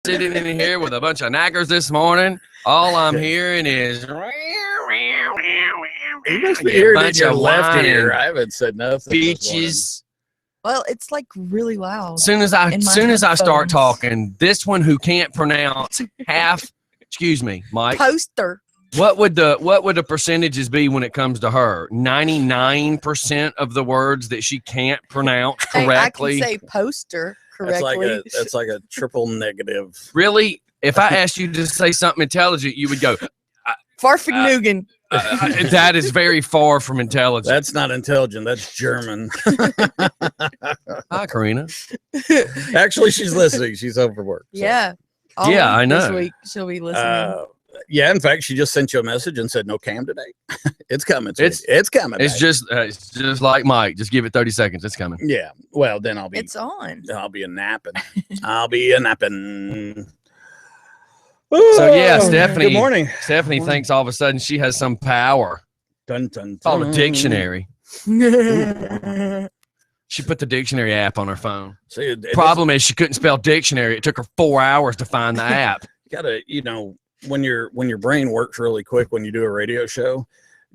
sitting in here with a bunch of knackers this morning. All I'm hearing is You must be hearing in your left ear. I haven't said nothing. Bitches. Well, it's like really loud. As soon as I start talking, this one who can't pronounce half. Excuse me, Mike. Poster. What would the percentages be when it comes to her? 99% of the words that she can't pronounce correctly. I can say poster correctly. That's like a triple negative. Really? If I asked you to say something intelligent, you would go Farfignugan. That is very far from intelligent. That's not intelligent. That's German. Hi, Karina. Actually, she's listening. She's overworked. So. Yeah. Yeah, I know. This week she'll be listening. Yeah, in fact, she just sent you a message and said no cam today. It's coming. It's coming. It's just like Mike. Just give it 30 seconds. It's coming. Yeah. Well, then I'll be. It's on. I'll be a napping. I'll be a napping. So yeah, Stephanie. Good morning. Stephanie thinks all of a sudden she has some power. Dun, dun, dun. Called a dictionary. She put the dictionary app on her phone. See, Problem is she couldn't spell dictionary. It took her 4 hours to find the app. You gotta, when your brain works really quick when you do a radio show,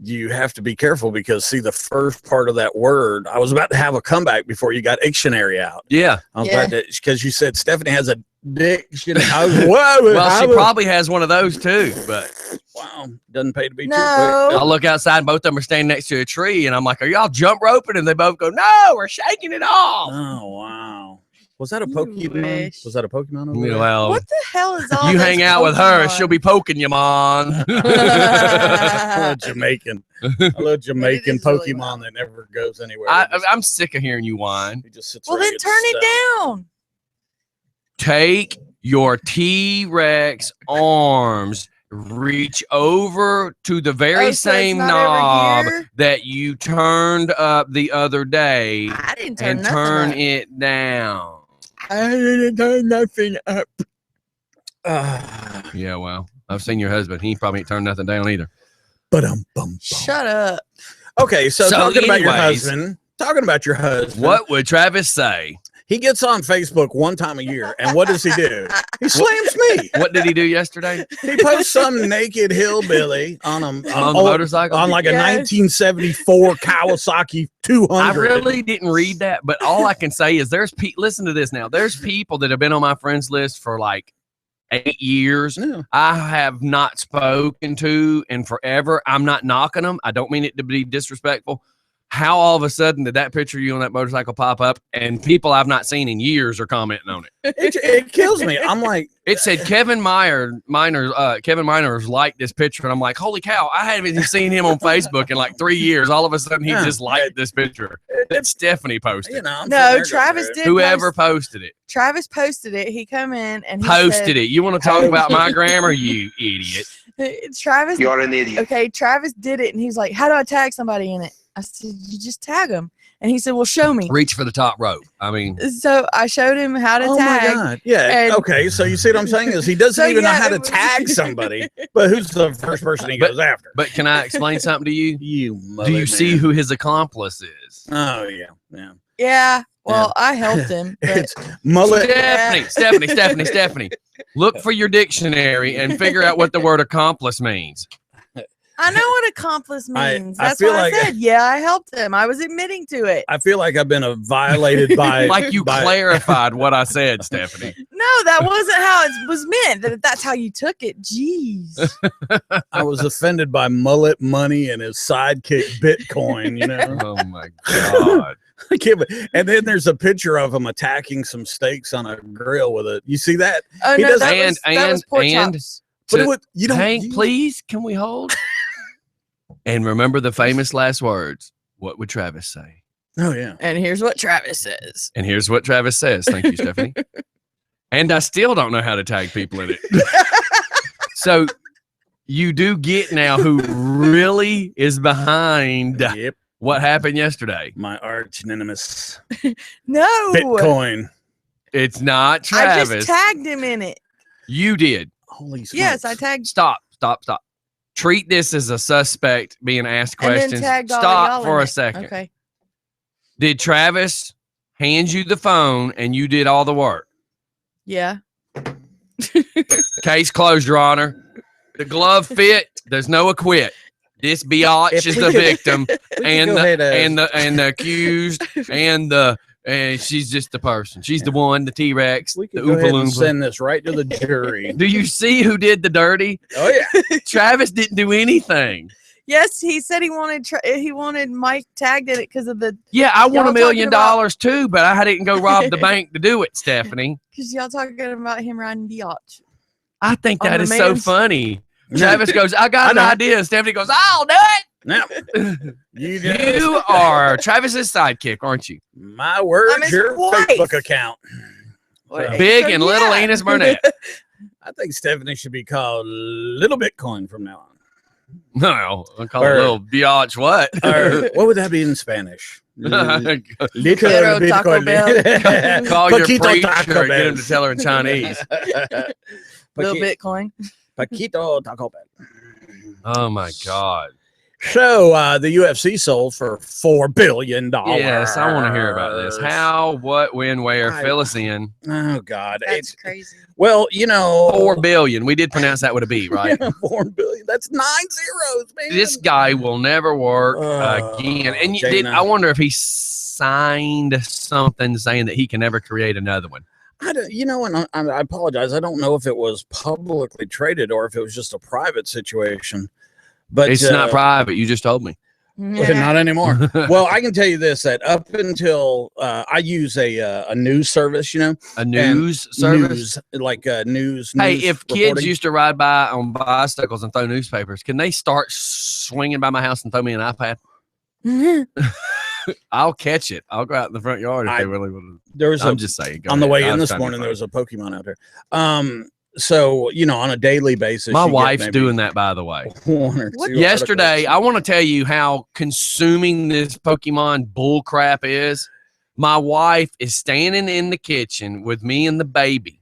you have to be careful because the first part of that word, I was about to have a comeback before you got dictionary out. Yeah. I was about to, because you said Stephanie has a dictionary. I was, well, she probably has one of those too, but wow, doesn't pay to be too quick. I look outside and both of them are standing next to a tree and I'm like, are y'all jump roping? And they both go, no, we're shaking it off. Oh, wow. Was that a Pokemon? Was that a Pokemon over there? Well, what the hell is all you this hang out with her, she'll be poking you, man. I love Jamaican. Pokemon that never goes anywhere. I'm sick of hearing you whine. He just sits well, then turn it down. Take your T-Rex arms, reach over to the very same knob that you turned up the other day and turn it down. I didn't turn nothing up. Yeah, well, I've seen your husband. He probably ain't turned nothing down either. Shut up. Okay, so talking about your husband. What would Travis say? He gets on Facebook one time a year, and what does he do? He slams me. What did he do yesterday? He posts some naked hillbilly on a motorcycle, on like a 1974 Kawasaki 200. I really didn't read that, but all I can say is listen to this now. There's people that have been on my friends list for like 8 years. Yeah. I have not spoken to in forever. I'm not knocking them. I don't mean it to be disrespectful. How all of a sudden did that picture of you on that motorcycle pop up and people I've not seen in years are commenting on it? It kills me. I'm like, it said Kevin Miner's liked this picture. And I'm like, holy cow, I haven't even seen him on Facebook in like 3 years. All of a sudden he just liked this picture. That Stephanie posted. No, Travis did. Whoever posted it. Travis posted it. He come in and he posted it. You want to talk about my grammar, you idiot? Travis, you're an idiot. Okay, Travis did it and he's like, how do I tag somebody in it? I said, you just tag them. And he said, well, show me. Reach for the top rope. I mean. So I showed him how to tag. Oh, my God. Yeah. Okay. So you see what I'm saying is he doesn't even know how to tag somebody. But who's the first person he goes after? But can I explain something to you? Do you see who his accomplice is? Oh, yeah. Yeah. Yeah. Well, I helped him. It's mullet. Stephanie. Look for your dictionary and figure out what the word accomplice means. I know what accomplice means. That's why I said, yeah, I helped him. I was admitting to it. I feel like I've been violated by... like you clarified what I said, Stephanie. No, that wasn't how it was meant. That's how you took it. Jeez. I was offended by mullet money and his sidekick Bitcoin, Oh, my God. And then there's a picture of him attacking some steaks on a grill with a... You see that? Oh, no, that was pork chops. But Hank, please, can we hold? And remember the famous last words. What would Travis say? Oh, yeah. And here's what Travis says. Thank you, Stephanie. And I still don't know how to tag people in it. So you do get now who really is behind what happened yesterday. My arch nemesis. No. Bitcoin. It's not Travis. I just tagged him in it. You did. Holy smokes. Yes, I tagged. Stop. Treat this as a suspect being asked questions. Stop for a second. Okay. Did Travis hand you the phone and you did all the work? Yeah. Case closed, Your Honor. The glove fit. There's no acquit. This biatch is the victim, and the accused, and she's just the person. She's the one, the T-Rex, We the can go ahead and Oompa Loompa. send this right to the jury. Do you see who did the dirty? Oh yeah. Travis didn't do anything. Yes, he said he wanted Mike tagged in it because of the. Yeah, I want Y'all $1 million talking too, but I didn't go rob the bank to do it, Stephanie. Because y'all talking about him riding biatch. I think On that the is so man's- funny. Travis goes, I got an idea. And Stephanie goes, I'll do it. Now, You are Travis's sidekick, aren't you? my word, I'm his your wife. Facebook account. Big and little Enos Burnett. I think Stephanie should be called Little Bitcoin from now on. No, I'll call Or- it little biatch what? Or what would that be in Spanish? Little Little Taco Bell. Call your Paquito preacher Taco and get him Bell. to tell her in Chinese. Little Bitcoin. Paquito Taco Bell. Oh my God. So the UFC sold for $4 billion. Yes, I want to hear about this. How, what, when, where? Fill us in. Oh God. That's crazy. Well, you know, 4 billion. We did pronounce that with a B, right? Yeah, 4 billion. That's 9 zeros, man. This guy will never work again. And Jana. I wonder if he signed something saying that he can never create another one. I don't, you know, and I apologize. I don't know if it was publicly traded or if it was just a private situation. But It's not private. You just told me. not anymore. Well, I can tell you this: that up until I use a news service, you know, A news service. news, like news. Hey, news if kids reporting. used to ride by on bicycles and throw newspapers, can they start swinging by my house and throw me an iPad? I'll catch it. I'll go out in the front yard if they really want to. there was I'm just saying. Go on the ahead. way I in was this trying to be morning, there funny. was a Pokemon out there. So you know, on a daily basis, My you get wife's maybe doing that, by the way. 1 or 2 Yesterday, articles. I want to tell you how consuming this Pokemon bull crap is. My wife is standing in the kitchen with me and the baby.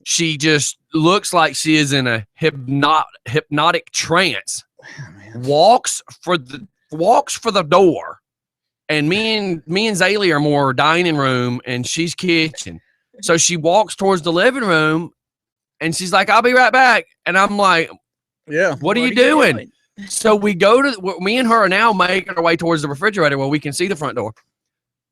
She just looks like she is in a hypnotic trance. Oh, man. Walks for the door, and me and Zaylee are more dining room, and she's kitchen. So she walks towards the living room, and she's like, "I'll be right back." And I'm like, Yeah. "What are you doing?" So we go to me and her are now making our way towards the refrigerator where we can see the front door.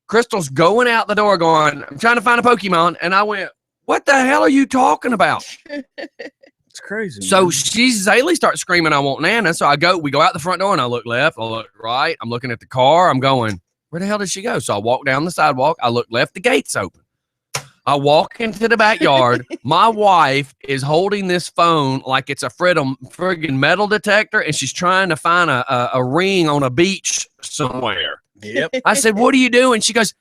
Crystal's going out the door, going, "I'm trying to find a Pokemon," and I went, "What the hell are you talking about?" It's crazy. So man. Zaylee starts screaming, "I want Nana." So we go out the front door and I look left, I look right. I'm looking at the car. I'm going, where the hell did she go? So I walk down the sidewalk. I look left, the gate's open. I walk into the backyard. My wife is holding this phone like it's a friggin' metal detector, and she's trying to find a ring on a beach somewhere. Yep. I said, "What are you doing?" She goes,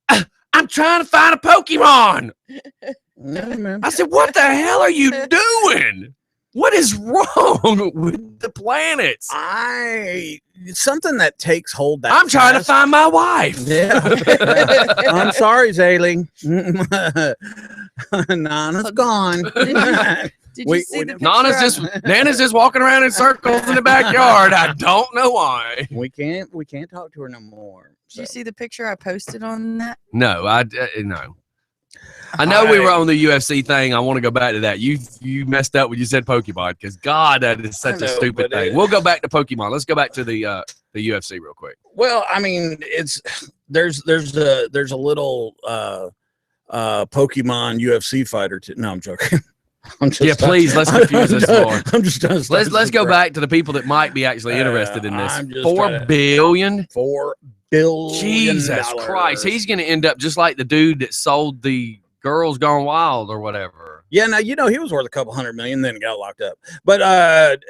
"I'm trying to find a Pokemon." Yeah, man. I said, "What the hell are you doing? What is wrong with the planets?" Something that takes hold that I'm trying to fast. find my wife. Yeah. I'm sorry, Zaylee. Nana's gone. Did We- you see the picture? Nana's just walking around in circles in the backyard. I don't know why. we can't talk to her no more. Did you see the picture I posted on that? No, no. I know we were on the UFC thing. I want to go back to that. You messed up when you said Pokemon because God, that is such I a know, stupid but thing. We'll go back to Pokemon. Let's go back to the UFC real quick. Well, I mean, there's a little Pokemon UFC fighter. No, I'm joking. I'm just Yeah, please, let's confuse this more. I'm just trying to Let's go back to the people that might be actually interested in this. I'm just 4 trying to- billion. $4 billion. Jesus Christ, he's going to end up just like the dude that sold the Girls Gone Wild or whatever. Yeah, now you know he was worth a couple $100 million, then got locked up. But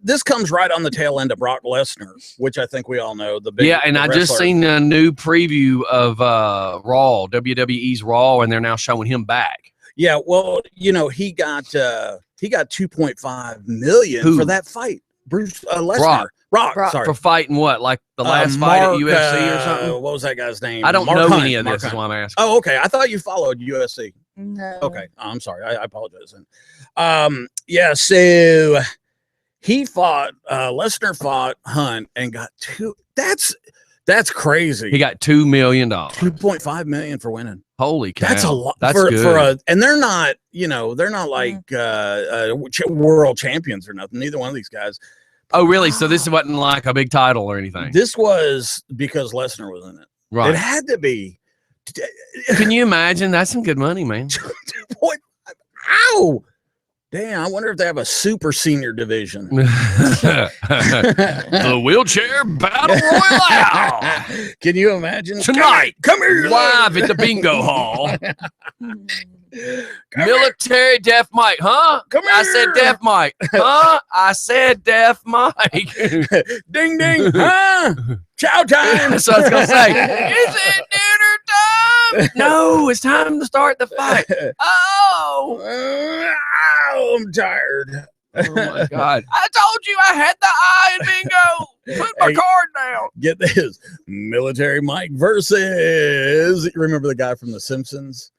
this comes right on the tail end of Brock Lesnar, which I think we all know. And I just wrestler. seen a new preview of Raw, WWE's Raw, and they're now showing him back. Yeah, well, you know he got 2.5 million Who? for that fight. Bruce Lesnar. Brock, sorry. For fighting what, like the last fight at UFC or something? What was that guy's name? I don't Mark know Hunt, any of Mark this. Is Hunt. why I'm asking. Oh, okay. I thought you followed UFC. No. Okay, I'm sorry. I apologize. Then. Yeah. So he fought. Lesnar fought Hunt and got 2. That's crazy. He got $2 million. 2.5 million for winning. Holy cow. That's a lot. That's good. For a, and they're not, they're not like world champions or nothing. Neither one of these guys. Oh, really? So this wasn't like a big title or anything? This was because Lesnar was in it. Right. It had to be. Can you imagine? That's some good money, man. What? Ow! Damn, I wonder if they have a super senior division. The wheelchair battle royale. Can you imagine? Tonight, come here, live at the bingo hall. Military Deaf Mike, huh? Come here. I said Deaf Mike, huh? I said Deaf Mike. Ding ding, huh? Chow time. That's what I was gonna say. Is it dinner time? No, it's time to start the fight. Oh, I'm tired. oh my God! I told you I had the eye in bingo. Put my card down. Get this: Military Mike versus. You remember the guy from The Simpsons?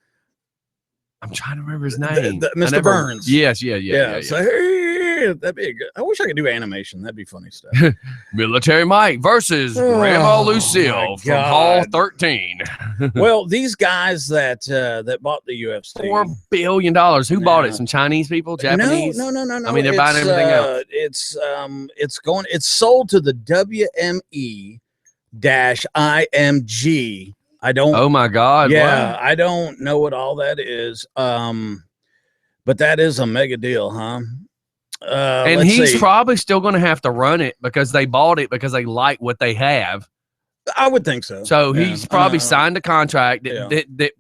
I'm trying to remember his name. Mr. Burns. Yes, yeah. So hey, that'd be good. I wish I could do animation. That'd be funny stuff. Military Mike versus Grandma Lucille from Hall 13. Well, these guys that bought the UFC, $4 billion. Who bought it? Some Chinese people? Japanese? No. I mean, they're buying everything else. It's sold to the WME-IMG. I don't. Oh my God! Yeah, wow. I don't know what all that is. But that is a mega deal, huh? And he's probably still going to have to run it because they bought it because they like what they have. I would think so. So he's probably signed a contract that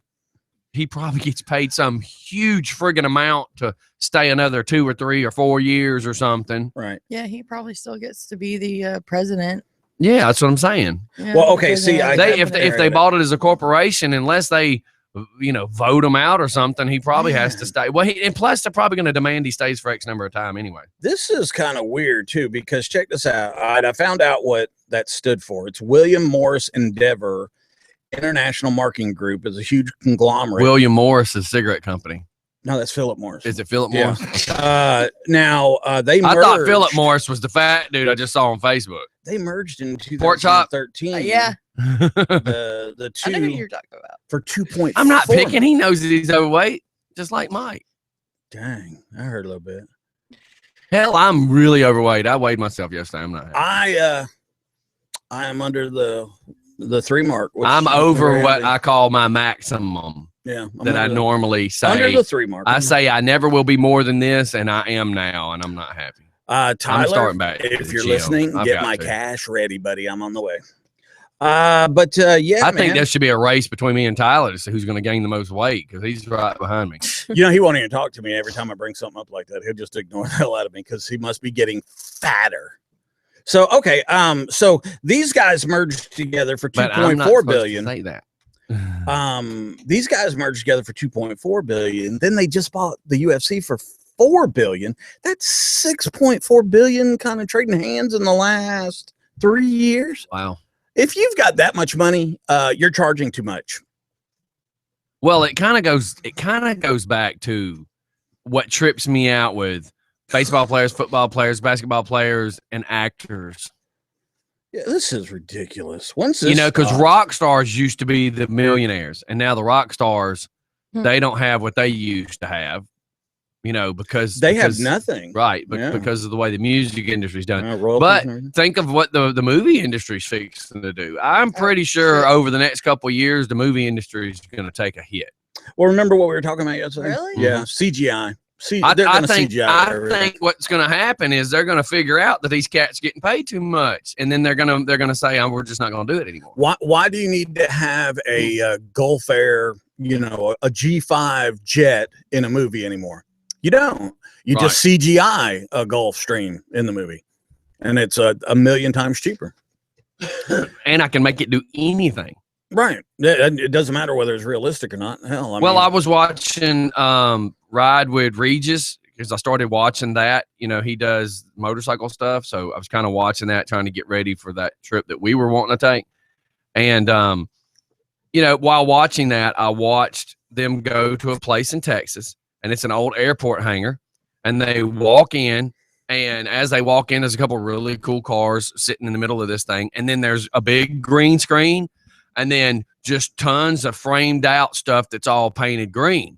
he probably gets paid some huge friggin' amount to stay another 2 or 3 or 4 years or something. Right. Yeah, he probably still gets to be the president. Yeah, that's what I'm saying. Yeah, well, okay. See, if they bought it as a corporation, unless they vote him out or something, he probably has to stay. Well, and plus they're probably going to demand he stays for X number of time anyway. This is kind of weird too, because check this out. All right, I found out what that stood for. It's William Morris Endeavor International Marketing Group. Is a huge conglomerate. William Morris, a cigarette company. No, that's Philip Morris. Is it Philip Morris? Now they merged. I thought Philip Morris was the fat dude I just saw on Facebook. They merged in Pork chop? 2013. Yeah. The two. I know who you're talking about. For 2.4. I'm not picking. He knows that he's overweight, just like Mike. Dang, I heard a little bit. Hell, I'm really overweight. I weighed myself yesterday. I'm not happy. I am under the 3 mark. I'm over what I call my maximum. Yeah, that I normally say. Under the 3 mark. I say I never will be more than this, and I am now, and I'm not happy. Tyler, I'm starting back. If you're listening, get my cash ready, buddy. I'm on the way. Yeah, I think there should be a race between me and Tyler to see who's going to gain the most weight because he's right behind me. He won't even talk to me every time I bring something up like that. He'll just ignore the hell out of me because he must be getting fatter. So okay, so these guys merged together for $2.4 billion. Say that. These guys merged together for $2.4 billion. Then they just bought the UFC for $4 billion. That's $6.4 billion kind of trading hands in the last 3 years. Wow. If you've got that much money, you're charging too much. Well, it kind of goes back to what trips me out with baseball players, football players, basketball players, and actors. Yeah, this is ridiculous. Once this because rock stars used to be the millionaires, and now the rock stars, they don't have what they used to have. Because they have nothing, right? But because of the way the music industry's done. But think of what the movie industry's fixing to do. I'm pretty sure over the next couple of years, the movie industry is going to take a hit. Well, remember what we were talking about yesterday? Really? Yeah, CGI. I think what's going to happen is they're going to figure out that these cats getting paid too much, and then they're going to say, we're just not going to do it anymore. Why do you need to have a Gulf Air, a G5 jet in a movie anymore? You don't. You just CGI a Gulf Stream in the movie, and it's a million times cheaper. And I can make it do anything. Right. It doesn't matter whether it's realistic or not. Hell, I was watching Ride with Regis because I started watching that. He does motorcycle stuff, so I was kind of watching that, trying to get ready for that trip that we were wanting to take. And while watching that, I watched them go to a place in Texas, and it's an old airport hangar, and they walk in. And as they walk in, there's a couple really cool cars sitting in the middle of this thing, and then there's a big green screen. and then just tons of framed out stuff that's all painted green,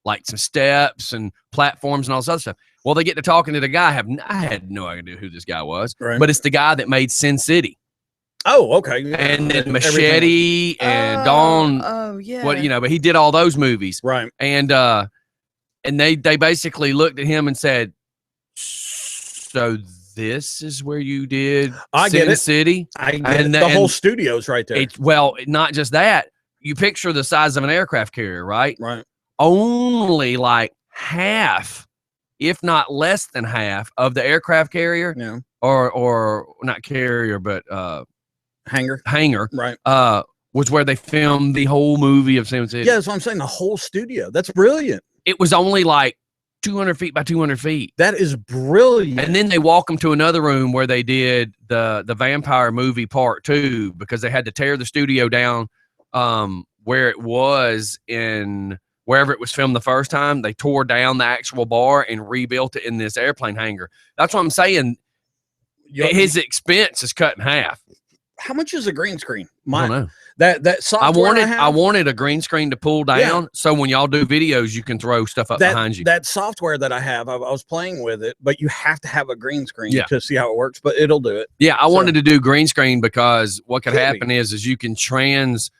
like some steps and platforms and all this other stuff. Well, they get to talking to the guy. I had no idea who this guy was, but it's the guy that made Sin City. Oh, okay. Yeah. And then Machete and Dawn. Oh, yeah. What, you know, but he did all those movies. Right. And they basically looked at him and said, so this is where you did Sin City? I get it. The whole studio's right there. Well, not just that. You picture the size of an aircraft carrier, right? Right. Only like half, if not less than half, of the aircraft carrier, or not carrier, but hangar, right, was where they filmed the whole movie of Sin City. Yeah, that's what I'm saying. The whole studio. That's brilliant. It was only like 200 feet by 200 feet. That is brilliant. And then they walk them to another room where they did the vampire movie part 2, because they had to tear the studio down where it was in wherever it was filmed the first time. They tore down the actual bar and rebuilt it in this airplane hangar. That's what I'm saying. His expense is cut in half. How much is a green screen? I don't know. That software I wanted a green screen to pull down, so when y'all do videos, you can throw stuff up behind you. That software that I have, I was playing with it, but you have to have a green screen to see how it works, but it'll do it. Yeah, I wanted to do green screen because what could happen is you can trans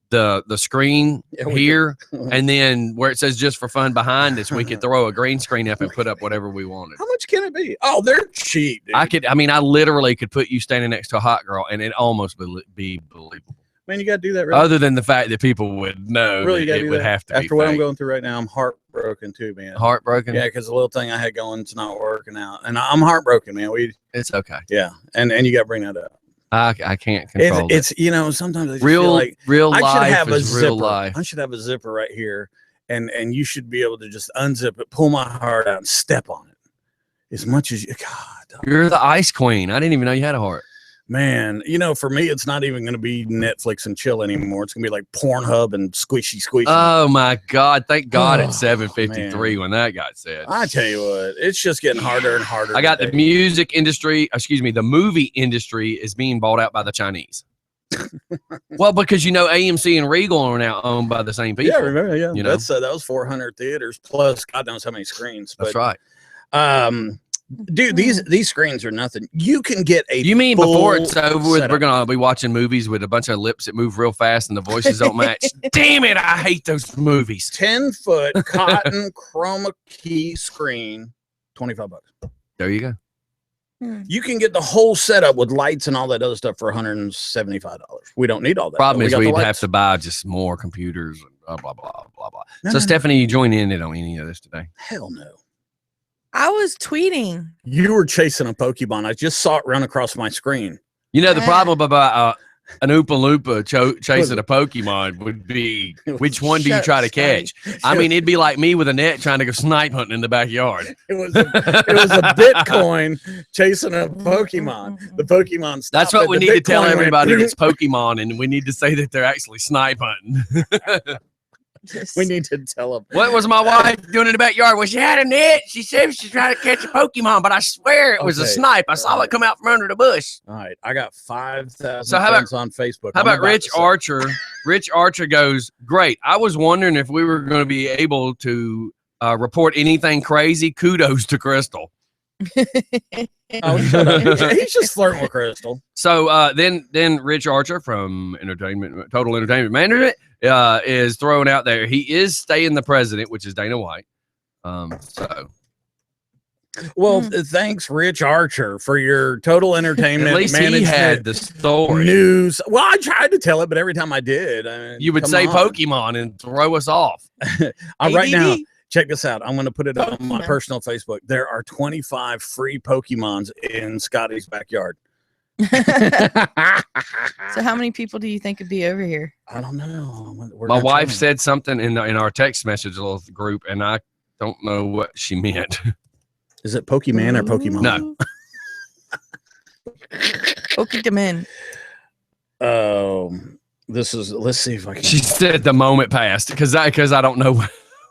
the screen here, and then where it says just for fun behind us, we could throw a green screen up and put up whatever we wanted. How much can it be? Oh, they're cheap, dude. I literally could put you standing next to a hot girl and it almost be believable. Man, you got to do that. Really? Other than the fact that people would know, really, it would have to be after what fake. I'm going through right now, I'm heartbroken too, man. Heartbroken? Yeah, because the little thing I had going, it's not working out, and I'm heartbroken, man. It's okay. Yeah, and you got to bring that up. I can't control it's you know, sometimes I just real feel like real I should life have a is zipper. real life. I should have a zipper right here, and you should be able to just unzip it, pull my heart out, and step on it as much as you. God, you're the ice queen. I didn't even know you had a heart. Man, you know, for me, it's not even going to be Netflix and chill anymore. It's going to be like Pornhub and squishy. Oh my God! Thank God it's 7:53 when that got said. I tell you what, it's just getting harder and harder. I got the music industry. Excuse me, the movie industry is being bought out by the Chinese. Well, because you know AMC and Regal are now owned by the same people. Yeah, remember? Yeah, you know? That was 400 theaters plus God knows how many screens. That's right. Dude, these screens are nothing. You can get a. You mean before it's over with, we're gonna be watching movies with a bunch of lips that move real fast and the voices don't match? Damn it! I hate those movies. 10-foot cotton chroma key screen, $25. There you go. You can get the whole setup with lights and all that other stuff for $175. We don't need all that. Problem is we'd have to buy just more computers and blah blah blah blah blah. So Stephanie, you join in on any of this today? Hell no. I was tweeting. You were chasing a Pokemon. I just saw it run across my screen. You know, the problem about an Oompa Loompa chasing a Pokemon would be, which one do you try to catch? I mean, it'd be like me with a net trying to go snipe hunting in the backyard. It was a Bitcoin chasing a Pokemon. The Pokemon stopped. That's what we need to tell everybody. It's Pokemon, and we need to say that they're actually snipe hunting. We need to tell them. What was my wife doing in the backyard? Well, she had a net. She said she tried to catch a Pokemon, but I swear it was a snipe. I saw it come out from under the bush. All right. I got 5,000 friends on Facebook. How about Rich Archer? Rich Archer goes, great. I was wondering if we were going to be able to report anything crazy. Kudos to Crystal. Oh, shut up. He's just flirting with Crystal. So then Rich Archer from Total Entertainment Management is throwing out there. He is staying the president, which is Dana White. Well, thanks, Rich Archer, for your Total Entertainment. At least he had the story. News. Well, I tried to tell it, but every time I did, you would say Pokemon and throw us off. Right now, check this out. I'm going to put it on my personal Facebook. There are 25 free Pokemons in Scottie's backyard. So how many people do you think would be over here? I don't know. My wife said something in our text message little group, and I don't know what she meant. Is it Pokemon or Pokemon? No. Pokemon. Let's see if I can. She said the moment passed because I don't know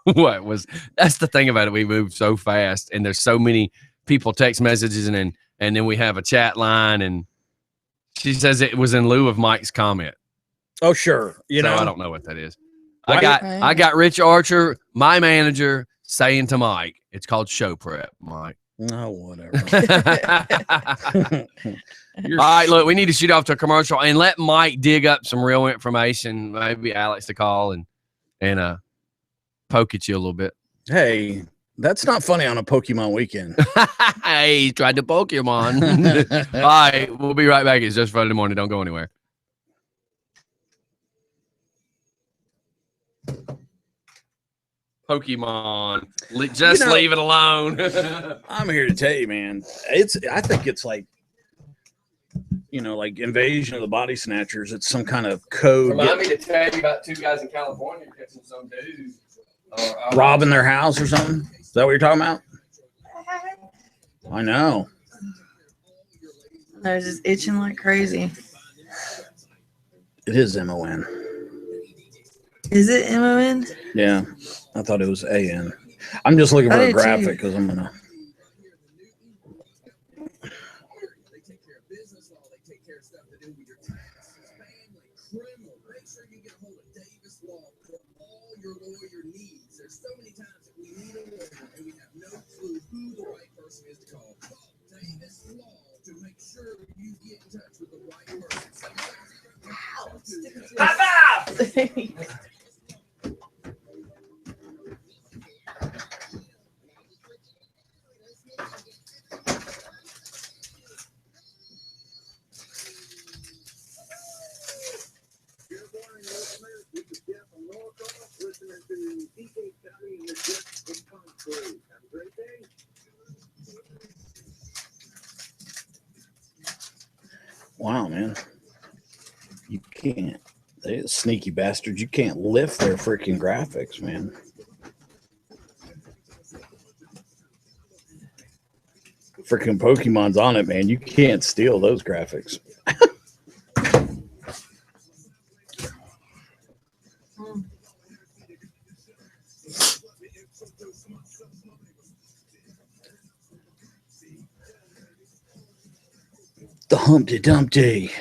what was. That's the thing about it. We move so fast, and there's so many people text messages, and then we have a chat line, and she says it was in lieu of Mike's comment. Oh, sure. You know, I don't know what that is. Right. I got Rich Archer, my manager, saying to Mike, it's called show prep, Mike. No, whatever. All right, look, we need to shoot off to a commercial and let Mike dig up some real information. Maybe Alex to call and poke at you a little bit. Hey, that's not funny on a Pokemon weekend. Hey, he tried to Pokemon. All right, we'll be right back. It's Just Friday Morning. Don't go anywhere. Pokemon. Just leave it alone. I'm here to tell you, man. I think it's like, you know, like Invasion of the Body Snatchers. It's some kind of code. Remind me to tell you about 2 guys in California catching some dude robbing their house or something. Is that what you're talking about? I know. I was just itching like crazy. It is MON. Is it MON? Yeah. I thought it was AN. I'm just looking for a graphic because I'm gonna. Wow, man. You can't. They sneaky bastards. You can't lift their freaking graphics, man. Freaking Pokemon's on it, man. You can't steal those graphics. The Humpty Dumpty.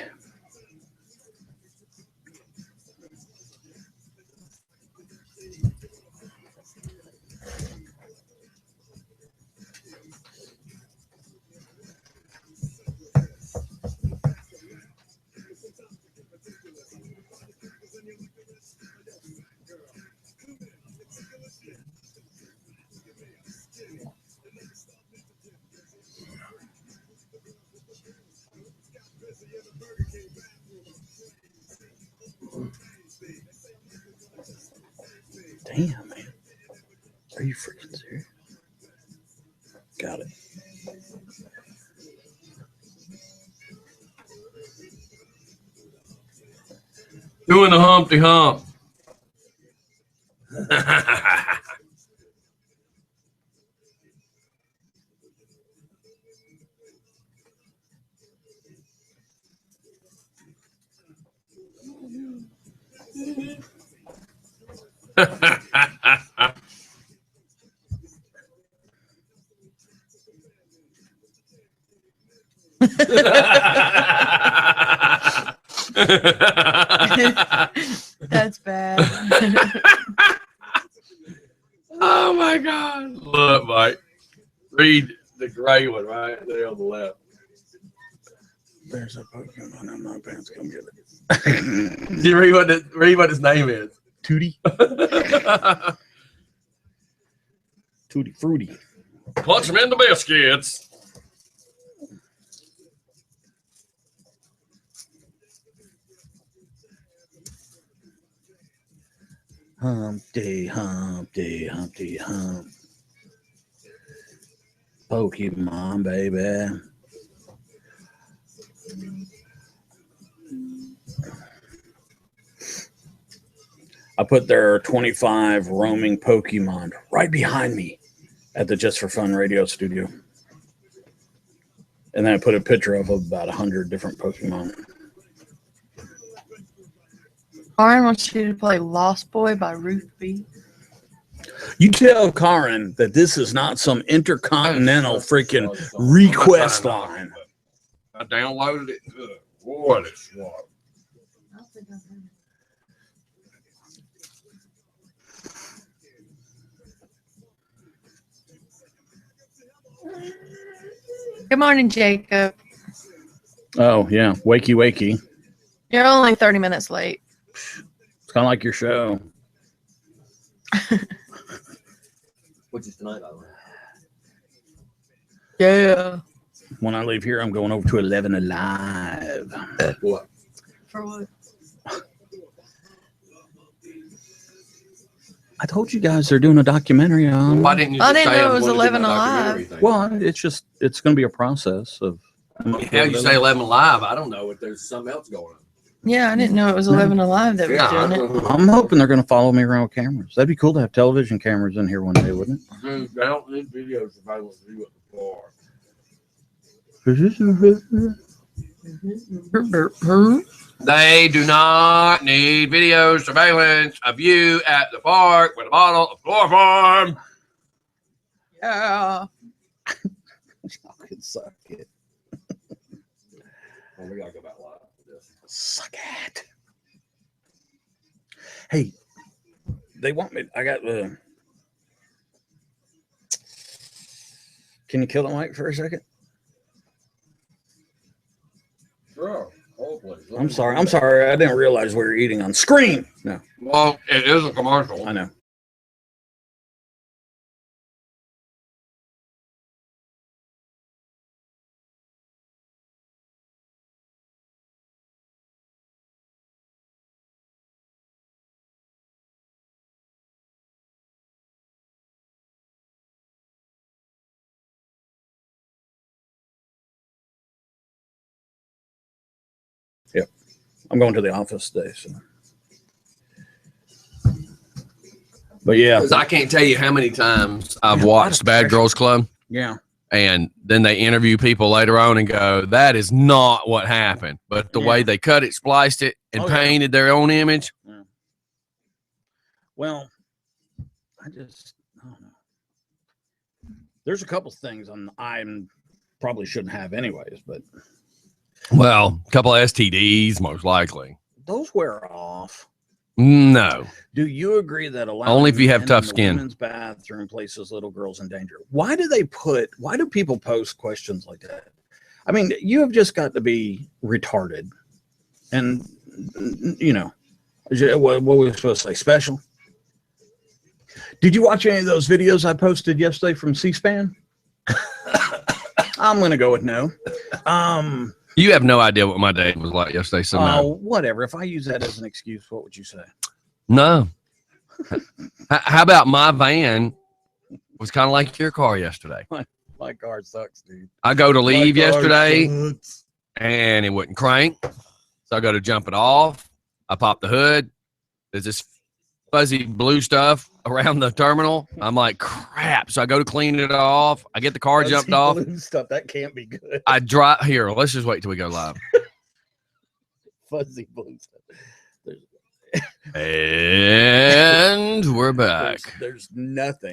Damn, man. Are you freaking serious? Got it. Doing the Humpty Hump. That's bad. Oh my God. Look, Mike. Read the gray one right there on the left. There's a Pokemon in my pants. Come get it. You read what his name is. Tootie. Tutti Frutti. Punch him in the biscuits. Humpty, Humpty, Humpty, Hump. Pokemon, baby. I put their 25 roaming Pokemon right behind me at the Just for Fun radio studio. And then I put a picture of about 100 different Pokemon. Karen wants you to play Lost Boy by Ruth B. You tell Karin that this is not some intercontinental freaking request line. I downloaded it. Good. Boy, it's what? Good morning, Jacob. Oh, yeah. Wakey, wakey. You're only 30 minutes late. It's kind of like your show. Which is tonight, by the way. Yeah. When I leave here, I'm going over to 11 Alive. What? For what? I told you guys they're doing a documentary on. Why didn't you I just didn't say know it I'm was going to do 11 my Alive. documentary thing? Well, it's going to be a process of. How you say 11 Alive? I don't know if there's something else going on. Yeah, I didn't know it was 11 Alive that was doing it. I'm hoping they're going to follow me around with cameras. That'd be cool to have television cameras in here one day, wouldn't it? Dude, I don't need videos if I want to do it before. They do not need video surveillance of you at the park with a bottle of chloroform. Yeah. Y'all can suck it. Well, we gotta go back live for this. Suck it. Hey, they want me. I got the. Can you kill the mic for a second? Sure. Hold, please. I'm sorry. I'm sorry. I didn't realize we were eating on screen. No, Well, it is a commercial. I know. Yep. I'm going to the office today. So. But yeah. Because I can't tell you how many times I've watched Bad Girls Club. Yeah. And then they interview people later on and go, that is not what happened. But the way they cut it, spliced it, and painted their own image. Yeah. Well, I don't know. There's a couple things I'm probably shouldn't have anyways, but. Well, a couple of STDs, most likely. Those wear off. No. Do you agree that only if you have tough skin? Women's bathroom places little girls in danger. Why do people post questions like that? I mean, you have just got to be retarded. And, you know, what were we supposed to say? Special? Did you watch any of those videos I posted yesterday from C-SPAN? I'm going to go with no. You have no idea what my day was like yesterday. So no. Whatever. If I use that as an excuse, what would you say? No. How about my van was kind of like your car yesterday? My car sucks, dude. I go to leave yesterday and it wouldn't crank. So I go to jump it off. I pop the hood. There's this fuzzy blue stuff around the terminal. I'm like, crap. So I go to clean it off. I get the car jumped off. Blue stuff, that can't be good. I drive here. Let's just wait till we go live. Fuzzy blue stuff. And we're back. There's nothing.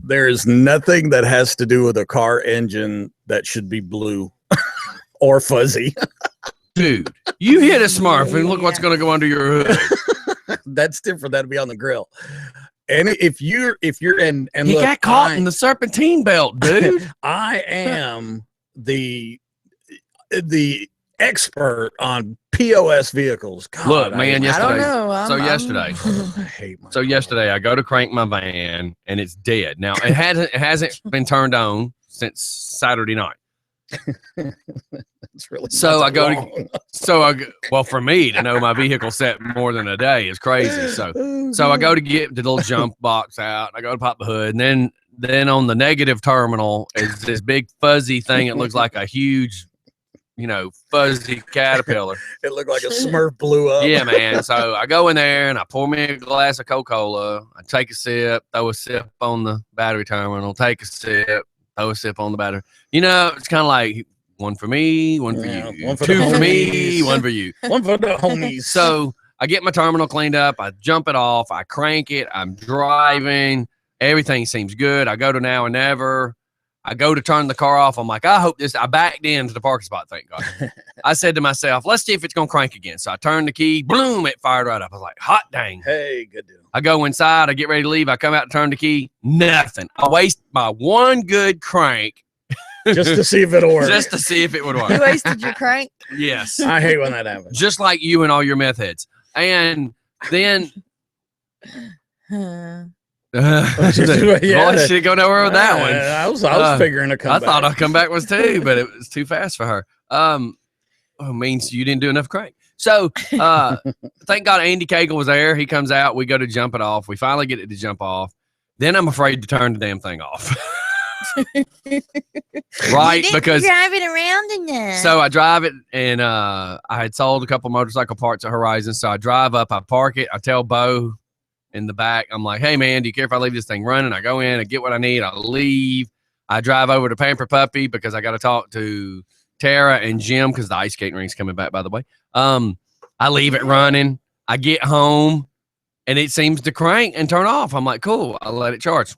There is nothing that has to do with a car engine that should be blue or fuzzy. Dude, you hit a Smurf and look what's going to go under your hood. That's different. That'd be on the grill. And if you're and he look, got caught in the serpentine belt, dude. I am the expert on POS vehicles. God, look, man, yesterday. I don't know. Yesterday. I hate my yesterday I go to crank my van and it's dead. Now it hasn't been turned on since Saturday night. It's really so I go to well, for me to know my vehicle set more than a day is crazy. So I go to get the little jump box out. I go to pop the hood, and then on the negative terminal is this big fuzzy thing. It looks like a huge, fuzzy caterpillar. It looked like a Smurf blew up. Yeah, man. So I go in there and I pour me a glass of Coca-Cola. I take a sip, throw a sip on the battery terminal, take a sip, throw a sip on the battery. It's kind of like one for me, one for you, one for two the for me, homies. one for you. One for the homies. So I get my terminal cleaned up. I jump it off. I crank it. I'm driving. Everything seems good. I go to now or never. I go to turn the car off. I'm like, I hope this. I backed into the parking spot. Thank God. I said to myself, let's see if it's gonna crank again. So I turned the key. Boom! It fired right up. I was like, hot dang. Hey, good deal. I go inside. I get ready to leave. I come out and turn the key. Nothing. I waste my one good crank Just to see if it'll work. just to see if it would work. You wasted your crank. Yes. I hate when that happens. Just like you and all your meth heads. And then Huh. Yeah. boy, she go nowhere with that one. I was figuring to come I back. thought a comeback was too, but it was too fast for her. Means you didn't do enough crank. So thank God Andy Cagle was there. He comes out. We go to jump it off. We finally get it to jump off. Then I'm afraid to turn the damn thing off. Right, because drive it around enough. so I drive it, and I had sold a couple motorcycle parts at Horizon. So I drive up, I park it, I tell Bo in the back, I'm like, hey man, do you care if I leave this thing running? I go in, I get what I need, I leave. I drive over to Pamper Puppy because I got to talk to Tara and Jim because the ice skating ring's coming back, by the way. I leave it running. I get home, and it seems to crank and turn off. I'm like, cool, I'll let it charge.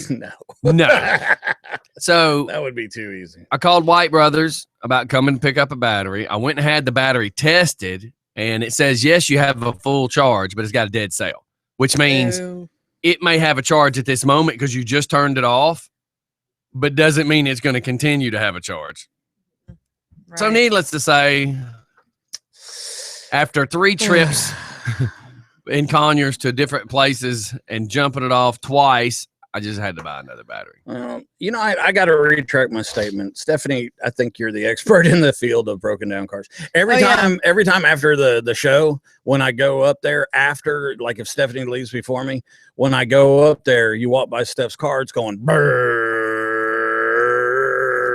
No. So That would be too easy. I called White Brothers about coming to pick up a battery. I went and had the battery tested, and it says, yes, you have a full charge, but it's got a dead cell, which means Ew. it may have a charge at this moment because you just turned it off, but doesn't mean it's going to continue to have a charge. So Right. needless to say, after 3 trips in Conyers to different places and jumping it off twice, I just had to buy another battery. I got to retract my statement. Stephanie, I think you're the expert in the field of broken down cars. Every time after the show, when I go up there after, like if Stephanie leaves before me, when I go up there, you walk by Steph's car, it's going brrrr.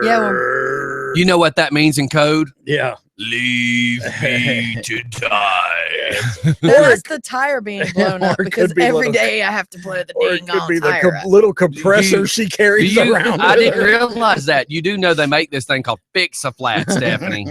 Yeah, well, You know what that means in code? Yeah. Leave me to die. that's the tire being blown up Or it because could be every little- day I have to blow the Or it dang could on be the tire up. little compressor she carries around. I with didn't her. realize that. You do know they make this thing called Fix-A-Flat, Stephanie.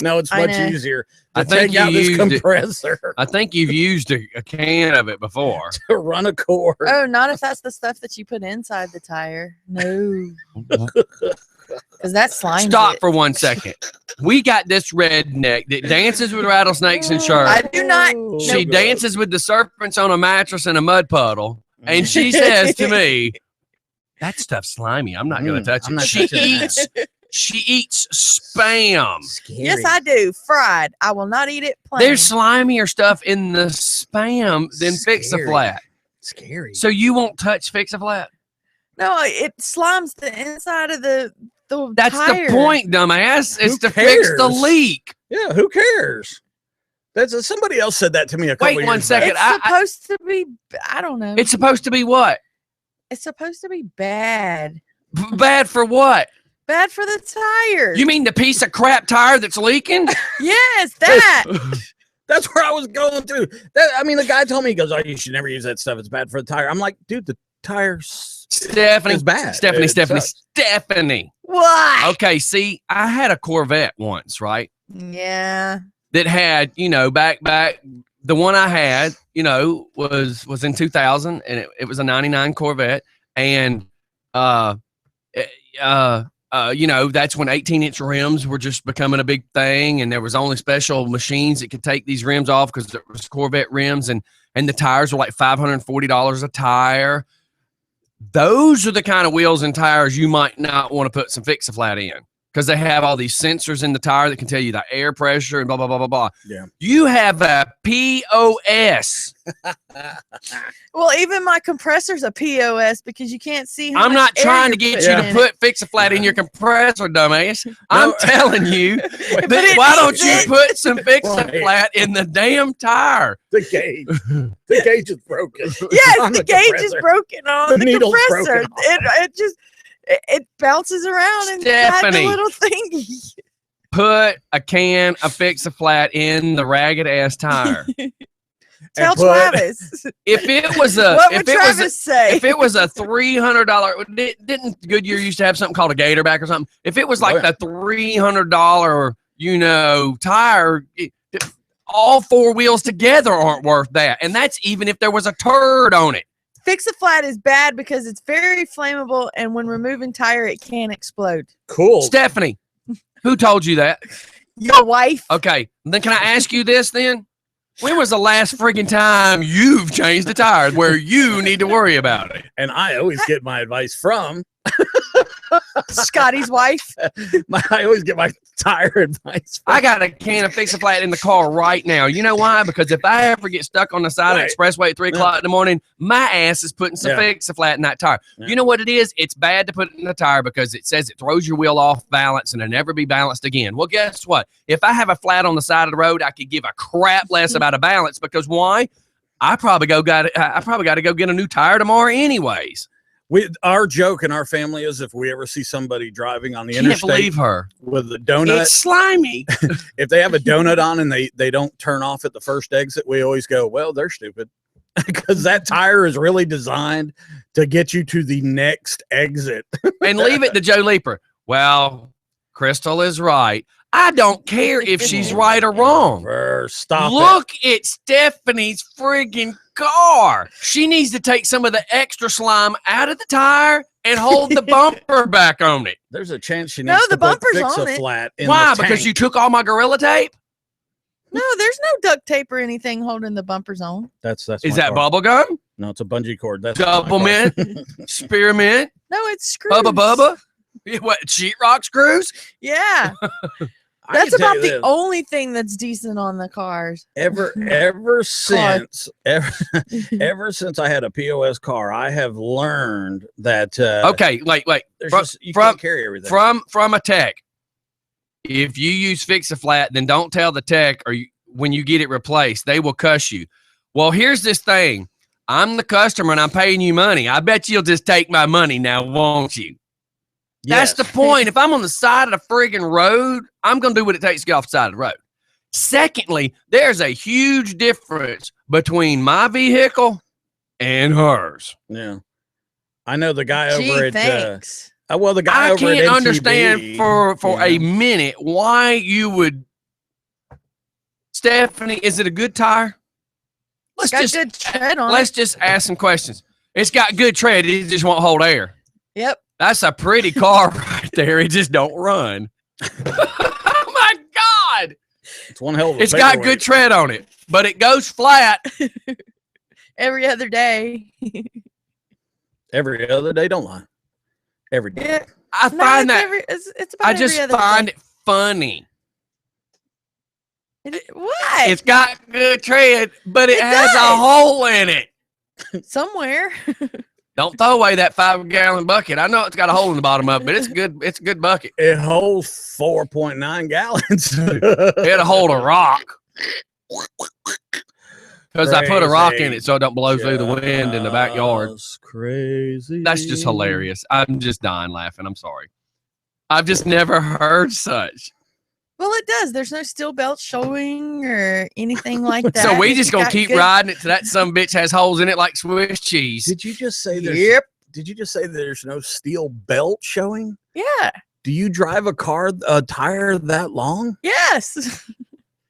No, it's I much know. easier I to think take out you this used it. compressor I think you've used a can of it before. to run a cord. Oh, not if that's the stuff that you put inside the tire. No, because that's slime. Stop for 1 second. We got this redneck that dances with rattlesnakes and I sharks. do not. She dances with the serpents on a mattress in a mud puddle, and she says to me, "That stuff's slimy. I'm not going to touch I'm it." not She touching that. eats. She eats spam. Yes, I do. Fried. I will not eat it plain. There's slimier stuff in the spam than Fix-A-Flat. Scary. So you won't touch Fix-A-Flat? No, it slimes the inside of the That's tire. the point, dumbass. It's Who to fix the cares? leak. Yeah, who cares? That's somebody else said that to me a couple Wait years 1 back. second. It's I- supposed to be. I don't know. It's supposed to be what? It's supposed to be bad. Bad for what? Bad for the tire. You mean the piece of crap tire that's leaking? Yes, that. That's where I was going to. The guy told me, he goes, "Oh, you should never use that stuff. It's bad for the tire." I'm like, dude, the tire's Stephanie, is bad. Stephanie, It Stephanie, sucks. Stephanie. Why? Okay, see, I had a Corvette once, right? Yeah. That had, back the one I had, was in 2000, and it was a 99 Corvette, and that's when 18-inch rims were just becoming a big thing, and there was only special machines that could take these rims off because it was Corvette rims, and the tires were like $540 a tire. Those are the kind of wheels and tires you might not want to put some Fix-A-Flat in because they have all these sensors in the tire that can tell you the air pressure and blah, blah, blah, blah, blah. Yeah. You have a POS. Well, even my compressor's a POS because you can't see how I'm much not air trying you're to get putting you to in put Fix-A-Flat in your compressor, dumbass. I'm telling you, But that it why don't needs you it. put some Fix-A-Flat in the damn tire? The gauge. The gauge is broken. Yes, On the gauge is compressor. broken on The the needle's compressor. broken off. It just it bounces around and Stephanie. the little thingy. Put a can of Fix-A-Flat in the ragged ass tire. Tell put- Travis. If it was a, What would if it was a, Travis say? if it was a $300, didn't Goodyear used to have something called a Gatorback or something? If it was like Oh, yeah. the $300, tire, all 4 wheels together aren't worth that. And that's even if there was a turd on it. Fix-A-Flat is bad because it's very flammable, and when removing tire, it can explode. Cool. Stephanie, who told you that? Your wife. Okay, then can I ask you this then? When was the last friggin' time you've changed a tire where you need to worry about it? And I always get my advice from Scottie's wife. I always get my tire advice from. I got a can of Fix-A-Flat in the car right now. You know why? Because if I ever get stuck on the side of the expressway at 3 o'clock in the morning, my ass is putting some Fix-A-Flat in that tire. Yeah. You know what it is? It's bad to put it in the tire because it says it throws your wheel off balance and it'll never be balanced again. Well, guess what? If I have a flat on the side of the road, I could give a crap less about a balance because why? I probably got to go get a new tire tomorrow anyways. Our joke in our family is if we ever see somebody driving on the Can't interstate believe her. with a donut, It's slimy. if they have a donut on and they don't turn off at the first exit, we always go, well, they're stupid. Because that tire is really designed to get you to the next exit. And leave it to Joe Leaper. Well, Crystal is right. I don't care if she's right or wrong. Stop Look at Stephanie's friggin' car. She needs to take some of the extra slime out of the tire and hold the bumper back on it. There's a chance she needs the to put bumper's on it. Fix-A-Flat in Why? the Because tank. you took all my Gorilla Tape? No, there's no duct tape or anything holding the bumpers on. That's Is my that car. bubble gum? No, it's a bungee cord. That's Double my car. mint? Spearmint? No, it's screws. Bubba? What, sheetrock screws? Yeah. I That's can tell about you the this. only thing that's decent on the cars. Ever since I had a POS car, I have learned that Okay, wait. you can't carry everything. From a tech, if you use Fix-A-Flat, then don't tell the tech when you get it replaced. They will cuss you. Well, here's this thing. I'm the customer and I'm paying you money. I bet you'll just take my money now, won't you? Yes. That's the point. If I'm on the side of the friggin' road, I'm going to do what it takes to get off the side of the road. Secondly, there's a huge difference between my vehicle and hers. Yeah. I know the guy Gee, over at thanks. the guy I over at can't MTV, understand for a minute why you would. Stephanie, is it a good tire? It's got good tread on Let's it. just ask some questions. It's got good tread. It just won't hold air. Yep. That's a pretty car right there. It just don't run. Oh my God. It's one hell of a It's got paperweight. good tread on it, but it goes flat. Every other day. Every other day, don't lie. Every day. Yeah. I No, find it's that it's about I just every other find day. it funny. What? It's got good tread, but it It has a does. hole in it. Somewhere. Don't throw away that 5-gallon bucket. I know it's got a hole in the bottom of it, but it's good. It's a good bucket. It holds 4.9 gallons. It'll hold a rock. Because I put a rock in it so it don't blow through the wind in the backyard. Crazy. That's just hilarious. I'm just dying laughing. I'm sorry. I've just never heard such. Well, it does. There's no steel belt showing or anything like that. So we It's just gonna got keep good- riding it till that some bitch has holes in it like Swiss cheese. Did you just say there's Yep. Did you just say there's no steel belt showing? Yeah. Do you drive a tire that long? Yes.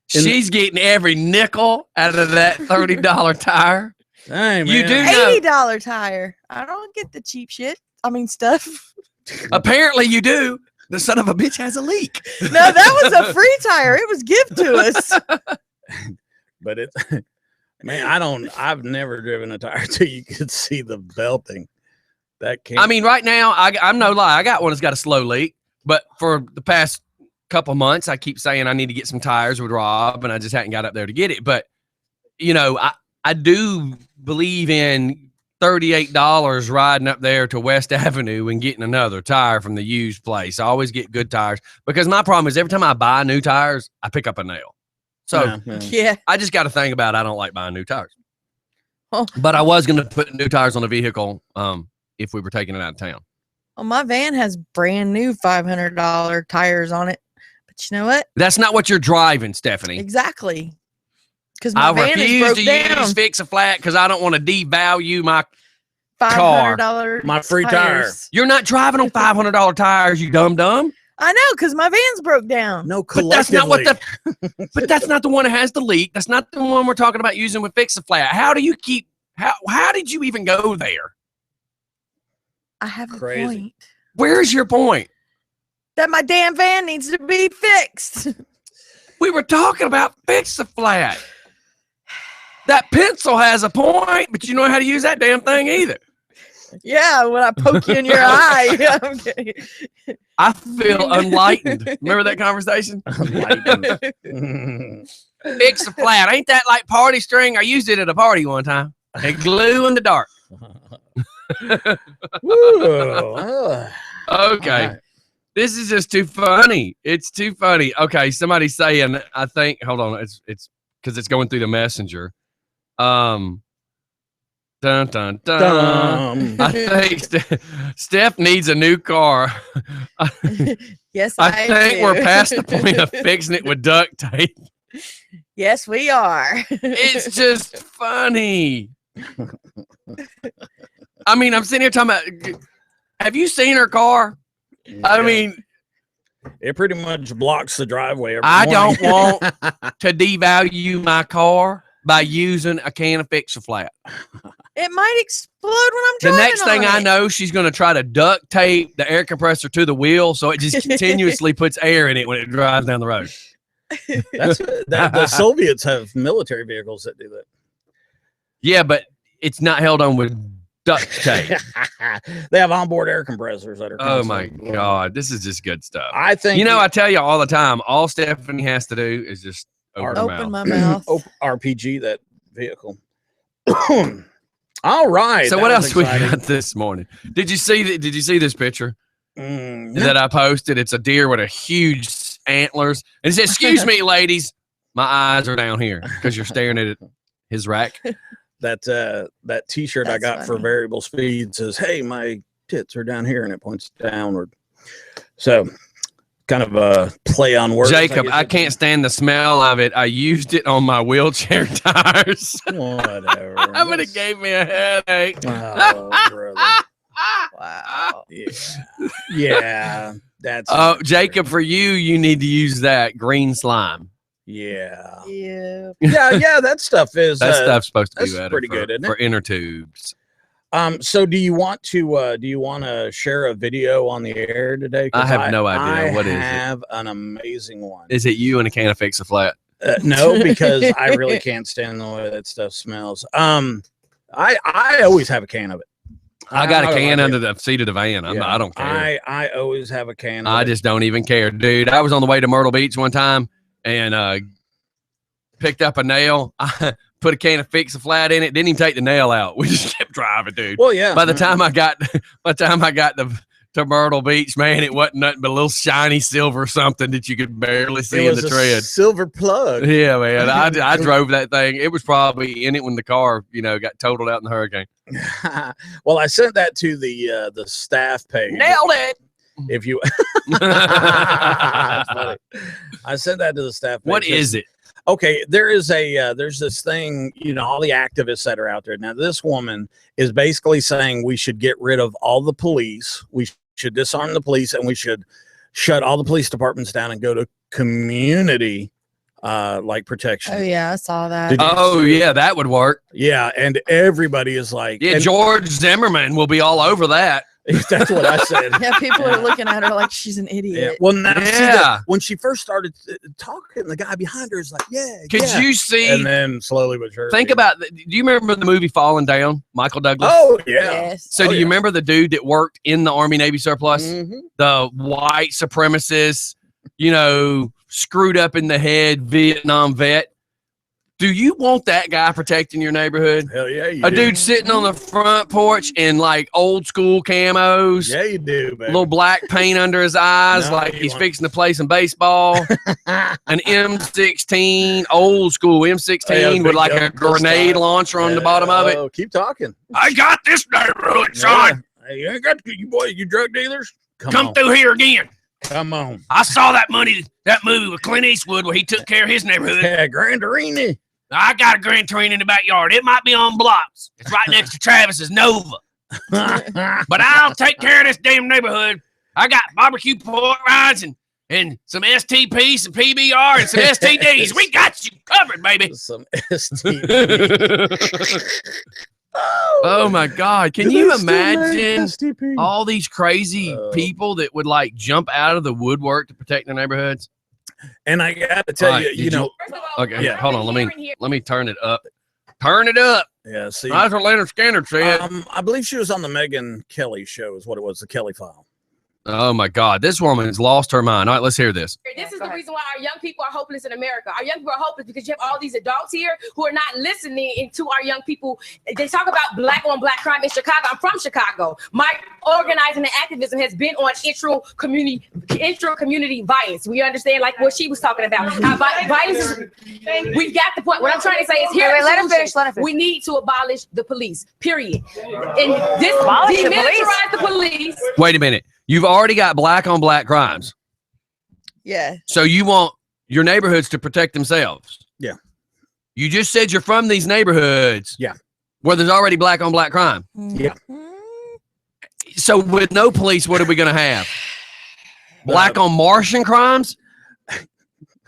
She's getting every nickel out of that $30 tire. Dang, You man. do know. $80 tire. I don't get the cheap shit. I mean stuff. Apparently you do. The son of a bitch has a leak. No, that was a free tire. It was given to us. But it's man, I've never driven a tire till you could see the belting. That can't I mean, right now, I'm no lie. I got one that's got a slow leak, but for the past couple months, I keep saying I need to get some tires with Rob, and I just hadn't got up there to get it. But, you know, I do believe in $38 riding up there to West Avenue and getting another tire from the used place. I always get good tires because my problem is every time I buy new tires, I pick up a nail. So Yeah. I just got to think about I don't like buying new tires. Oh. But I was going to put new tires on the vehicle if we were taking it out of town. Well, my van has brand new $500 tires on it. But you know what? That's not what you're driving, Stephanie. Exactly. Because my I van is refuse broke to down. use Fix-A-Flat because I don't want to devalue my. $500 My free tires. You're not driving on $500 tires, you dumb. I know, because my van's broke down. no But that's not what collectively. But that's not the one that has the leak. That's not the one we're talking about using with Fix-A-Flat. How How did you even go there? I have a Crazy. point. Where's your point? That my damn van needs to be fixed. We were talking about fix the flat. That pencil has a point, but you know how to use that damn thing either. Yeah, when I poke you in your eye. Okay. I feel enlightened. Remember that conversation? Fix the flat. Ain't that like party string? I used it at a party one time. And glue in the dark. Okay. Right. This is just too funny. It's too funny. Okay, somebody's saying, I think, hold on, it's because it's going through the messenger. Dun dun dun. I think Steph needs a new car. Yes, I think do. we're past the point of fixing it with duct tape. Yes, we are. It's just funny. I mean, I'm sitting here talking about. Have you seen her car? I mean, it pretty much blocks the driveway. I don't want to devalue my car by using a can of Fix-A-Flat. It might explode when I'm The driving. next thing on I it. know, she's going to try to duct tape the air compressor to the wheel so it just continuously puts air in it when it drives down the road. The Soviets have military vehicles that do that. Yeah, but it's not held on with duct tape. They have onboard air compressors that are. Oh my God, this is just good stuff. I think I tell you all the time, all Stephanie has to do is just open her Open mouth. my mouth. RPG that vehicle. All right. So that what was else we exciting. got this morning? Did you see this picture No. that I posted? It's a deer with a huge antlers, and it says, "Excuse me, ladies, my eyes are down here because you're staring at his rack." That T-shirt I That's got for funny. variable speed says, "Hey, my tits are down here," and it points downward. So, kind of a play on words. Jacob, guess I it- can't stand the smell of it. I used it on my wheelchair tires. Whatever. I mean, it gave me a headache. Oh, brother. Wow. Yeah. That's. Oh, Jacob, for you need to use that green slime. Yeah. Yeah. Yeah. That stuff is. That stuff's supposed to be that's better pretty for, good, isn't it? for inner tubes. So do you want to share a video on the air today? 'Cause I have no idea. What is it? I have an amazing one. Is it you and a can of Fix-A-Flat? No, because I really can't stand the way that stuff smells. I always have a can of it. I got a I'm not can gonna lie under to you. the seat of the van. I don't care. I always have a can of I it. just don't even care, dude. I was on the way to Myrtle Beach one time and picked up a nail. I put a can of Fix-A-Flat in it. Didn't even take the nail out. We just kept driving, dude. Well, yeah. By the time I got to Myrtle Beach, man, it wasn't nothing but a little shiny silver something that you could barely see in the tread. Silver plug. Yeah, man. I drove that thing. It was probably in it when the car, got totaled out in the hurricane. Well, I sent that to the staff page. Nailed it. If you, That's funny. I sent that to the staff page. What is it? Okay, there's this thing, all the activists that are out there. Now, this woman is basically saying we should get rid of all the police. We should disarm the police, and we should shut all the police departments down and go to community like protection. Oh yeah, I saw that. Did you- Oh, yeah, that would work. Yeah, and everybody is like, Yeah, and George Zimmerman will be all over that. that's what I said. Yeah, people are looking at her like she's an Yeah. idiot. Well, now see Yeah. that when she first started talking, the guy behind her is like, "Yeah, Could yeah." you see? And then slowly but surely, Think about, do you remember the movie Falling Down? Michael Douglas? Oh yeah. Yes. So do you remember the dude that worked in the Army Navy surplus? Mhm. The white supremacist, screwed up in the head Vietnam vet? Do you want that guy protecting your neighborhood? Hell yeah, you A do. dude sitting on the front porch in like old school camos, Yeah, you do, baby. little black paint under his eyes, No, like you he's want- fixing to play some baseball. An M16, old school M16 Yeah, with big like a gun grenade style. launcher on the bottom of it. Oh, keep talking. I got this neighborhood, son. Yeah. Hey, you ain't got you boys, you drug dealers. Come on. through here again. Come on. I saw that movie with Clint Eastwood where he took care of his neighborhood. Yeah, Grandarini. I got a Grand Terrain in the backyard. It might be on blocks. It's right next to Travis's Nova. But I'll take care of this damn neighborhood. I got barbecue pork rinds and some STP, some PBR, and some STDs. We got you covered, baby. Some STD. Oh my God. Can you imagine all these crazy people that would like jump out of the woodwork to protect their neighborhoods? And I got to tell you, you know. Okay, yeah. Hold on. Let me turn it up. Turn it up. Yeah, see. That's what Leonard Skinner said. I believe she was on the Megyn Kelly show is what it was, the Kelly File. Oh my God, this woman's lost her mind. All right, let's hear this. This is the reason why our young people are hopeless in America. Our young people are hopeless because you have all these adults here who are not listening to our young people. They talk about black on black crime in Chicago. I'm from Chicago. My organizing and activism has been on intra-community violence. We understand like what she was talking about. Violence we got the point. What I'm trying to say is here. Wait, let her finish. We need to abolish the police, period. And this demilitarize the police. Wait a minute. You've already got black on black crimes. Yeah. So you want your neighborhoods to protect themselves. Yeah. You just said you're from these neighborhoods. Yeah. Where there's already black on black crime. Yeah. So with no police, what are we going to have? Black on Martian crimes?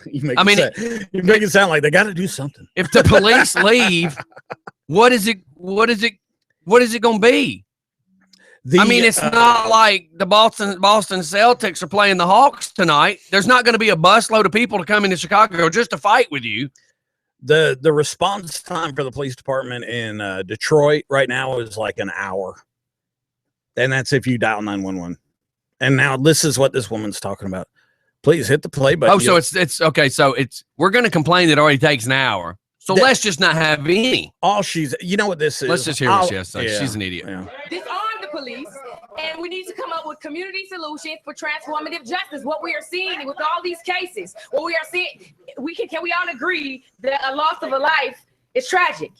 You make it sound like they got to do something. If the police leave, what is it going to be? I mean, it's not like the Boston Celtics are playing the Hawks tonight. There's not going to be a busload of people to come into Chicago just to fight with you. The response time for the police department in Detroit right now is like an hour. And that's if you dial 911. And now this is what this woman's talking about. Please hit the play button. Oh, so it's okay. So we're going to complain that it already takes an hour. So let's just not have any. You know what this is? Let's just hear what she has to say. Yeah, she's an idiot. Yeah. Disarm the police, and we need to come up with community solutions for transformative justice. What we are seeing with all these cases, what we are seeing, can we all agree that a loss of a life is tragic?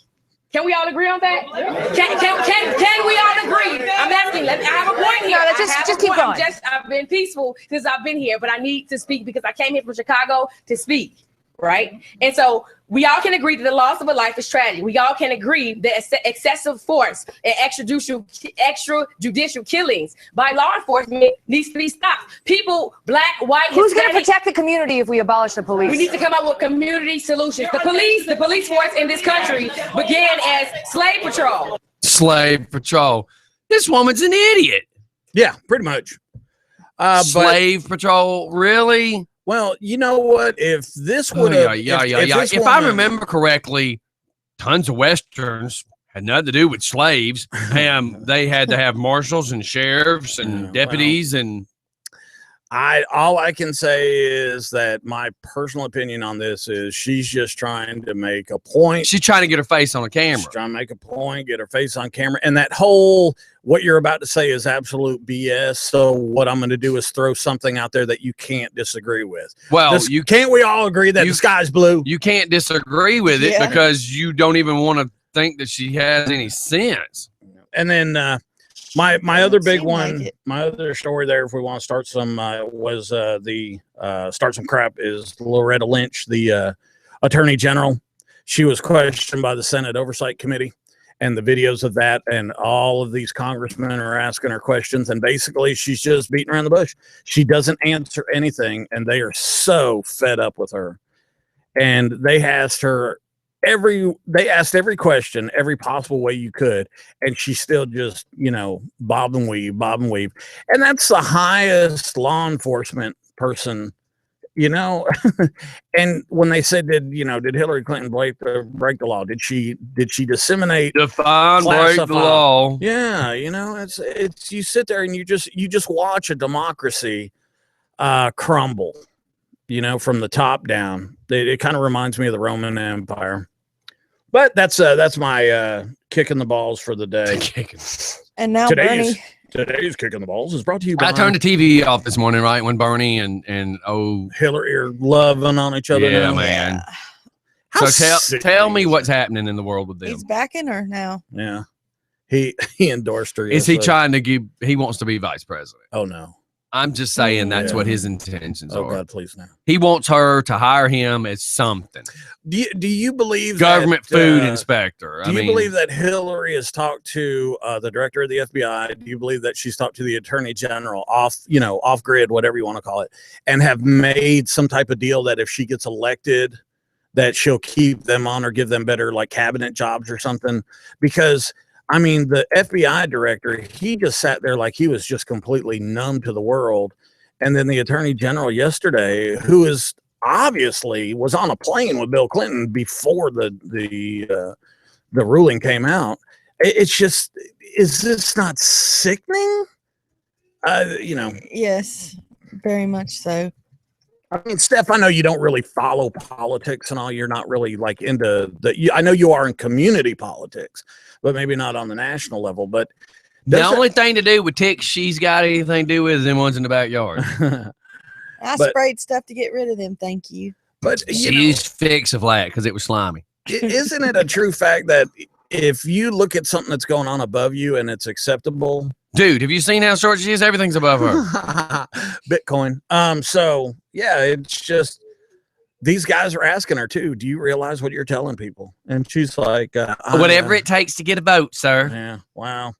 Can we all agree on that? Can we all agree? I'm asking. I have a point here. No, just keep going. I've been peaceful since I've been here, but I need to speak because I came here from Chicago to speak. Right. And so we all can agree that the loss of a life is tragic. We all can agree that excessive force and extrajudicial killings by law enforcement needs to be stopped. People, black, white, who's going to protect the community if we abolish the police? We need to come up with community solutions. The police force in this country began as slave patrol. Slave patrol. This woman's an idiot. Yeah, pretty much. Slave patrol, really? Well, you know what? If this would have, if I remember correctly, tons of Westerns had nothing to do with slaves. They had to have marshals and sheriffs and deputies, and all I can say is that my personal opinion on this is she's just trying to make a point. She's trying to get her face on a camera. She's trying to make a point, get her face on camera, and that whole what you're about to say is absolute BS. So what I'm going to do is throw something out there that you can't disagree with. Well, can't we all agree that the sky's blue? You can't disagree with it because you don't even want to think that she has any sense. And then my other big one, my other story there, if we want to start some, was start some crap is Loretta Lynch, the Attorney General. She was questioned by the Senate Oversight Committee. And the videos of that, and all of these congressmen are asking her questions, and basically she's just beating around the bush. She doesn't answer anything, and they are so fed up with her. And they asked her every question, every possible way you could, and she still just, bob and weave. And that's the highest law enforcement person. And when they said, did Hillary Clinton break the law? Did she disseminate? Define break the law. Yeah. It's you sit there and you just watch a democracy crumble, from the top down. It kind of reminds me of the Roman Empire. But that's my kicking the balls for the day. And now Bernie. Today's Kicking the Balls is brought to you by... I turned the TV off this morning, right, when Bernie and Hillary are loving on each other. Yeah, now. Man. Yeah. So tell me what's happening in the world with them. He's backing her now. Yeah. He endorsed her. Is he trying to he wants to be vice president? Oh, no. I'm just saying that's what his intentions are. Oh, God, please now. He wants her to hire him as something. Do you believe government food inspector? Do you believe that Hillary has talked to the director of the FBI? Do you believe that she's talked to the Attorney General off grid, whatever you want to call it, and have made some type of deal that if she gets elected, that she'll keep them on or give them better cabinet jobs or something? Because I mean, the FBI director, he just sat there like he was just completely numb to the world. And then the attorney general yesterday, who is obviously was on a plane with Bill Clinton before the ruling came out. It's just, is this not sickening? Yes, very much so. I mean, Steph, I know you don't really follow politics and all. You're not really like into I know you are in community politics, but maybe not on the national level. But the only thing to do with ticks she's got anything to do with is them ones in the backyard. I sprayed stuff to get rid of them. Thank you. But she's fixed a flat because it was slimy. Isn't it a true fact that if you look at something that's going on above you and it's acceptable? Dude, have you seen how short she is? Everything's above her. Bitcoin. So yeah, it's just these guys are asking her too. Do you realize what you're telling people? And she's like, whatever it takes to get a boat, sir. Yeah. Wow.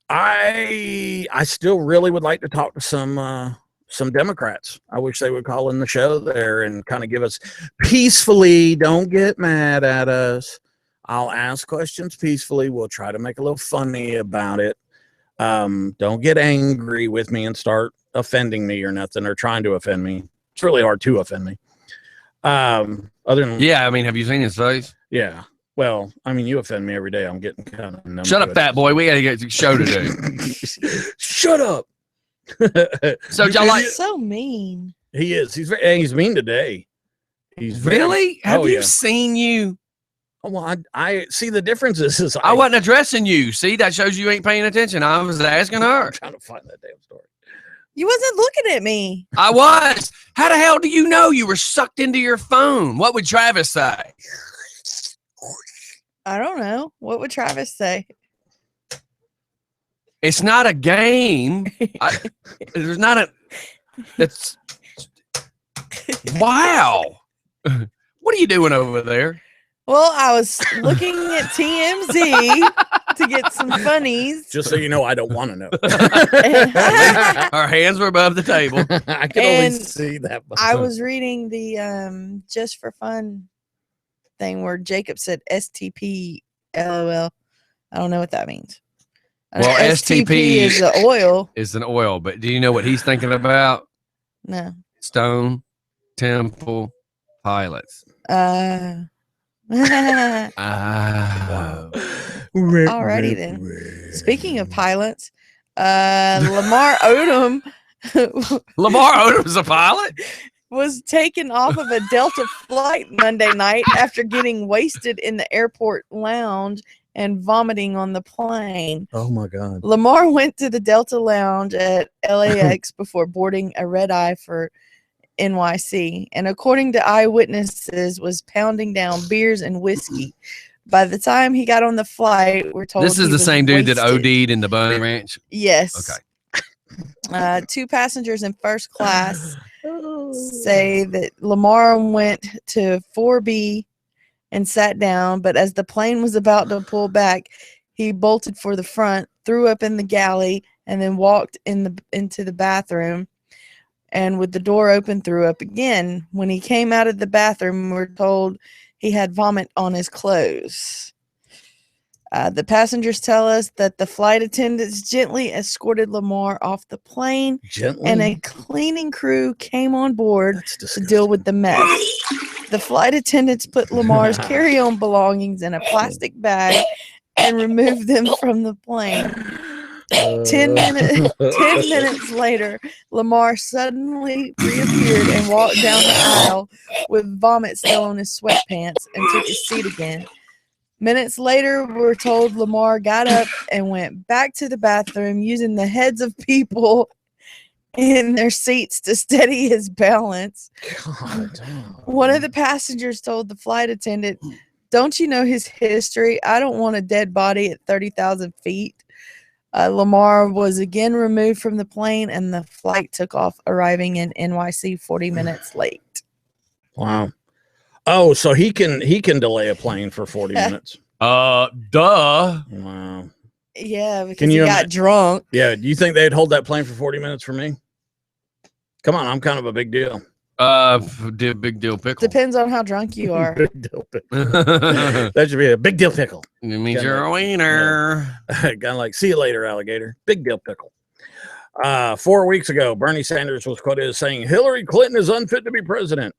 I still really would like to talk to some Democrats. I wish they would call in the show there and kind of give us peacefully. Don't get mad at us. I'll ask questions peacefully. We'll try to make a little funny about it. Don't get angry with me and start offending me or nothing, or trying to offend me. It's really hard to offend me. Other than I mean, have you seen his face? Yeah. Well, I mean, you offend me every day. I'm getting kind of numb. Shut up, fat boy. We gotta get a show to do. Shut up. So y'all like so mean. He is. He's mean today. He's really. Have you seen you? Oh, well, I see the differences. Is I wasn't addressing you. See, that shows you ain't paying attention. I was asking her. I'm trying to find that damn story. You wasn't looking at me. I was. How the hell do you know you were sucked into your phone? What would Travis say? I don't know. What would Travis say? It's not a game. There's not a. That's. Wow. What are you doing over there? Well, I was looking at TMZ to get some funnies. Just so you know, I don't want to know. Our hands were above the table. I can only see that. I was reading the Just for Fun thing where Jacob said STP LOL. I don't know what that means. Well, STP is the oil. Is an oil, but do you know what he's thinking about? No. Stone Temple Pilots. Alrighty then. Speaking of pilots, Lamar Odom. Lamar Odom's a pilot? Was taken off of a Delta flight Monday night after getting wasted in the airport lounge and vomiting on the plane. Oh my God. Lamar went to the Delta lounge at LAX before boarding a red eye for NYC, and according to eyewitnesses was pounding down beers and whiskey. By the time he got on the flight, we're told this is the same dude that OD'd in the Bunny Ranch. Yes. Okay. 2 passengers in first class say that Lamar went to 4B and sat down, but as the plane was about to pull back, he bolted for the front, threw up in the galley, and then walked into the bathroom. And with the door open, threw up again. When he came out of the bathroom, we're told he had vomit on his clothes. The passengers tell us that the flight attendants gently escorted Lamar off the plane, and a cleaning crew came on board to deal with the mess. The flight attendants put Lamar's carry-on belongings in a plastic bag and removed them from the plane. 10 minutes later, Lamar suddenly reappeared and walked down the aisle with vomit still on his sweatpants and took his seat again. Minutes later, we're told Lamar got up and went back to the bathroom using the heads of people in their seats to steady his balance. God. One of the passengers told the flight attendant, "Don't you know his history? I don't want a dead body at 30,000 feet. Lamar was again removed from the plane, and the flight took off, arriving in NYC 40 minutes late. Wow. Oh, so he can delay a plane for 40 minutes. Duh. Wow. Yeah, because he got drunk. Yeah. Do you think they'd hold that plane for 40 minutes for me? Come on, I'm kind of a big deal. Big deal pickle. Depends on how drunk you are. Big deal pickle. It That should be a big deal pickle. means you're a wiener. Kind of like, see you later, alligator. Big deal pickle. 4 weeks ago, Bernie Sanders was quoted as saying Hillary Clinton is unfit to be president.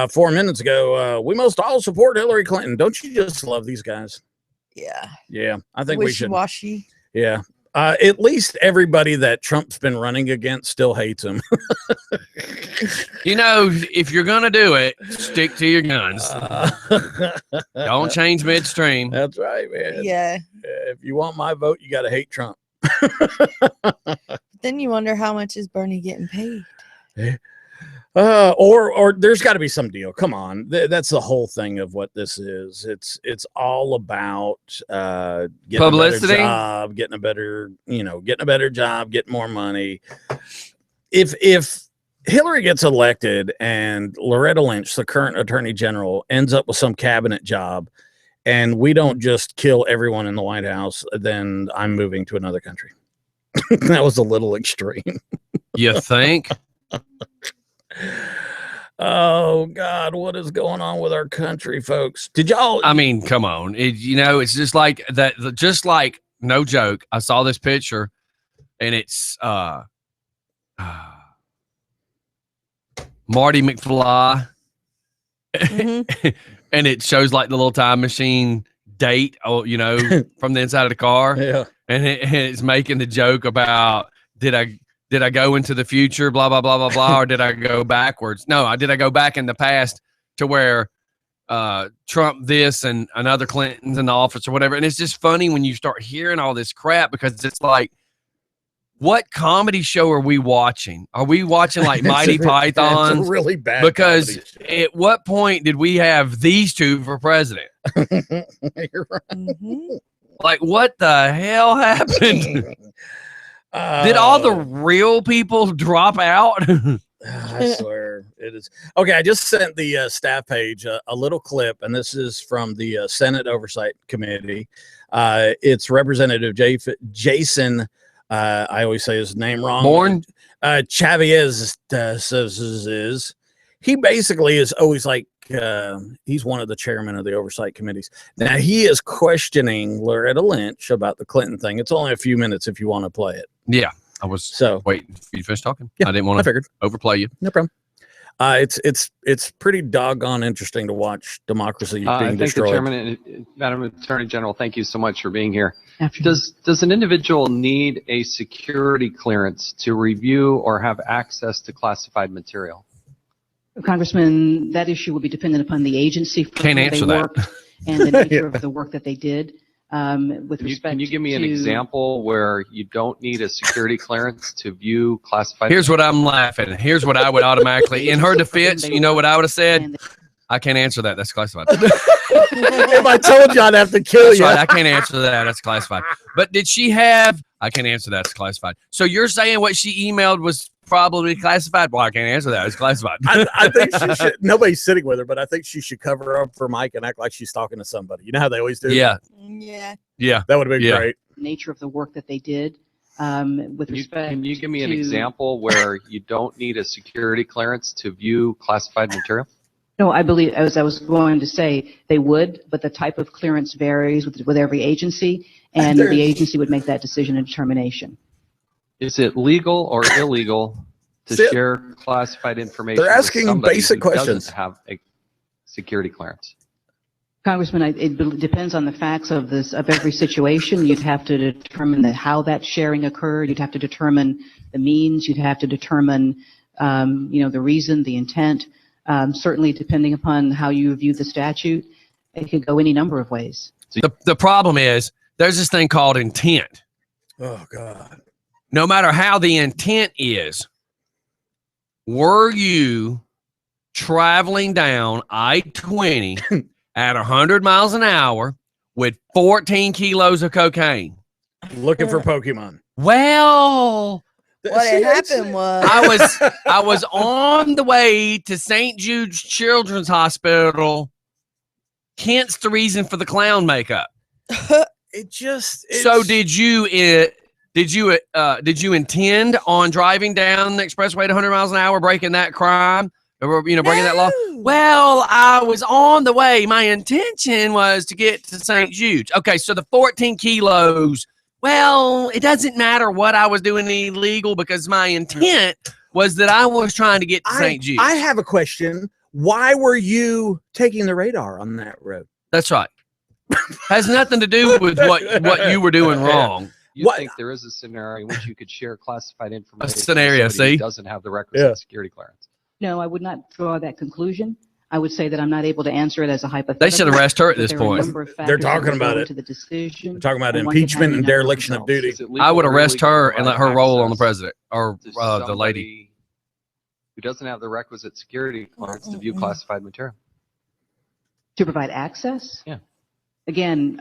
4 minutes ago, we must all support Hillary Clinton. Don't you just love these guys? Yeah. Yeah, I think we should. Wishy-washy. Yeah. At least everybody that Trump's been running against still hates him. You know, if you're gonna do it, stick to your guns. Don't change midstream. That's right, man. Yeah. If you want my vote, you got to hate Trump. Then you wonder how much is Bernie getting paid? Or there's got to be some deal. Come on, that's the whole thing of what this is. It's all about getting Publicity? a better job, getting a better job, getting more money. If Hillary gets elected and Loretta Lynch, the current attorney general, ends up with some cabinet job, and we don't just kill everyone in the White House, then I'm moving to another country. That was a little extreme. You think? Oh God, what is going on with our country, folks? Did y'all? I mean, come on. It's just like that. Just like, no joke. I saw this picture, and it's Marty McFly, and it shows like the little time machine date. Oh, from the inside of the car. Yeah, and it's making the joke about did I go into the future, blah, blah, blah, blah, blah, or did I go backwards? No, did I go back in the past to where Trump this and another Clinton's in the office or whatever? And it's just funny when you start hearing all this crap, because it's like, what comedy show are we watching? Are we watching like Mighty Pythons? It's a really bad. Because at what point did we have these two for president? You're right. Mm-hmm. Like, what the hell happened? Did all the real people drop out? I swear it is. Okay, I just sent the staff page a little clip, and this is from the Senate Oversight Committee. It's Representative Jason. I always say his name wrong. Bourne? Chavez is. He basically is always like, he's one of the chairmen of the oversight committees. Now he is questioning Loretta Lynch about the Clinton thing. It's only a few minutes if you want to play it. Yeah, I was waiting for you to finish talking. Yeah, I didn't want to overplay you. No problem. It's pretty doggone interesting to watch democracy being destroyed. The Chairman and Madam Attorney General, thank you so much for being here. Does an individual need a security clearance to review or have access to classified material? Congressman, that issue will be dependent upon the agency for Can't whom answer they that. worked and the nature of the work that they did. With respect Can you give me an to- example where you don't need a security clearance to view classified? Here's what I'm laughing. Here's what I would automatically, in her defense, you know what I would have said? I can't answer that. That's classified. If I told you, I'd have to kill That's you. right. I can't answer that. That's classified. But did she have? I can't answer that. It's classified. So you're saying what she emailed was probably classified? Well, I can't answer that. It's classified. I think she should. Nobody's sitting with her, but I think she should cover up for Mike and act like she's talking to somebody. You know how they always do? Yeah. Yeah. That would have been great. nature of the work that they did. With respect Can you give me an to- example where you don't need a security clearance to view classified material? No, I believe, as I was going to say, they would, but the type of clearance varies with every agency, and the agency would make that decision and determination. Is it legal or illegal to See, share classified information? they're with asking somebody basic who doesn't questions. have a security clearance? Congressman, it depends on the facts of every situation. You'd have to determine how that sharing occurred. You'd have to determine the means. You'd have to determine, the reason, the intent. Certainly, depending upon how you view the statute, it could go any number of ways. The problem is there's this thing called intent. Oh, God. No matter how the intent is, were you traveling down I-20 at 100 miles an hour with 14 kilos of cocaine? Looking for Pokemon. Well, What had happened was I was on the way to St. Jude's Children's Hospital. Hence the reason for the clown makeup. So did you intend on driving down the expressway at 100 miles an hour, breaking that crime? Or, breaking that law. Well, I was on the way. My intention was to get to St. Jude's. Okay, so the 14 kilos, well, it doesn't matter what I was doing illegal because my intent was that I was trying to get to St. Jude's. I have a question. Why were you taking the radar on that road? That's right. Has nothing to do with what you were doing wrong. You think there is a scenario in which you could share classified information? A scenario, with somebody see? who doesn't have the requisite security clearance. No, I would not draw that conclusion. I would say that I'm not able to answer it as a hypothetical. They should arrest her at this point. They're talking about it. The decision. They're talking about impeachment and dereliction of duty. I would arrest her and let her roll on the president or the lady who doesn't have the requisite security clearance to view classified material. To provide access? Yeah. Again,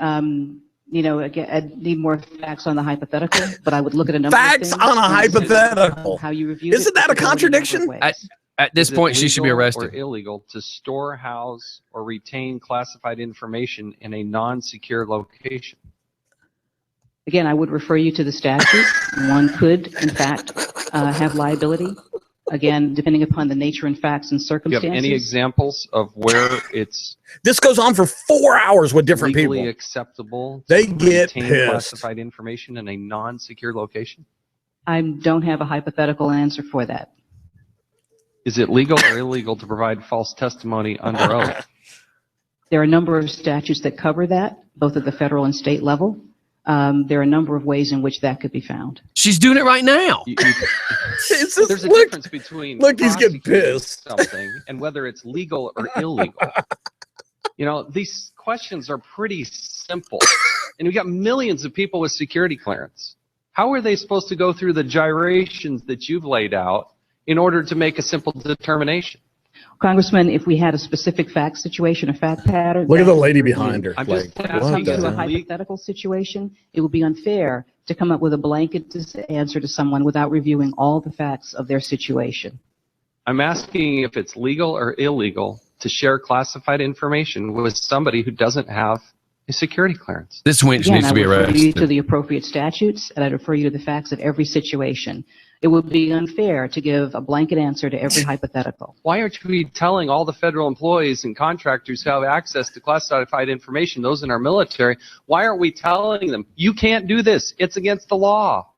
again, I need more facts on the hypothetical, but I would look at a number of Facts things. on a hypothetical. How you review Isn't that a contradiction? At this point, she should be arrested. Or illegal to store, house, or retain classified information in a non-secure location. Again, I would refer you to the statute. One could, in fact, have liability. Again, depending upon the nature and facts and Do you circumstances. have any examples of where it's This goes on for 4 hours with different legally people. acceptable They to get retain pissed. classified information in a non-secure location? I don't have a hypothetical answer for that. Is it legal or illegal to provide false testimony under oath? There are a number of statutes that cover that, both at the federal and state level. There are a number of ways in which that could be found. She's doing it right now. There's a difference between he's getting pissed. something and whether it's legal or illegal. These questions are pretty simple. And we've got millions of people with security clearance. How are they supposed to go through the gyrations that you've laid out in order to make a simple determination? Congressman, if we had a specific fact situation, a fact pattern. Look at the lady behind her. I'm Like, just When it asking comes to a is it hypothetical situation, it would be unfair to come up with a blanket answer to someone without reviewing all the facts of their situation. I'm asking if it's legal or illegal to share classified information with somebody who doesn't have a security clearance. This wench Again, needs to be I would refer you arrested. to the appropriate statutes, and I'd refer you to the facts of every situation. It would be unfair to give a blanket answer to every hypothetical. Why aren't we telling all the federal employees and contractors who have access to classified information, those in our military, why aren't we telling them, you can't do this, it's against the law?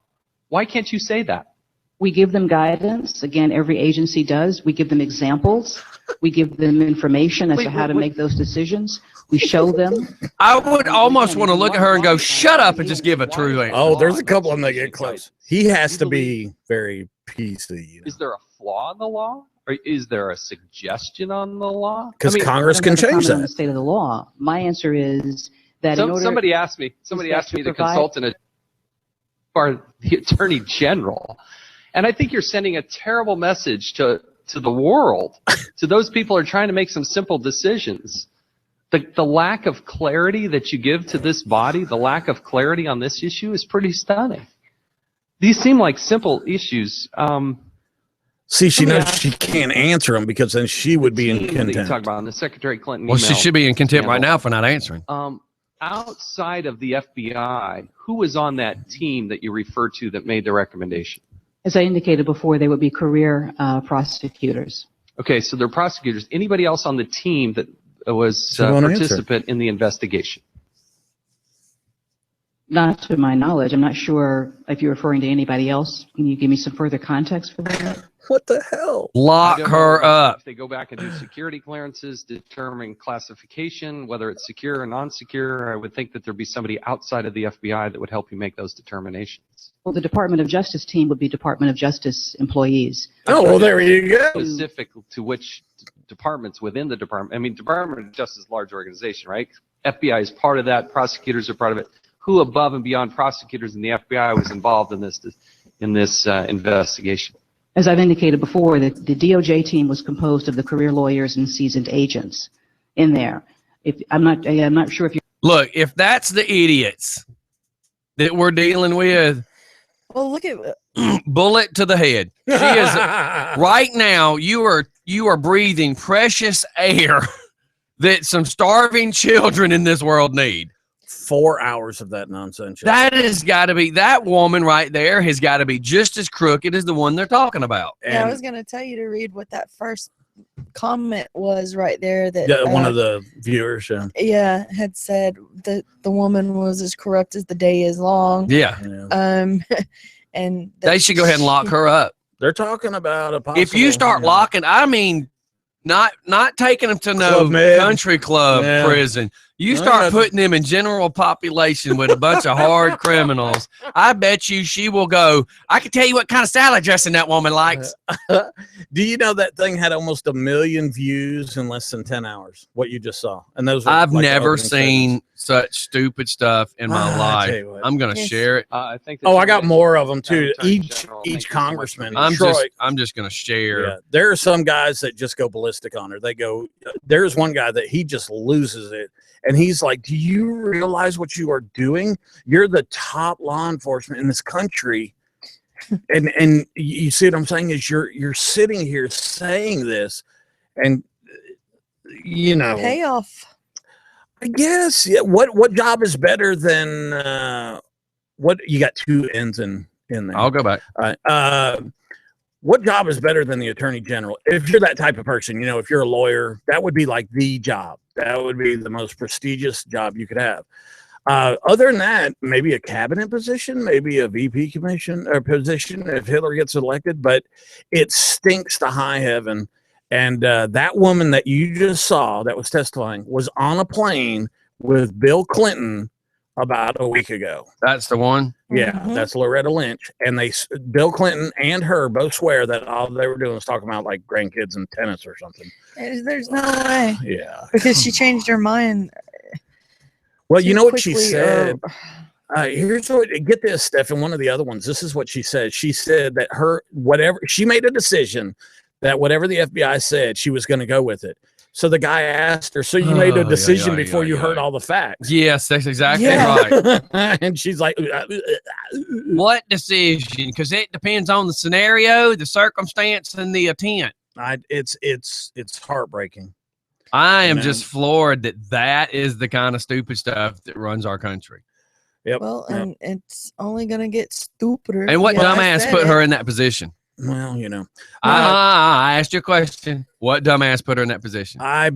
Why can't you say that? We give them guidance. Again, every agency does. We give them examples. We give them information as to how to make those decisions. We show them. I would almost want to look at her and go, shut up and just give a true answer. Oh, there's a couple of them that get close. He has to be very PC. Is there a flaw in the law? Or is there a suggestion on the law? Because Congress can change On the that. state of the law. My answer is that in order Somebody asked me to consult the Attorney General. And I think you're sending a terrible message to the world, to those people who are trying to make some simple decisions. The lack of clarity that you give to this body, the lack of clarity on this issue is pretty stunning. These seem like simple issues. See, she knows she can't answer them because then she would be in You contempt. talk about in the Secretary Clinton Well, she email should be in contempt right scandal. now for not answering. Outside of the FBI, who was on that team that you referred to that made the recommendation? As I indicated before, they would be career prosecutors. Okay, so they're prosecutors. Anybody else on the team that was She a won't answer. participant in the investigation? Not to my knowledge. I'm not sure if you're referring to anybody else. Can you give me some further context for that? What the hell? Lock I don't her know up. If they go back and do security clearances, determine classification, whether it's secure or non-secure, I would think that there'd be somebody outside of the FBI that would help you make those determinations. Well, the Department of Justice team would be Department of Justice employees. Oh, well, there you go. Specific to which departments within the department. I mean, Department of Justice is a large organization, right? FBI is part of that. Prosecutors are part of it. Who above and beyond prosecutors in the FBI was involved in this investigation? As I've indicated before, the DOJ team was composed of the career lawyers and seasoned agents in there. I'm not sure if you. Look, if that's the idiots that we're dealing with, Well, look at bullet to the head. She is right now. You are breathing precious air that some starving children in this world need. 4 hours of that nonsense. That has got to be, that woman right there has got to be just as crooked as the one they're talking about. Yeah, I was going to tell you to read what that first comment was right there that Yeah, one of the viewers. had said that the woman was as corrupt as the day is long. Yeah. And They should go ahead and lock her up. They're talking about a possible, If you start locking, I mean, not taking them to no Club Med. country club prison. You start putting them in general population with a bunch of hard criminals. I bet you she will go, I can tell you what kind of salad dressing that woman likes. Do you know that thing had almost 1 million views in less than 10 hours? What you just saw. And those were I've like the never opening seen segments. such stupid stuff in my I life. tell you what. I'm going to share it. I think. Oh, I got more of them too. Attorney Each General, thank you so much congressman. for I'm just going to share. Yeah, there are some guys that just go ballistic on her. They go. There's one guy that he just loses it, and he's like, "Do you realize what you are doing? You're the top law enforcement in this country, and you see what I'm saying? Is you're sitting here saying this, and you know, payoff. I guess. Yeah. What job is better than what? You got two ends in there. I'll go back. All right. What job is better than the attorney general? If you're that type of person, you know, if you're a lawyer, that would be like the job. That would be the most prestigious job you could have. Other than that, maybe a cabinet position, maybe a VP commission or position if Hillary gets elected, but it stinks to high heaven. And that woman that you just saw that was testifying was on a plane with Bill Clinton about a week ago. That's the one. Yeah, that's Loretta Lynch. And Bill Clinton and her both swear that all they were doing was talking about like grandkids and tennis or something. There's no way. Yeah. Because she changed her mind. Well, you know what she quickly, said? Here's what, get this, Steph, and one of the other ones. This is what she said. She said that she made a decision that whatever the FBI said, she was going to go with it. So the guy asked her, so you made a decision before you heard all the facts. Yes, that's exactly right. And she's like, what decision? Because it depends on the scenario, the circumstance, and the intent. It's heartbreaking. I am just floored that is the kind of stupid stuff that runs our country. Yep. Well, and it's only going to get stupider. And what dumbass put her in that position? Well, you know, I asked you a question. What dumbass put her in that position? I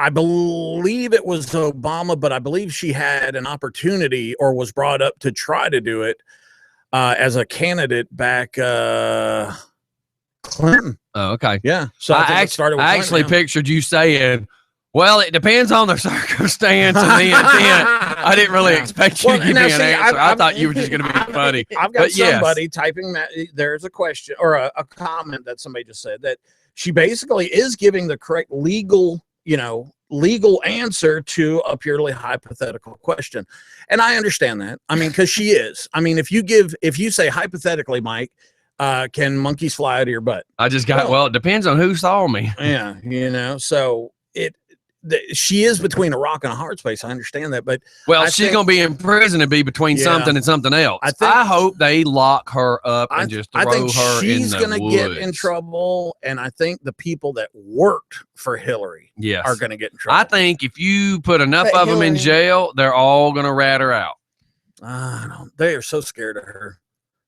believe it was Obama, but I believe she had an opportunity or was brought up to try to do it as a candidate back Clinton. Oh, okay. Yeah. So I actually pictured you saying, well, it depends on the circumstance and the intent. I didn't really expect you to give me an answer. I thought you were just going to be funny. I've got somebody typing that there's a question or a comment that somebody just said that she basically is giving the correct legal answer to a purely hypothetical question. And I understand that. I mean, because she is. I mean, if you say hypothetically, Mike, can monkeys fly out of your butt? I just got, well, it depends on who saw me. Yeah, you know, so she is between a rock and a hard space. I understand that, but she's going to be in prison and be between something and something else. I hope they lock her up and just throw her in the woods. She's going to get in trouble, and I think the people that worked for Hillary are going to get in trouble. I think if you put enough of them in jail, they're all going to rat her out. They are so scared of her.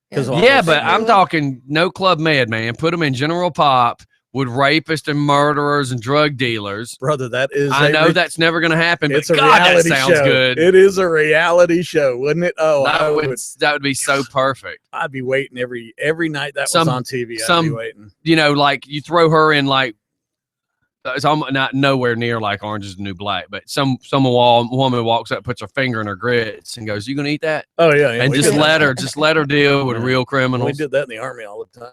Yeah, but I'm talking no Club Med, man. Put them in general pop with rapists and murderers and drug dealers. Brother, that is. I know that's never going to happen. It's but a God, reality that sounds show. good. It is a reality show, wouldn't it? Oh, that would be so perfect. I'd be waiting every night that was on TV. I'd be waiting. You know, like you throw her in like. It's almost not nowhere near like Orange is the New Black, but some woman walks up, puts her finger in her grits, and goes, "You gonna eat that?" Oh yeah, and just let her deal with real criminals. We did that in the Army all the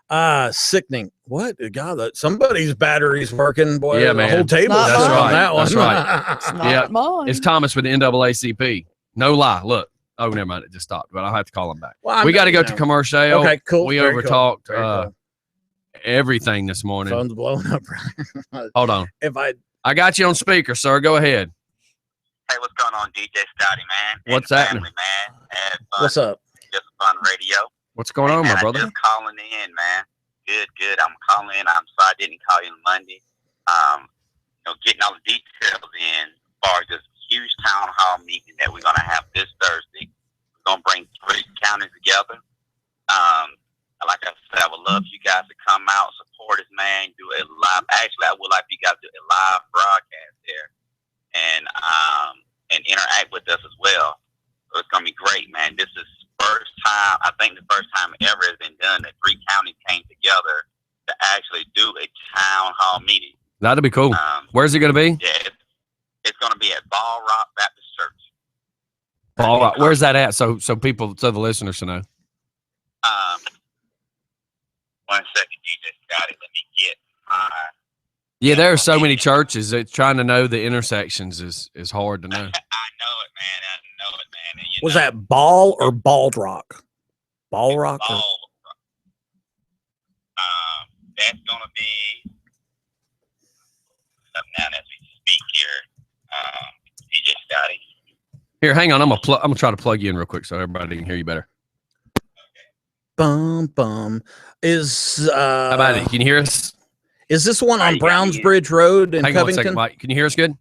time. Sickening. What God? Somebody's battery's working. Boy, yeah, man. The whole table. That's right. right. That one. That's right. It's not mine. It's Thomas with the NAACP. No lie. Look. Oh, never mind. It just stopped. But I'll have to call him back. Well, we got to go to commercial. Okay, cool. We overtalked. Everything this morning. Phone's blowing up. Hold on. I got you on speaker, sir. Go ahead. Hey, what's going on, DJ Scottie, man? What's happening? Man. What's up? Just fun radio. What's going on, my brother? I'm just calling in, man. Good. I'm calling in. I'm sorry I didn't call you on Monday. Getting all the details in as far as this huge town hall meeting that we're going to have this Thursday. We're going to bring 3 counties together. Like I said, I would love you guys to come out, support record us, man. Do a live. Actually, I would like you guys to do a live broadcast there, and interact with us as well. So it's gonna be great, man. This is first time. I think the first time ever has been done that 3 counties came together to actually do a town hall meeting. That'd be cool. Where's it gonna be? Yeah, it's gonna be at Ball Rock Baptist Church. Ball Rock. Where's that at? So the listeners to know. 1 second, DJ Scottie. Let me get my. Yeah, there are so many churches that trying to know the intersections is hard to know. I know it, man. And, Was that Ball or Bald Rock? Ball Rock? Ball Rock. That's gonna be up now as we speak here. DJ Scottie. Here, hang on. I'm gonna try to plug you in real quick so everybody can hear you better. Bum bum. How about it? Can you hear us? Is this one on Brownsbridge Road in Hang on a Covington? second, Mike. Can you hear us good?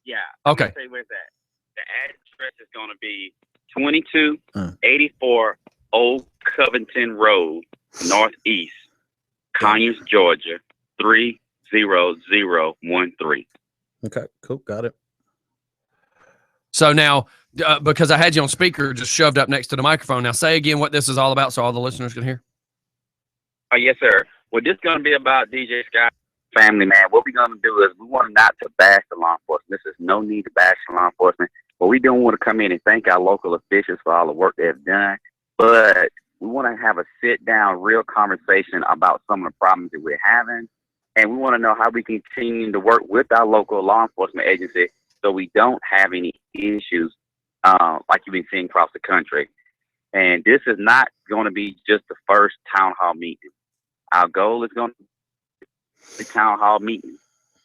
Yeah. Okay. Say where's that? The address is going to be 2284 Old Covington Road, Northeast, Conyers, Georgia 30013. Okay, cool, got it. So now, because I had you on speaker, just shoved up next to the microphone. Now, say again what this is all about, so all the listeners can hear. Oh yes, sir. Well, this is going to be about DJ Scott family, man. What we're going to do is we want not to bash the law enforcement. This is no need to bash the law enforcement. But we don't want to come in and thank our local officials for all the work they've done. But we want to have a sit-down, real conversation about some of the problems that we're having. And we want to know how we continue to work with our local law enforcement agency so we don't have any issues like you've been seeing across the country. And this is not going to be just the first town hall meeting. Our goal is going to be the town hall meeting.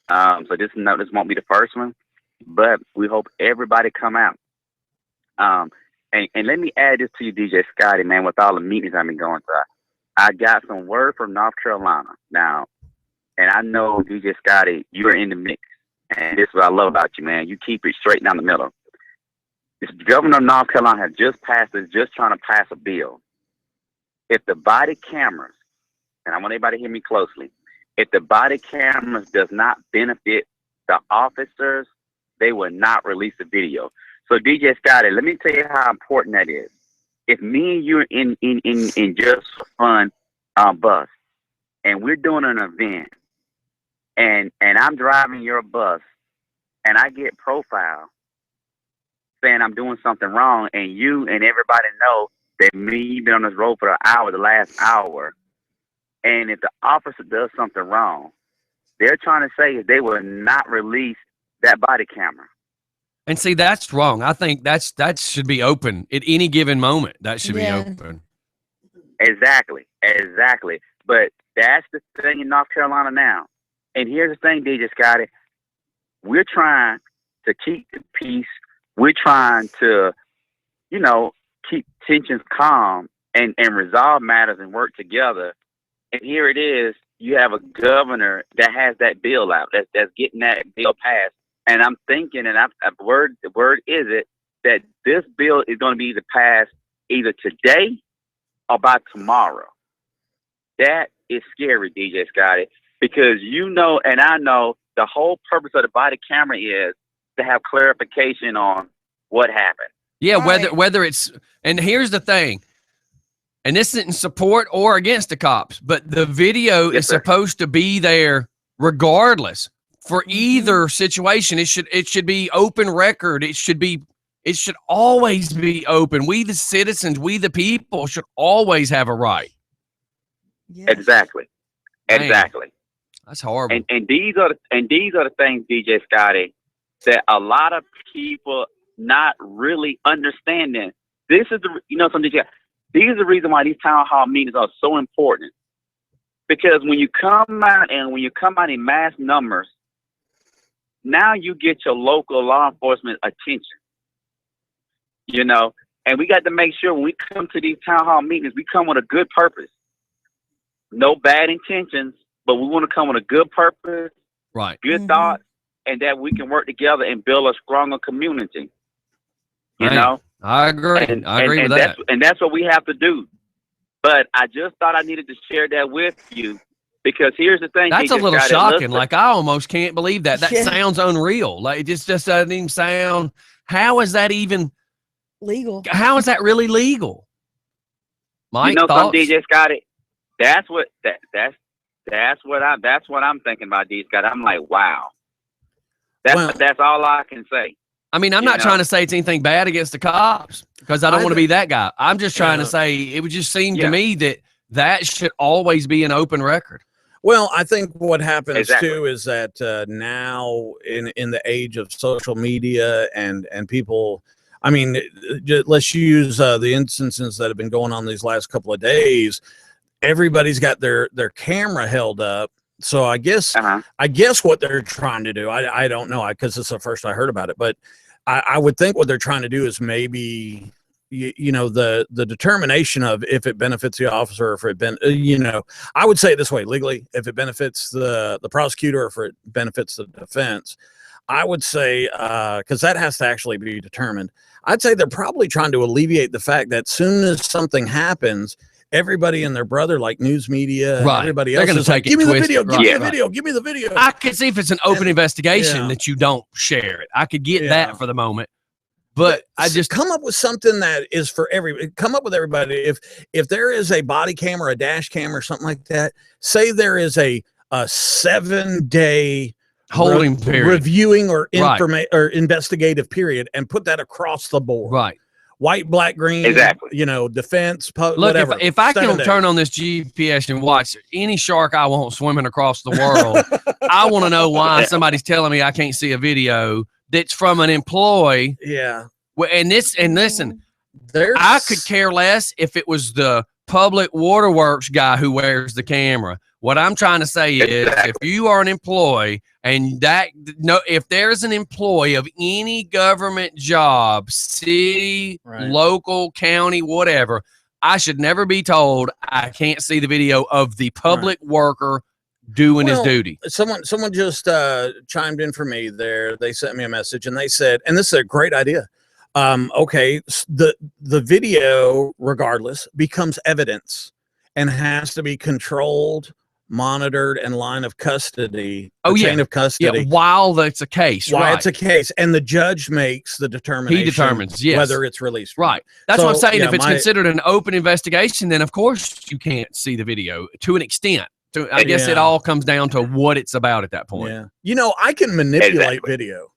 So this won't be the first one, but we hope everybody come out. And let me add this to you, DJ Scottie, man, with all the meetings I've been going to. I got some word from North Carolina now, and I know, DJ Scottie, you're in the mix. And this is what I love about you, man. You keep it straight down the middle. This governor of North Carolina has just trying to pass a bill. If the body cameras, and I want everybody to hear me closely, if the body cameras does not benefit the officers, they will not release the video. So DJ Scottie, let me tell you how important that is. If me and you are in just for fun bus, and we're doing an event, and I'm driving your bus, and I get profiled saying I'm doing something wrong, and you and everybody know that you've been on this road for an hour, the last hour, and if the officer does something wrong, they're trying to say they will not release that body camera. And see, that's wrong. I think that should be open at any given moment. That should be open. Exactly. But that's the thing in North Carolina now. And here's the thing, DJ Scottie. We're trying to keep the peace. We're trying to, keep tensions calm and resolve matters and work together. And here it is. You have a governor that has that bill out, that's getting that bill passed. And I'm thinking, and the word is it, that this bill is going to be either passed either today or by tomorrow. That is scary, DJ Scottie, because and I know the whole purpose of the body camera is to have clarification on what happened. Yeah, whether it's, and here's the thing, and this isn't support or against the cops, but the video is supposed to be there regardless for either situation. It should be open record. It should always be open. We the citizens, we the people should always have a right. Yes. Exactly. That's horrible. And these are the things, DJ Scottie, that a lot of people not really understanding. This is these are the reason why these town hall meetings are so important. Because when you come out in mass numbers, now you get your local law enforcement attention. And we got to make sure when we come to these town hall meetings, we come with a good purpose. No bad intentions, but we want to come with a good purpose, right? Good thoughts, and that we can work together and build a stronger community. I agree. I agree with that. And that's what we have to do. But I just thought I needed to share that with you Because here's the thing. That's a little shocking. Like, I almost can't believe that. That Yeah. sounds unreal. Like, it just doesn't even sound. How is that even legal? How is that really legal? Mike, you know, thoughts? DJ Scottie, that's what I'm thinking about, DJ Scottie. I'm like, wow. That's all I can say. I mean, I'm not trying to say it's anything bad against the cops because I don't want to be that guy. I'm just trying to say it would just seem to me that should always be an open record. Well, I think what happens too is that now in the age of social media and people, I mean, let's use the instances that have been going on these last couple of days. Everybody's got their camera held up. So I guess what they're trying to do, I don't know, because it's the first I heard about it, but I would think what they're trying to do is maybe, you know, the determination of if it benefits the officer, or if it you know, I would say it this way, legally, if it benefits the prosecutor, or if it benefits the defense, I would say, because that has to actually be determined. I'd say they're probably trying to alleviate the fact that soon as something happens, everybody and their brother, like news media, and everybody else, is like, give me the video, give me the video, give me the video. I could see if it's an open investigation that you don't share it. I could get that for the moment. But I just come up with something that is for everybody. Come up with everybody. If there is a body cam or a dash cam or something like that, say there is a 7-day holding period, reviewing or or investigative period, and put that across the board. Right. White, black, green, you know, defense, whatever. Look, if I can turn on this GPS and watch any shark I want swimming across the world, I want to know why somebody's telling me I can't see a video that's from an employee. Yeah. And listen, I could care less if it was the public waterworks guy who wears the camera. What I'm trying to say is, if you are an employee and if there's an employee of any government job, city, local, county, whatever, I should never be told I can't see the video of the public worker doing his duty. Someone just chimed in for me there. They sent me a message and they said, and this is a great idea. Okay, the video, regardless, becomes evidence and has to be controlled, monitored, and line of custody. Chain of custody. Yeah, while that's a case. While it's a case, and the judge makes the determination. He determines, whether it's released. Right. That's what I'm saying. If it's considered an open investigation, then of course you can't see the video to an extent. I guess it all comes down to what it's about at that point. Yeah. You know, I can manipulate video.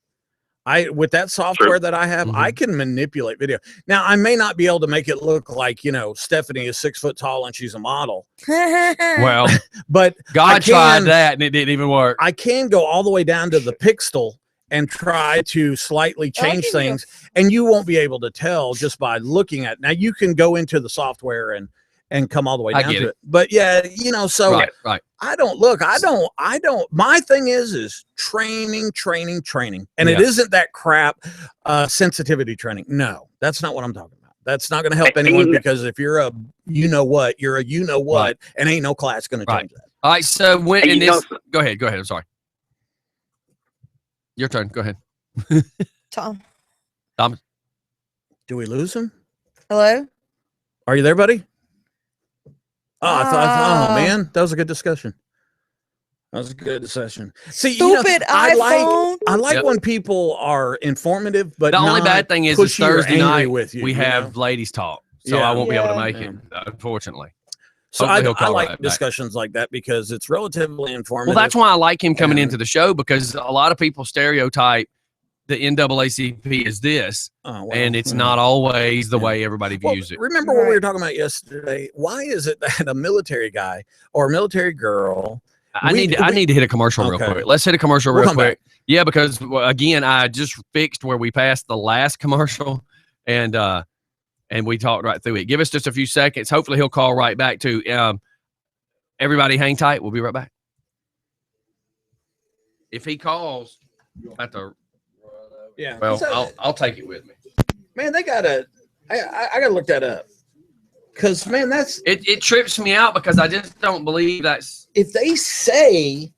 With that software that I have, I can manipulate video. Now, I may not be able to make it look like, you know, Stephanie is 6 foot tall and she's a model. Well, but God tried that and it didn't even work. I can go all the way down to the pixel and try to slightly change things, and you won't be able to tell just by looking at it. Now, you can go into the software and come all the way down to it. But yeah, you know, so I don't, my thing is training. And it isn't that crap sensitivity training. No, that's not what I'm talking about. That's not going to help anyone, because if you're a you-know-what, you're a you-know-what, and ain't no class going to change that. All right, so when in this, go ahead, I'm sorry. Your turn, go ahead. Tom. Do we lose him? Hello? Are you there, buddy? Oh, I thought, oh man, that was a good discussion. That was a good session. See, stupid iPhone. I like when people are informative, but the only bad thing is it's Thursday night with you. We have ladies talk, so I won't be able to make it, unfortunately. So I like discussions like that because it's relatively informative. Well, that's why I like him coming into the show, because a lot of people stereotype the NAACP is this, and it's not always the way everybody views it. Remember what we were talking about yesterday? Why is it that a military guy or a military girl? I need to hit a commercial real quick. Let's hit a commercial real quick. Yeah, because again, I just fixed where we passed the last commercial, and we talked right through it. Give us just a few seconds. Hopefully, he'll call right back too. Everybody, hang tight. We'll be right back. If he calls, you'll have to. Yeah. Well, I'll take it with me. Man, they gotta. I gotta look that up. Cause man, that's it trips me out because I just don't believe that's. If they say,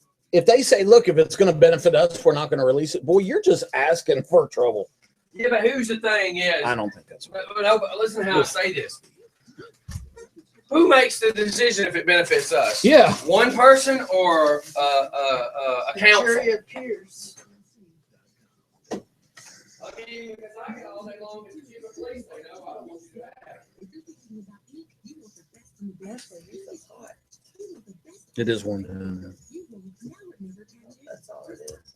look, if it's going to benefit us, we're not going to release it. Boy, you're just asking for trouble. Yeah, but who's the thing is? I don't think that's right. But listen to how I say this. Who makes the decision if it benefits us? Yeah. One person or a council? Jury of peers. I mean, because I get all day long as the chief of police, they know I don't want you to have. It is one. That's all it is.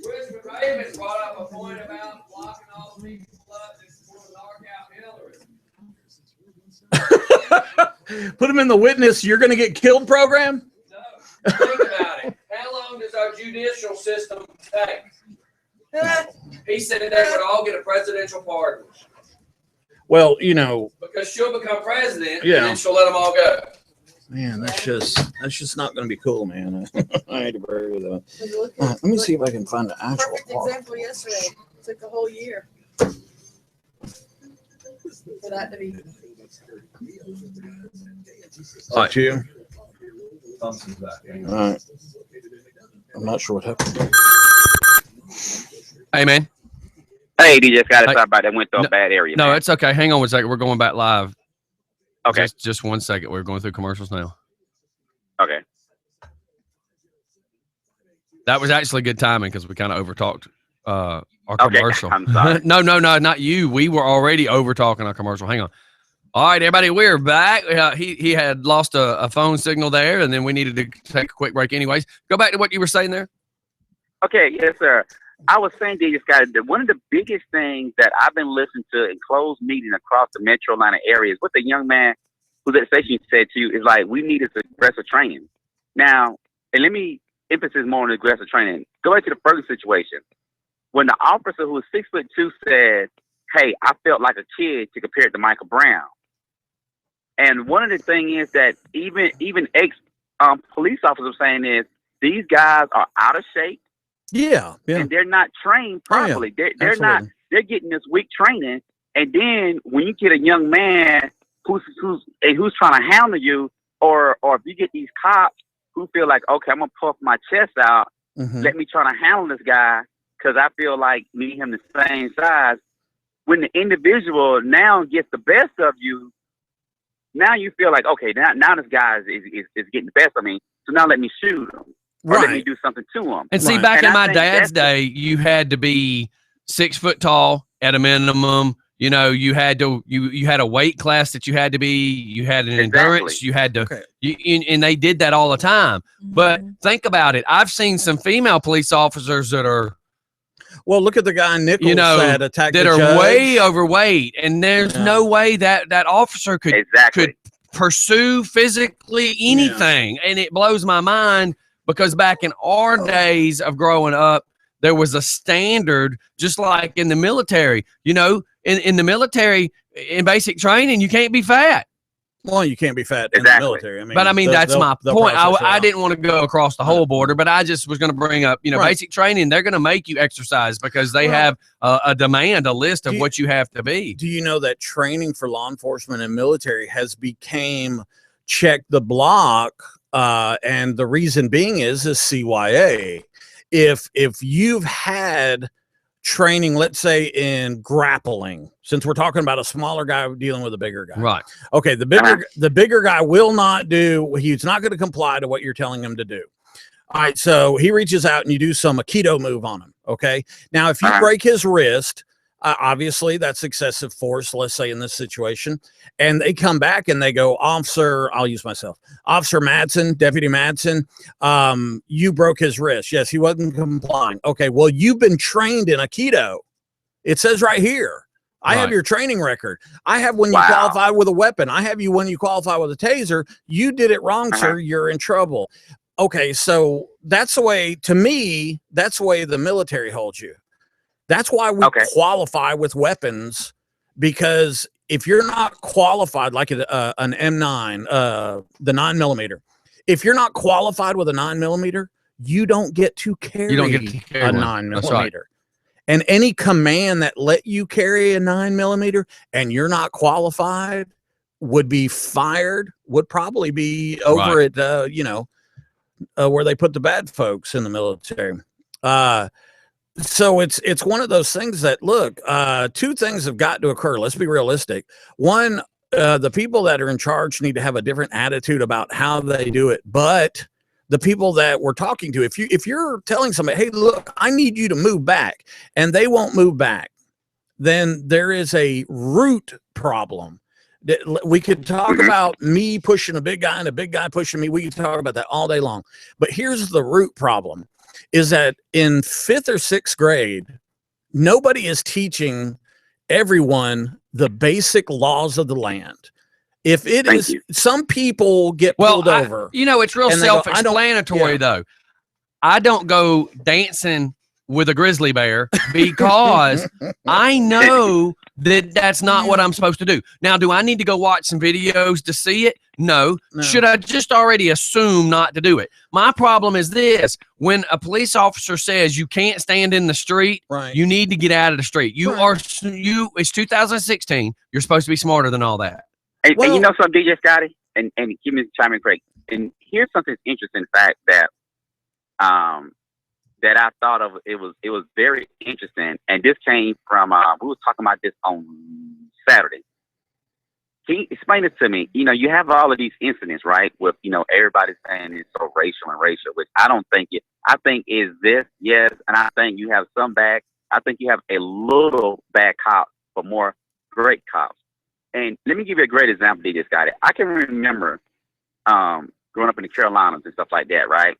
Richmond Raven brought up a point about blocking all the people's blood and supporting dark out Hillary. Put him in the witness. You're going to get killed program. No, think about it. How long does our judicial system take? He said that they would all get a presidential pardon. Well, you know, because she'll become president, yeah, and then she'll let them all go. Man, that's just not going to be cool, man. I hate to bury you though. Let me see if I can find the actual Perfect part. example yesterday. It took a whole year for that to be. Like you. All right. I'm not sure what happened. Hey, man. Hey, DJ Scottie, sorry about that. Went through a bad area. No, it's okay. Hang on one second. We're going back live. Okay. Just 1 second. We're going through commercials now. Okay. That was actually good timing because we kind of overtalked our Okay, commercial. I'm sorry. No, not you. We were already over talking our commercial. Hang on. All right, everybody, we're back. He had lost a phone signal there, and then we needed to take a quick break anyways. Go back to what you were saying there. Okay, yes, sir. I was saying, DJ Scottie, that one of the biggest things that I've been listening to in closed meeting across the metro Atlanta areas, what the young man who's at the station said to you is like, we need this aggressive training. Now, and let me emphasis more on the aggressive training. Go back to the Ferguson situation. When the officer who was 6'2" said, hey, I felt like a kid to compare it to Michael Brown. And one of the things is that even police officers are saying is these guys are out of shape. Yeah. And they're not trained properly. Oh, yeah. They're not. They're getting this weak training, and then when you get a young man who's trying to handle you, or if you get these cops who feel like, okay, I'm gonna puff my chest out, let me try to handle this guy because I feel like me and him the same size. When the individual now gets the best of you, now you feel like, okay, now this guy is getting the best of me, so now let me shoot him. Or let me do something to him. And see, back in my dad's day, you had to be 6 foot tall at a minimum. You know, you had a weight class that you had to be. You had an endurance. You had to, and they did that all the time. But think about it. I've seen some female police officers that are, well, look at the guy Nichols that attacked that the are judge. way overweight, and there's no way that officer could pursue physically anything, and it blows my mind. Because back in our days of growing up, there was a standard, just like in the military. You know, in the military, in basic training, you can't be fat. Well, you can't be fat in the military. I mean, but I mean, that's my point. I didn't want to go across the whole border, but I just was going to bring up, basic training. They're going to make you exercise because they have a list of what you have to be. Do you know that training for law enforcement and military has became check the block? And the reason being is CYA. If you've had training, let's say in grappling, since we're talking about a smaller guy dealing with a bigger guy, right? Okay, the bigger guy will not do. He's not going to comply to what you're telling him to do. All right, so he reaches out and you do some Aikido move on him. Okay, now if you break his wrist. Obviously, that's excessive force, let's say in this situation. And they come back and they go, Officer, I'll use myself. Officer Madsen, Deputy Madsen, you broke his wrist. Yes, he wasn't complying. Okay, well, you've been trained in Aikido. It says right here. I have your training record. I have when you qualify with a weapon. I have you when you qualify with a taser. You did it wrong, sir. You're in trouble. Okay, so that's the way, to me, that's the way the military holds you. That's why we qualify with weapons, because if you're not qualified, like an M9, the 9mm, if you're not qualified with a 9mm, you don't get to carry, a 9mm. Right. And any command that let you carry a 9mm and you're not qualified would be fired, would probably be over at, where they put the bad folks in the military. So it's one of those things that, look, two things have got to occur. Let's be realistic. One, the people that are in charge need to have a different attitude about how they do it. But the people that we're talking to, if you're telling somebody, hey, look, I need you to move back, and they won't move back, then there is a root problem. We could talk about me pushing a big guy and a big guy pushing me. We could talk about that all day long. But here's the root problem, is that in 5th or 6th grade, nobody is teaching everyone the basic laws of the land. If it is, some people get pulled over. You know, it's real self-explanatory, though. I don't go dancing with a grizzly bear because I know that that's not what I'm supposed to do. Now, do I need to go watch some videos to see it? No. Should I just already assume not to do it? My problem is this: when a police officer says you can't stand in the street, you need to get out of the street. It's 2016. You're supposed to be smarter than all that. And you know something, DJ Scottie, and give me chime in, Craig. And here's something interesting fact that that I thought of. It was very interesting, and this came from we was talking about this on Saturday. He explained it to me. You know, you have all of these incidents, right? With, you know, everybody saying it's so racial, which I don't think it. I think is this, yes, and I think you have some bad. I think you have a little bad cops, but more great cops. And let me give you a great example, DJ Scottie. I can remember growing up in the Carolinas and stuff like that, right?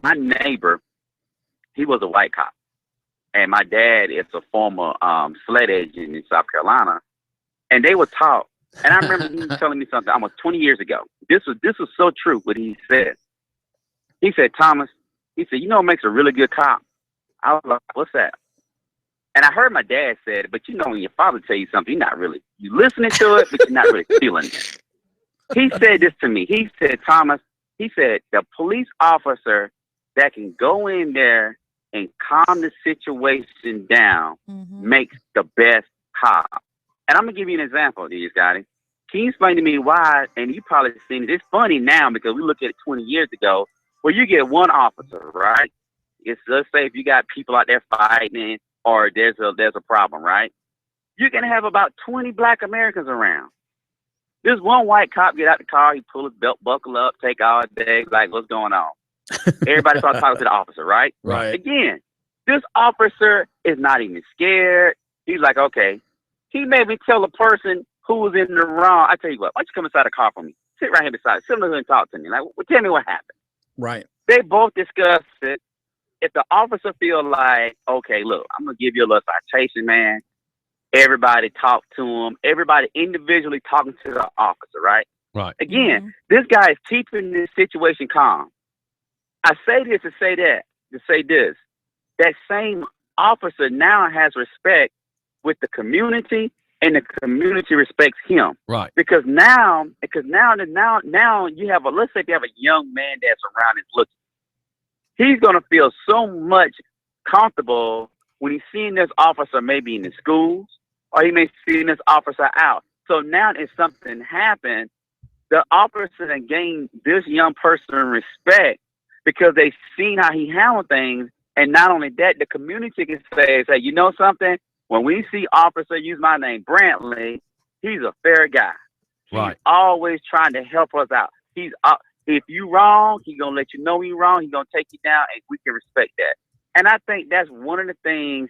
My neighbor, he was a white cop, and my dad is a former sled agent in South Carolina, and they were taught. And I remember he was telling me something almost 20 years ago. This was so true what he said. He said, Thomas, he said, you know what makes a really good cop? I was like, what's that? And I heard my dad say it, but you know when your father tell you something, you listening to it, but you're not really feeling it. He said this to me. He said, Thomas, he said, the police officer that can go in there and calm the situation down makes the best cop. And I'm going to give you an example, DJ Scottie. Can you explain to me why, and you probably seen it, it's funny now because we look at it 20 years ago, where you get one officer, right? Let's say if you got people out there fighting or there's a problem, right? You're going to have about 20 black Americans around. This one white cop get out the car, he pull his belt buckle up, take all day, like, what's going on? Everybody starts talking to the officer, right? Right. Again, this officer is not even scared. He's like, okay. He made me tell a person who was in the wrong. I tell you what, why don't you come inside the car for me? Sit right here beside, sit here and talk to me. Like, well, tell me what happened. Right. They both discussed it. If the officer feel like, okay, look, I'm gonna give you a little citation, man. Everybody talk to him. Everybody individually talking to the officer, right? Right. Again, this guy is keeping this situation calm. I say this to say that, to say this. That same officer now has respect with the community, and the community respects him. Right. Because now you have let's say you have a young man that's around and looking. He's gonna feel so much comfortable when he's seeing this officer maybe in the schools, or he may see this officer out. So now if something happens, the officer can gain this young person respect because they've seen how he handled things. And not only that, the community can say, you know something? When we see officer use my name, Brantley, he's a fair guy. Right. He's always trying to help us out. He's if you wrong, he's going to let you know you're wrong. He's going to take you down, and we can respect that. And I think that's one of the things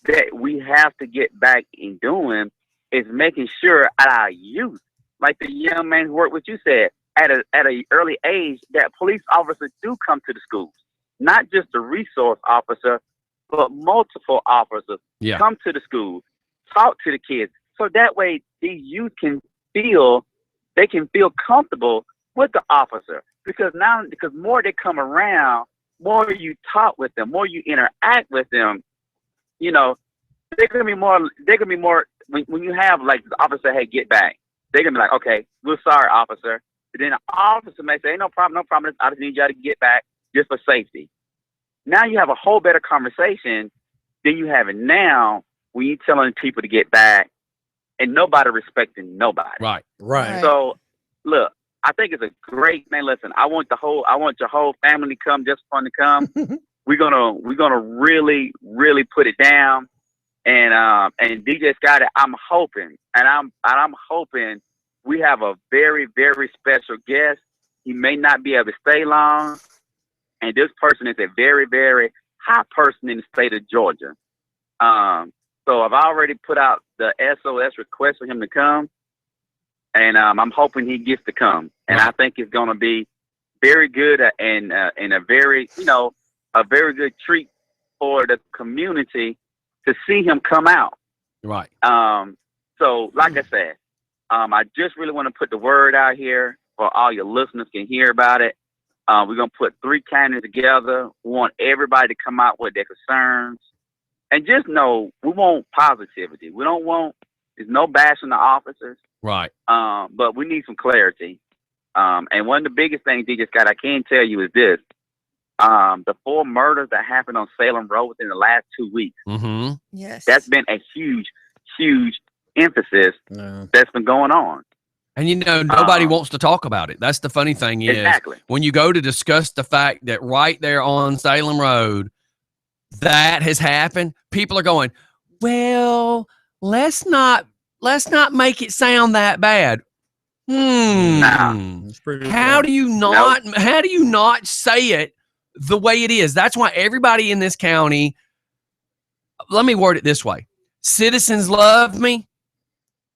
that we have to get back in doing is making sure at our youth, like the young man who worked with you said, at an early age, that police officers do come to the schools. Not just the resource officer, but multiple officers come to the schools, talk to the kids. So that way these youth can feel comfortable with the officer. Because more they come around, more you talk with them, more you interact with them, you know, they're gonna be more when you have like the officer, hey, get back. They're gonna be like, okay, we're sorry, officer. But then the officer may say, hey, no problem. I just need y'all to get back just for safety. Now you have a whole better conversation than you have it now when you're telling people to get back and nobody respecting nobody. Right. Right. So look, I think it's a great man. Listen, I want your whole family to come, just fun to come. We're gonna really, really put it down. And DJ Scottie, I'm hoping we have a very, very special guest. He may not be able to stay long. And this person is a very, very high person in the state of Georgia. So I've already put out the SOS request for him to come. And I'm hoping he gets to come. And I think it's going to be very good and a very, a very good treat for the community to see him come out. Right. So like I said, I just really want to put the word out here for all your listeners can hear about it. We're going to put 3 candidates together. We want everybody to come out with their concerns. And just know, we want positivity. We don't want, there's no bashing the officers. Right. But we need some clarity. And one of the biggest things, DJ Scott, I can tell you is this. The 4 murders that happened on Salem Road within the last 2 weeks. Mm-hmm. Yes. That's been a huge, huge emphasis that's been going on. And nobody wants to talk about it. That's the funny thing is when you go to discuss the fact that right there on Salem Road, that has happened, people are going, well, let's not make it sound that bad. How do you not say it the way it is? That's why everybody in this county, let me word it this way. Citizens love me.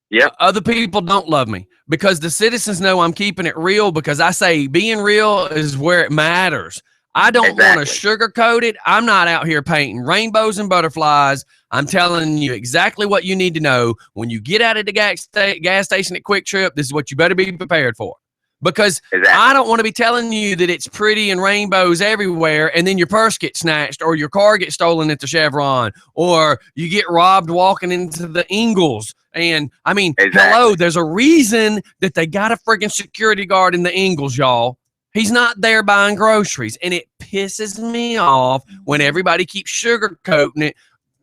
Yeah. Other people don't love me because the citizens know I'm keeping it real because I say being real is where it matters. I don't want to sugarcoat it. I'm not out here painting rainbows and butterflies. I'm telling you exactly what you need to know. When you get out of the gas station at Quick Trip, this is what you better be prepared for. Because I don't want to be telling you that it's pretty and rainbows everywhere and then your purse gets snatched or your car gets stolen at the Chevron or you get robbed walking into the Ingles. And, I mean, hello, there's a reason that they got a friggin' security guard in the Ingles, y'all. He's not there buying groceries. And it pisses me off when everybody keeps sugarcoating it.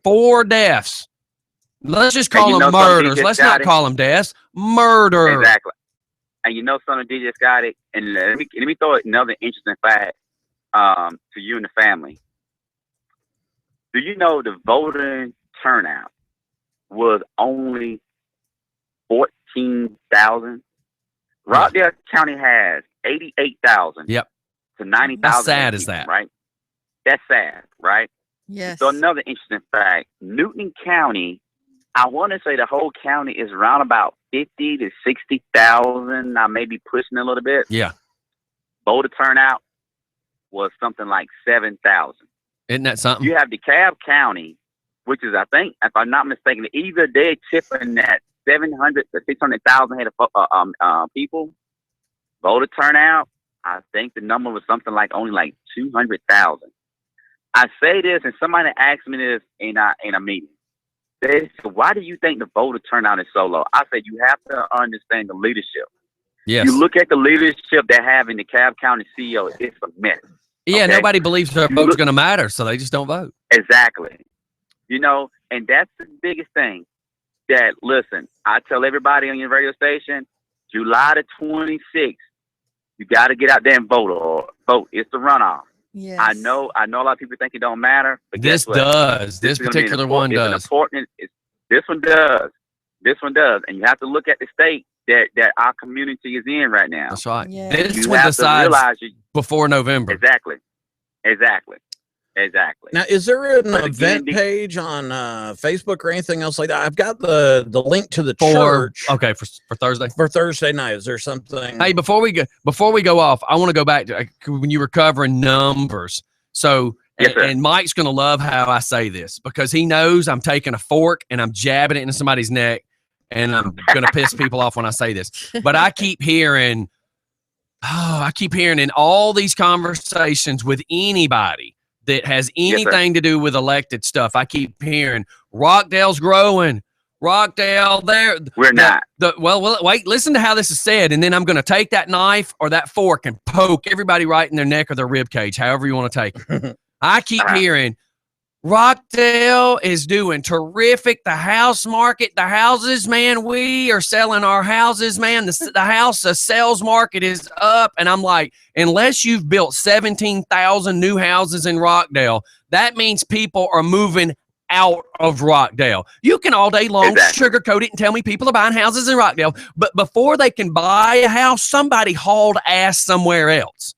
4 deaths. Let's just call them murders. Let's not call them deaths. Murder. Exactly. And something, DJ Scottie, and let me throw another interesting fact to you and the family. Do you know the voting turnout was only 14,000? Rockdale County has 88,000 to 90,000. How sad is that? Right? That's sad, right? Yes. So another interesting fact, Newton County, I want to say the whole county is around about 50 to 60,000. I may be pushing a little bit. Yeah. Voter turnout was something like 7,000. Isn't that something? You have DeKalb County, which is, I think, if I'm not mistaken, either they're tipping at 700 to 600,000 head of people. Voter turnout, I think the number was something like only like 200,000. I say this, and somebody asked me this in a meeting. They said, why do you think the voter turnout is so low? I said, you have to understand the leadership. Yes. You look at the leadership they have in the DeKalb County CEO, it's a mess. Yeah, nobody believes their vote's going to matter, so they just don't vote. Exactly. And that's the biggest thing. That, listen, I tell everybody on your radio station, July the 26th, you got to get out there and vote. It's the runoff. Yes. I know a lot of people think it don't matter, but this does. This particular one does. This one does. This one does. And you have to look at the state that our community is in right now. That's right. Yeah. This one decides before November. Exactly. Now, is there an event page on Facebook or anything else like that? I've got the link to the church. Okay, for Thursday. For Thursday night, is there something? Hey, before we go off, I want to go back to when you were covering numbers. So, and Mike's going to love how I say this because he knows I'm taking a fork and I'm jabbing it into somebody's neck, and I'm going to piss people off when I say this. But I keep hearing in all these conversations with anybody that has anything to do with elected stuff, I keep hearing Rockdale's growing. Rockdale, we're not. Well, wait, listen to how this is said, and then I'm going to take that knife or that fork and poke everybody right in their neck or their rib cage, however you want to take it. I keep hearing Rockdale is doing terrific. The house market, the houses, man, we are selling our houses, man. The sales market is up. And I'm like, unless you've built 17,000 new houses in Rockdale, that means people are moving out of Rockdale. You can all day long sugarcoat it and tell me people are buying houses in Rockdale, but before they can buy a house, somebody hauled ass somewhere else.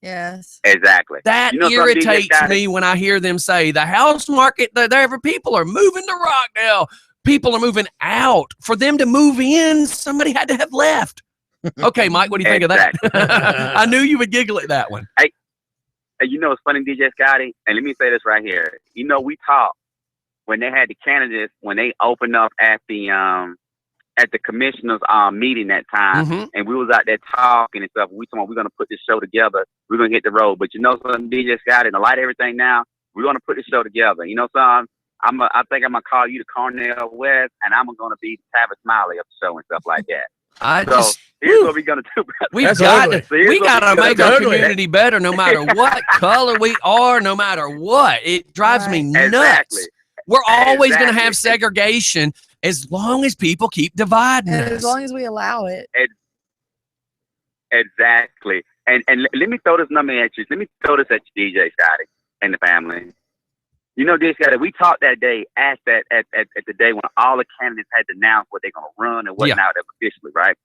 Yes. Exactly. That irritates me when I hear them say the house market, people are moving to Rockdale. People are moving out. For them to move in, somebody had to have left. Okay, Mike, what do you think of that? I knew you would giggle at that one. Hey, you know, it's funny, DJ Scottie, and let me say this right here. You know, we talked when they had the candidates, when they opened up at the commissioners meeting that time, and we was out there talking and stuff. We told them we're gonna put this show together. We're gonna hit the road. But you know something, DJ Scottie, in the light of everything now, we're gonna put this show together. You know something? I think I'm gonna call you the Cornell West, and I'm gonna be Tavis Smiley of the show and stuff like that. Here's what we're gonna do. We gotta make our community better, no matter what color we are, no matter what. It drives me nuts. Exactly. We're always gonna have segregation. As long as people keep dividing us. As long as we allow it. Exactly. And let me throw this number at you. Let me throw this at you, DJ Scottie and the family. You know, DJ Scottie, we talked that day at the day when all the candidates had to announce what they're going to run and whatnot officially, right?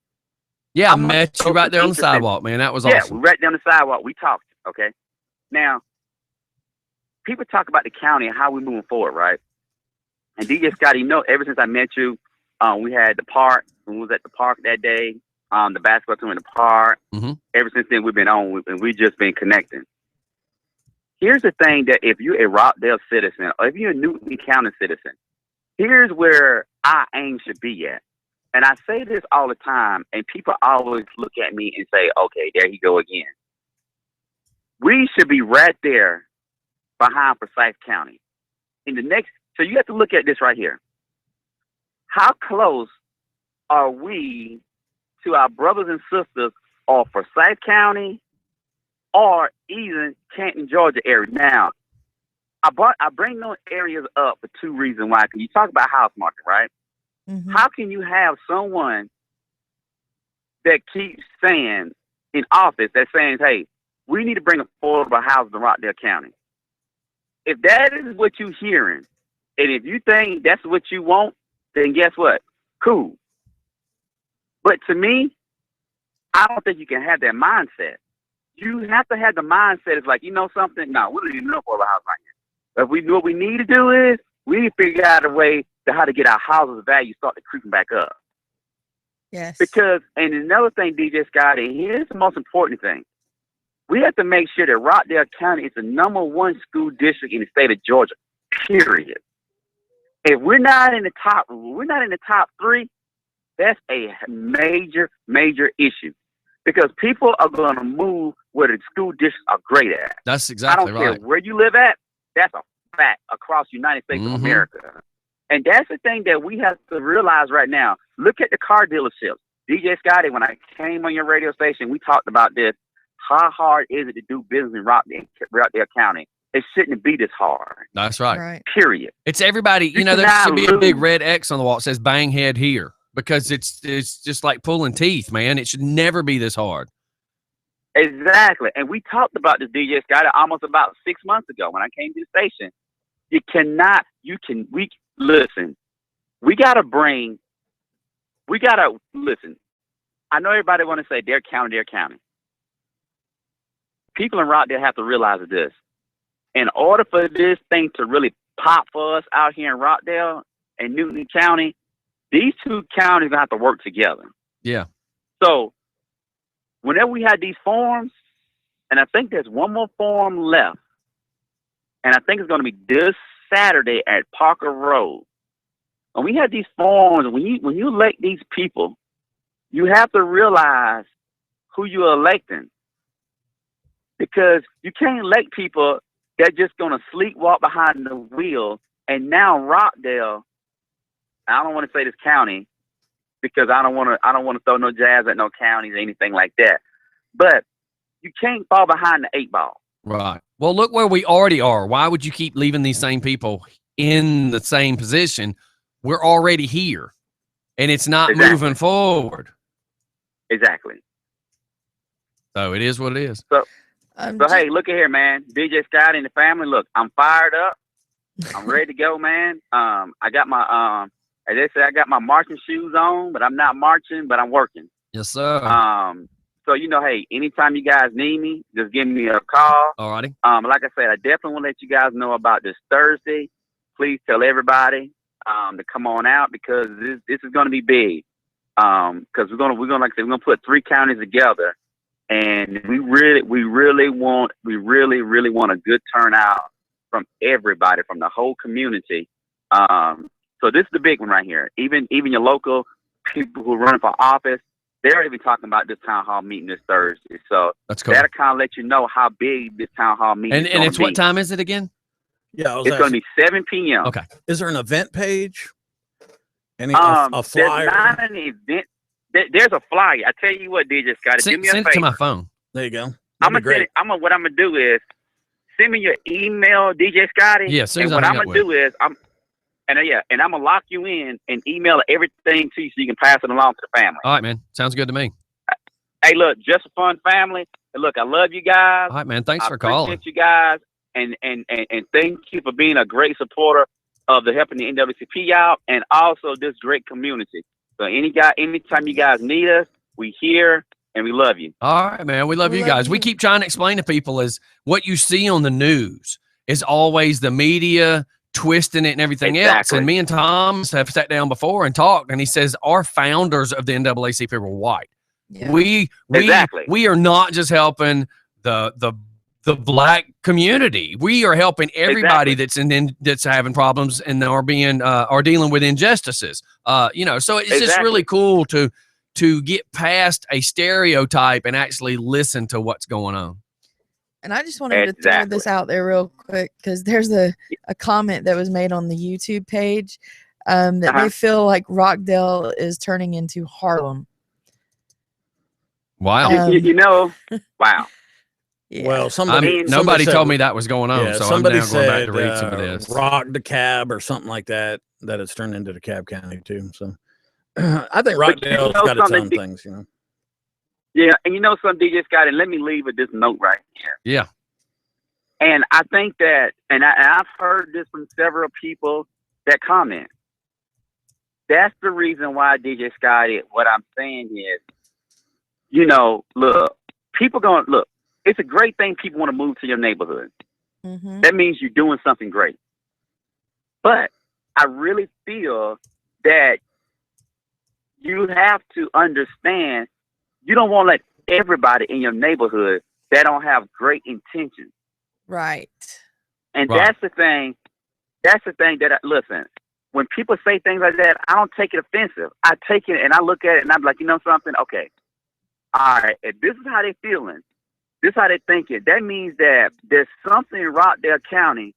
Yeah, I met you right there on the sidewalk, man. That was awesome. Yeah, right there on the sidewalk. We talked, okay? Now, people talk about the county and how we're moving forward, right? And DJ Scottie, you know, ever since I met you, we had the park. We was at the park that day. The basketball team in the park. Ever since then, we've been on, and we've just been connecting. Here's the thing: that if you're a Rockdale citizen, or if you're a Newton County citizen, here's where our aim should be at. And I say this all the time, and people always look at me and say, "Okay, there you go again." We should be right there behind Forsyth County. So you have to look at this right here. How close are we to our brothers and sisters of Forsyth County or even Canton, Georgia area? Now, I bring those areas up for two reasons why. Because you talk about house market, right? How can you have someone that keeps saying in office, that's saying, hey, we need to bring affordable houses to Rockdale County? If that is what you're hearing, and if you think that's what you want, then guess what? Cool. But to me, I don't think you can have that mindset. You have to have the mindset. It's like, you know something? No, we don't even know for a house right now. But what we need to do is we need to figure out a way to how to get our houses value start to creeping back up. Yes. Because, and another thing, DJ Scottie, here's the most important thing. We have to make sure that Rockdale County is the #1 school district in the state of Georgia, period. If we're not in the top 3, that's a major, major issue, because people are going to move where the school districts are great at. That's exactly right. I don't care where you live at. That's a fact across the United States of America. And that's the thing that we have to realize right now. Look at the car dealerships. DJ Scottie, when I came on your radio station, we talked about this. How hard is it to do business in Rockdale County? It shouldn't be this hard. That's right. Period. It's everybody. You know, there should be a big red X on the wall that says "bang head here," because it's just like pulling teeth, man. It should never be this hard. Exactly. And we talked about this, DJ Scottie, almost about 6 months ago when I came to the station. Listen. We gotta listen. I know everybody want to say their county. People in Rockdale have to realize this. In order for this thing to really pop for us out here in Rockdale and Newton County, these two counties are going to have to work together. Yeah. So whenever we had these forums, and I think there's one more forum left, and I think it's going to be this Saturday at Parker Road. And we had these forums, when you elect these people, you have to realize who you're electing. Because you can't elect people that just going to sleepwalk behind the wheel. And now Rockdale, I don't want to say this county, because I don't want to throw no jabs at no counties or anything like that. But you can't fall behind the 8 ball. Right. Well, look where we already are. Why would you keep leaving these same people in the same position? We're already here, and it's not moving forward. Exactly. So it is what it is. So hey, look at here, man. DJ Scottie and the family. Look, I'm fired up. I'm ready to go, man. I got my as they say, I got my marching shoes on, but I'm not marching, but I'm working. Yes, sir. So hey, anytime you guys need me, just give me a call. Alrighty. Like I said, I definitely want to let you guys know about this Thursday. Please tell everybody to come on out, because this is going to be big. Because we're gonna put 3 counties together, and we really want a good turnout from everybody, from the whole community. So this is the big one right here. Even your local people who are running for office, they're even talking about this town hall meeting this Thursday. So that's cool. That'll kind of let you know how big this town hall meeting is. And it's what time is it again? Yeah, it's going to be 7 p.m. Okay. Is there an event page? Any There's a flyer? not an event. There's a flyer. I tell you what, DJ Scottie, do me a favor. Send it to my phone. There you go. What I'm gonna do is send me your email, DJ Scottie. Yeah, and what I'm gonna do is I'm gonna lock you in and email everything to you so you can pass it along to the family. All right, man. Sounds good to me. Hey, look, just a fun family. And look, I love you guys. All right, man. Thanks for calling. I appreciate you guys, and thank you for being a great supporter of helping the NAACP out, and also this great community. So anytime you guys need us, we here and we love you. All right, man. We love you guys. We keep trying to explain to people is what you see on the news is always the media twisting it and everything else. And me and Tom have sat down before and talked, and he says our founders of the NAACP were white. Yeah. We are not just helping the black community. We are helping everybody that's having problems and are dealing with injustices. So it's just really cool to get past a stereotype and actually listen to what's going on. And I just wanted to throw this out there real quick, because there's a comment that was made on the YouTube page that they feel like Rockdale is turning into Harlem. Wow. Wow. Yeah. Well, nobody told me that was going on, so somebody I'm now going back to read some of this. Rock the Cab or something like that it's turned into the Cab County too. So I think Rockdale's got its own things, Yeah, and something, DJ Scottie, let me leave with this note right here. Yeah. And I think that, and I've heard this from several people that comment. That's the reason why, DJ Scottie, what I'm saying is, look, it's a great thing people want to move to your neighborhood. Mm-hmm. That means you're doing something great. But I really feel that you have to understand you don't want to let everybody in your neighborhood that don't have great intentions. Right. And that's the thing. That's the thing that listen, when people say things like that, I don't take it offensive. I take it and I look at it and I'm like, something? Okay. All right. If this is how they're feeling, this is how they're thinking, that means that there's something in Rockdale County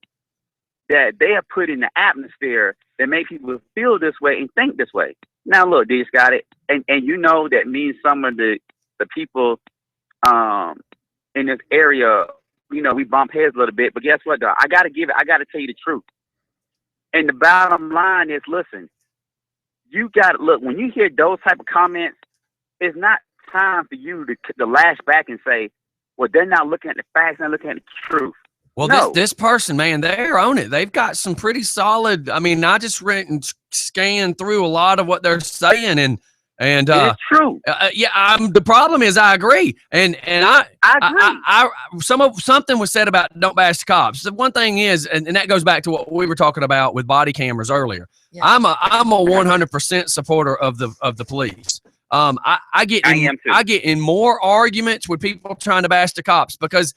that they have put in the atmosphere that make people feel this way and think this way. Now, look, DJ Scottie, and that means some of the people in this area, we bump heads a little bit. But guess what, dog? I got to tell you the truth. And the bottom line is, listen, you got to look, when you hear those type of comments, it's not time for you to lash back and say, well, they're not looking at the facts, they're looking at the truth. Well, no. this person, man, they're on it. They've got some pretty solid. I mean, I just went and scanned through a lot of what they're saying, and it's true. The problem is I agree, and I agree. Something was said about don't bash the cops. The one thing is, and that goes back to what we were talking about with body cameras earlier. Yeah. I'm a 100% supporter of the police. I get in more arguments with people trying to bash the cops because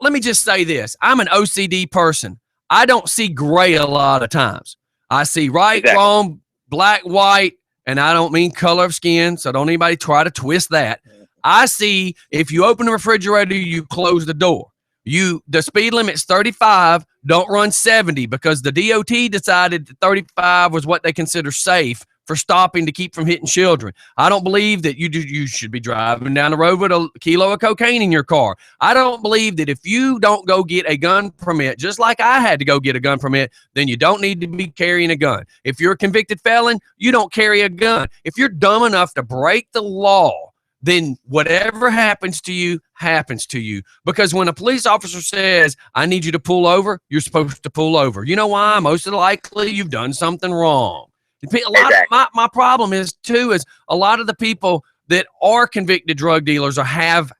let me just say this. I'm an OCD person. I don't see gray a lot of times. I see right, wrong, black, white, and I don't mean color of skin, so don't anybody try to twist that. I see if you open the refrigerator, you close the door. The speed limit's 35, don't run 70 because the DOT decided that 35 was what they consider safe for stopping to keep from hitting children. I don't believe that you should be driving down the road with a kilo of cocaine in your car. I don't believe that if you don't go get a gun permit, just like I had to go get a gun permit, then you don't need to be carrying a gun. If you're a convicted felon, you don't carry a gun. If you're dumb enough to break the law, then whatever happens to you, happens to you. Because when a police officer says, I need you to pull over, you're supposed to pull over. You know why? Most likely you've done something wrong. My problem is, too, is a lot of the people that are convicted drug dealers or have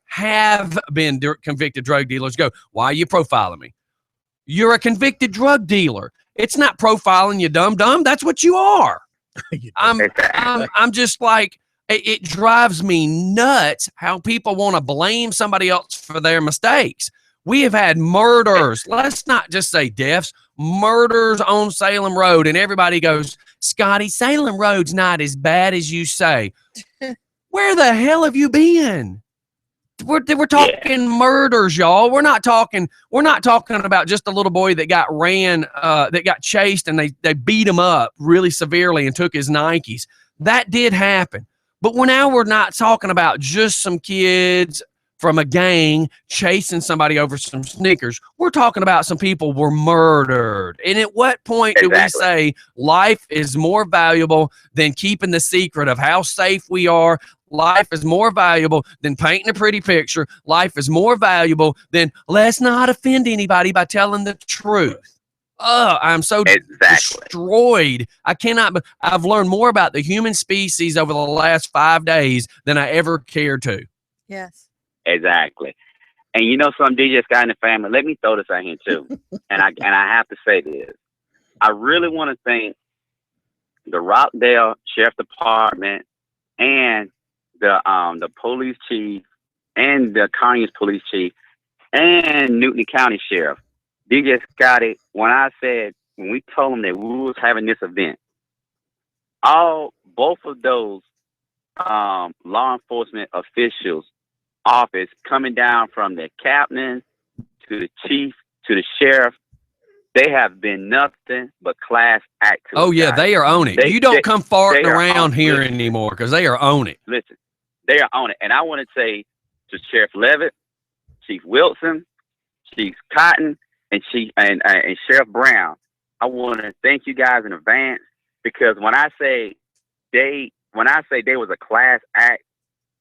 been convicted drug dealers go, why are you profiling me? You're a convicted drug dealer. It's not profiling you, dumb. That's what you are. I'm just like, it drives me nuts how people want to blame somebody else for their mistakes. We have had murders. Let's not just say deaths, murders on Salem Road. And everybody goes, Scottie, Salem Road's not as bad as you say. Where the hell have you been? We're talking murders, y'all. We're not talking about just a little boy that got that got chased and they beat him up really severely and took his Nikes. That did happen. But now we're not talking about just some kids from a gang chasing somebody over some Snickers. We're talking about some people were murdered. And at what point do we say life is more valuable than keeping the secret of how safe we are? Life is more valuable than painting a pretty picture. Life is more valuable than let's not offend anybody by telling the truth. I'm so destroyed. I've learned more about the human species over the last 5 days than I ever cared to. Yes. Exactly. And you know something, DJ Scott and the family, let me throw this out here too. and I have to say this. I really want to thank the Rockdale Sheriff Department and the police chief and the Conyers police chief and Newton County Sheriff. DJ Scottie, when we told them that we was having this event, both of those law enforcement officials office coming down from the captain to the chief to the sheriff, they have been nothing but class act. Oh yeah, guys. They are on it. You don't come farting around here anymore because they are on it. Listen, they are on it. And I want to say to Sheriff Levitt, Chief Wilson, Chief Cotton, and Sheriff Brown, I want to thank you guys in advance, because when I say they was a class act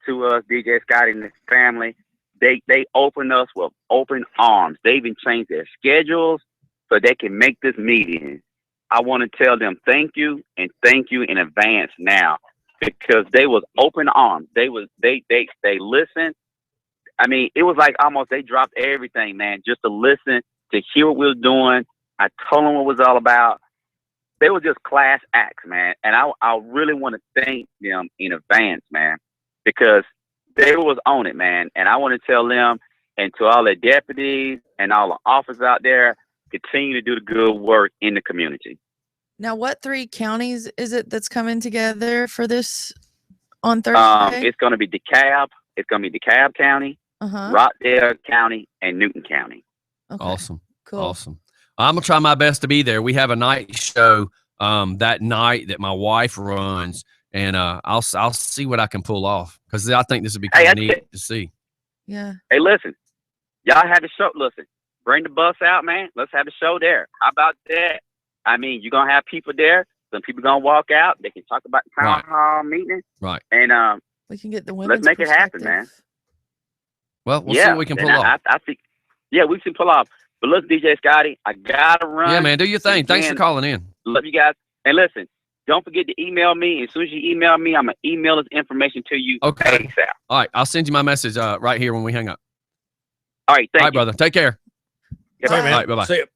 to us, DJ Scottie and his family, they opened us with open arms. They even changed their schedules so they can make this meeting. I want to tell them thank you, and thank you in advance now, because they was open arms. They listened. I mean, it was like almost they dropped everything, man, just to listen, to hear what we were doing. I told them what it was all about. They were just class acts, man. And I really want to thank them in advance, man, because they was on it, man. And I want to tell them, and to all the deputies and all the officers out there, continue to do the good work in the community. Now, what 3 counties is it that's coming together for this on Thursday? It's going to be DeKalb. It's going to be DeKalb County, Rockdale County, and Newton County. Okay. Awesome. Cool. Awesome. I'm going to try my best to be there. We have a night show that night that my wife runs, and I'll see what I can pull off, because I think this would be kind of neat to see. Yeah. Hey, listen, y'all have the show. Listen, bring the bus out, man. Let's have the show there. How about that? I mean, you're going to have people there. Some people going to walk out. They can talk about the town hall meeting. Right. And we can get the women's let's make it happen, man. Well, we'll see what we can pull off. I think, we can pull off. But look, DJ Scottie, I got to run. Yeah, man, do your thing. Again, thanks for calling in. Love you guys. And listen, don't forget to email me. As soon as you email me, I'm going to email this information to you. Okay. ASAP. All right. I'll send you my message right here when we hang up. All right. Thank you. All right, brother. Take care. Yeah, all right, man. All right. Bye-bye. See you.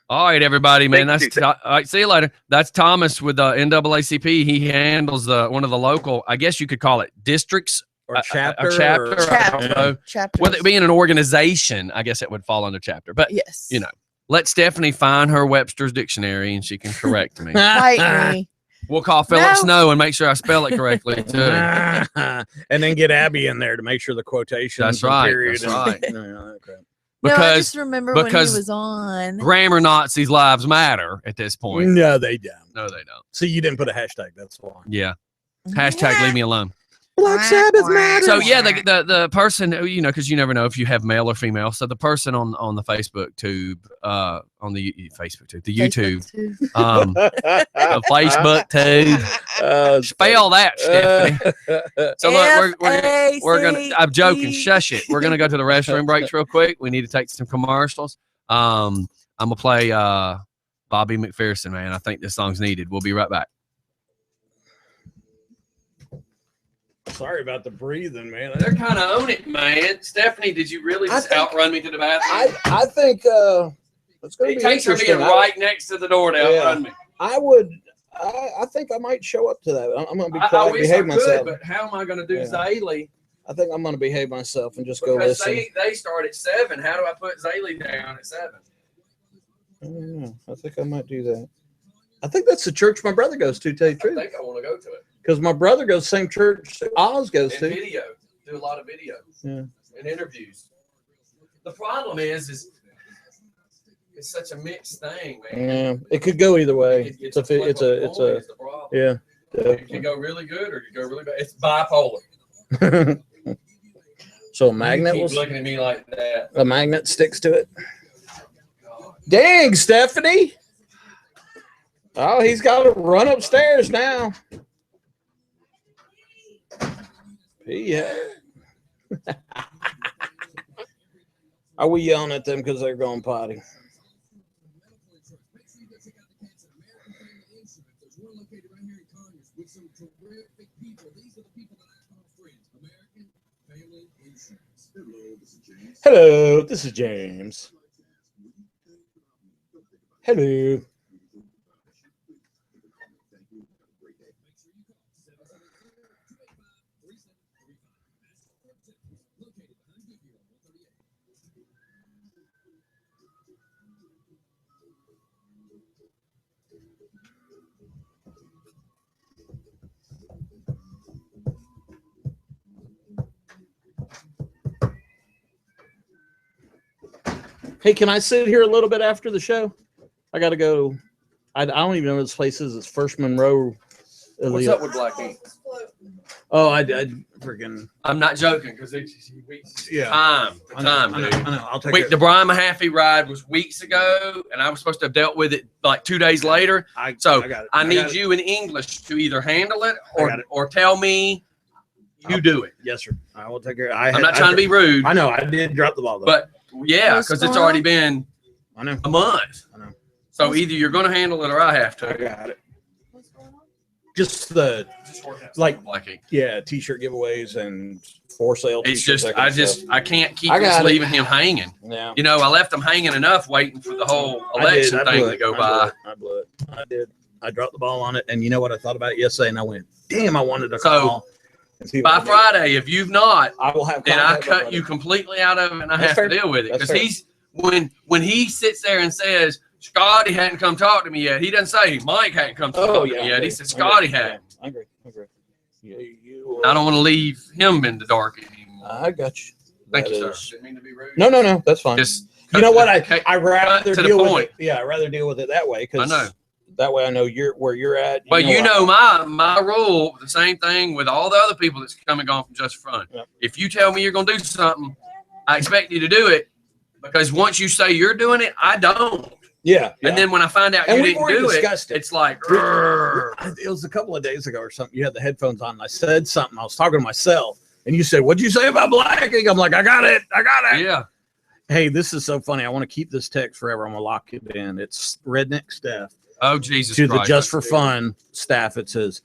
All right, everybody, man. All right. See you later. That's Thomas with NAACP. He handles one of the local, I guess you could call it districts. Or chapter. Chapter. With it being an organization, I guess it would fall under chapter. But, yes, let Stephanie find her Webster's dictionary and she can correct me. Fight me. We'll call Philip Snow and make sure I spell it correctly, too. And then get Abby in there to make sure the quotations. That's right. Period That's right. No, I because just remember when he because was on. grammar Nazis' lives matter at this point. No, they don't. No, they don't. See, you didn't put a hashtag. That's why. Yeah. Hashtag leave me alone. Black Sabbath matters. So yeah, the person, you know, because you never know if you have male or female. So the person on the Facebook tube, on the Facebook tube, the YouTube, the Facebook tube. Spell that, Stephanie. So look, we're gonna. I'm joking. Shush it. We're gonna go to the restroom breaks real quick. We need to take some commercials. I'm gonna play Bobby McPherson, man. I think this song's needed. We'll be right back. Sorry about the breathing, man. They're kind of on it, man. Stephanie, did you really just outrun me to the bathroom? I think it's going to be takes her being right next to the door to outrun me. I would. I think I might show up to that. I'm going to be quiet, I wish behave I myself. could, but how am I going to do Zaylee? I think I'm going to behave myself and just Because go listen. they start at 7. How do I put Zaylee down at 7? I don't know. I think I might do that. I think that's the church my brother goes to. Tell you the truth. I think I want to go to it. Because my brother goes to the same church Oz goes And to. video. Do a lot of videos. Yeah. And interviews. The problem is it's such a mixed thing, man. Yeah, it could go either way. It's a yeah. It can go really good or it can go really bad. It's bipolar. So a magnet You keep looking at me like that. A magnet sticks to it. Dang, Stephanie. Oh, he's got to run upstairs now. Yeah. Are we yelling at them because they're going potty? Hello, this is James. Hello. Hey, can I sit here a little bit after the show? I got to go. I don't even know where this place is. It's First Monroe. What's up with Black Ink? Oh, I freaking. I'm not joking because it's Yeah. time. I Dude. know. I'll take it. The Brian Mahaffey ride was weeks ago, and I was supposed to have dealt with it like 2 days later. I got it. I need you in English to either handle it or tell me you do it. Yes, sir. I will take care. I'm not trying to be rude. I know. I did drop the ball, though. But yeah, because it's already been a month. I know. So either you're going to handle it or I have to. I got it. Just the t-shirt giveaways and for sale. It's just I can't keep leaving him hanging. Yeah. You know, I left him hanging enough waiting for the whole election thing to go by. I blew it. I did. I dropped the ball on it, and you know what I thought about it yesterday, and I went, "Damn, I wanted to call." By Friday, if you've not, I will have. Then I cut you completely out of it, and I have to deal with it because he's when he sits there and says Scottie hadn't come talk to me yet. He doesn't say Mike hadn't come talk to me yet. He said Scottie hadn't. I agree. Yeah, I don't want to leave him in the dark anymore. I got you. Thank you, sir. Didn't mean to be rude. No, that's fine. Just you know what? I rather deal with it. Yeah, I rather deal with it that way I because know. That way I know where you're at. But my rule, the same thing with all the other people that's come and gone from Just for Fun. Yep. If you tell me you're going to do something, I expect you to do it because once you say you're doing it, I don't. Yeah. And then when I find out you didn't do it, it's like, it was a couple of days ago or something. You had the headphones on and I said something. I was talking to myself and you said, "What'd you say about Black Ink?" I'm like, I got it. Yeah. Hey, this is so funny. I want to keep this text forever. I'm going to lock it in. It's redneckstep. Oh, Jesus to Christ. The Just for Fun staff, it says,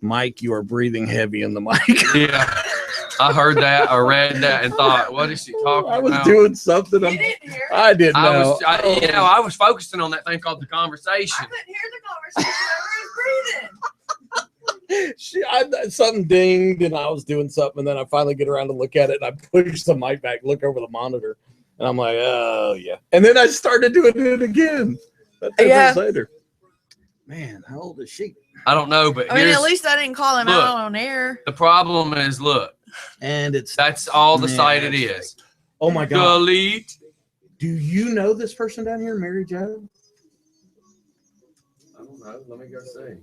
"Mike, you are breathing heavy in the mic." Yeah, I heard that or read that and thought, what is she talking about? I was doing something. I didn't know. I was focusing on that thing called the conversation. I couldn't hear the conversation. I was breathing. Something dinged and I was doing something, and then I finally get around to look at it and I push the mic back, look over the monitor, and I'm like, oh yeah. And then I started doing it again. 10 minutes later. Man, how old is she? I don't know, but I mean, at least I didn't call him out on air. The problem is, and that's all the site it is. Oh my God. Delete. Do you know this person down here, Mary Jo? I don't know. Let me go see.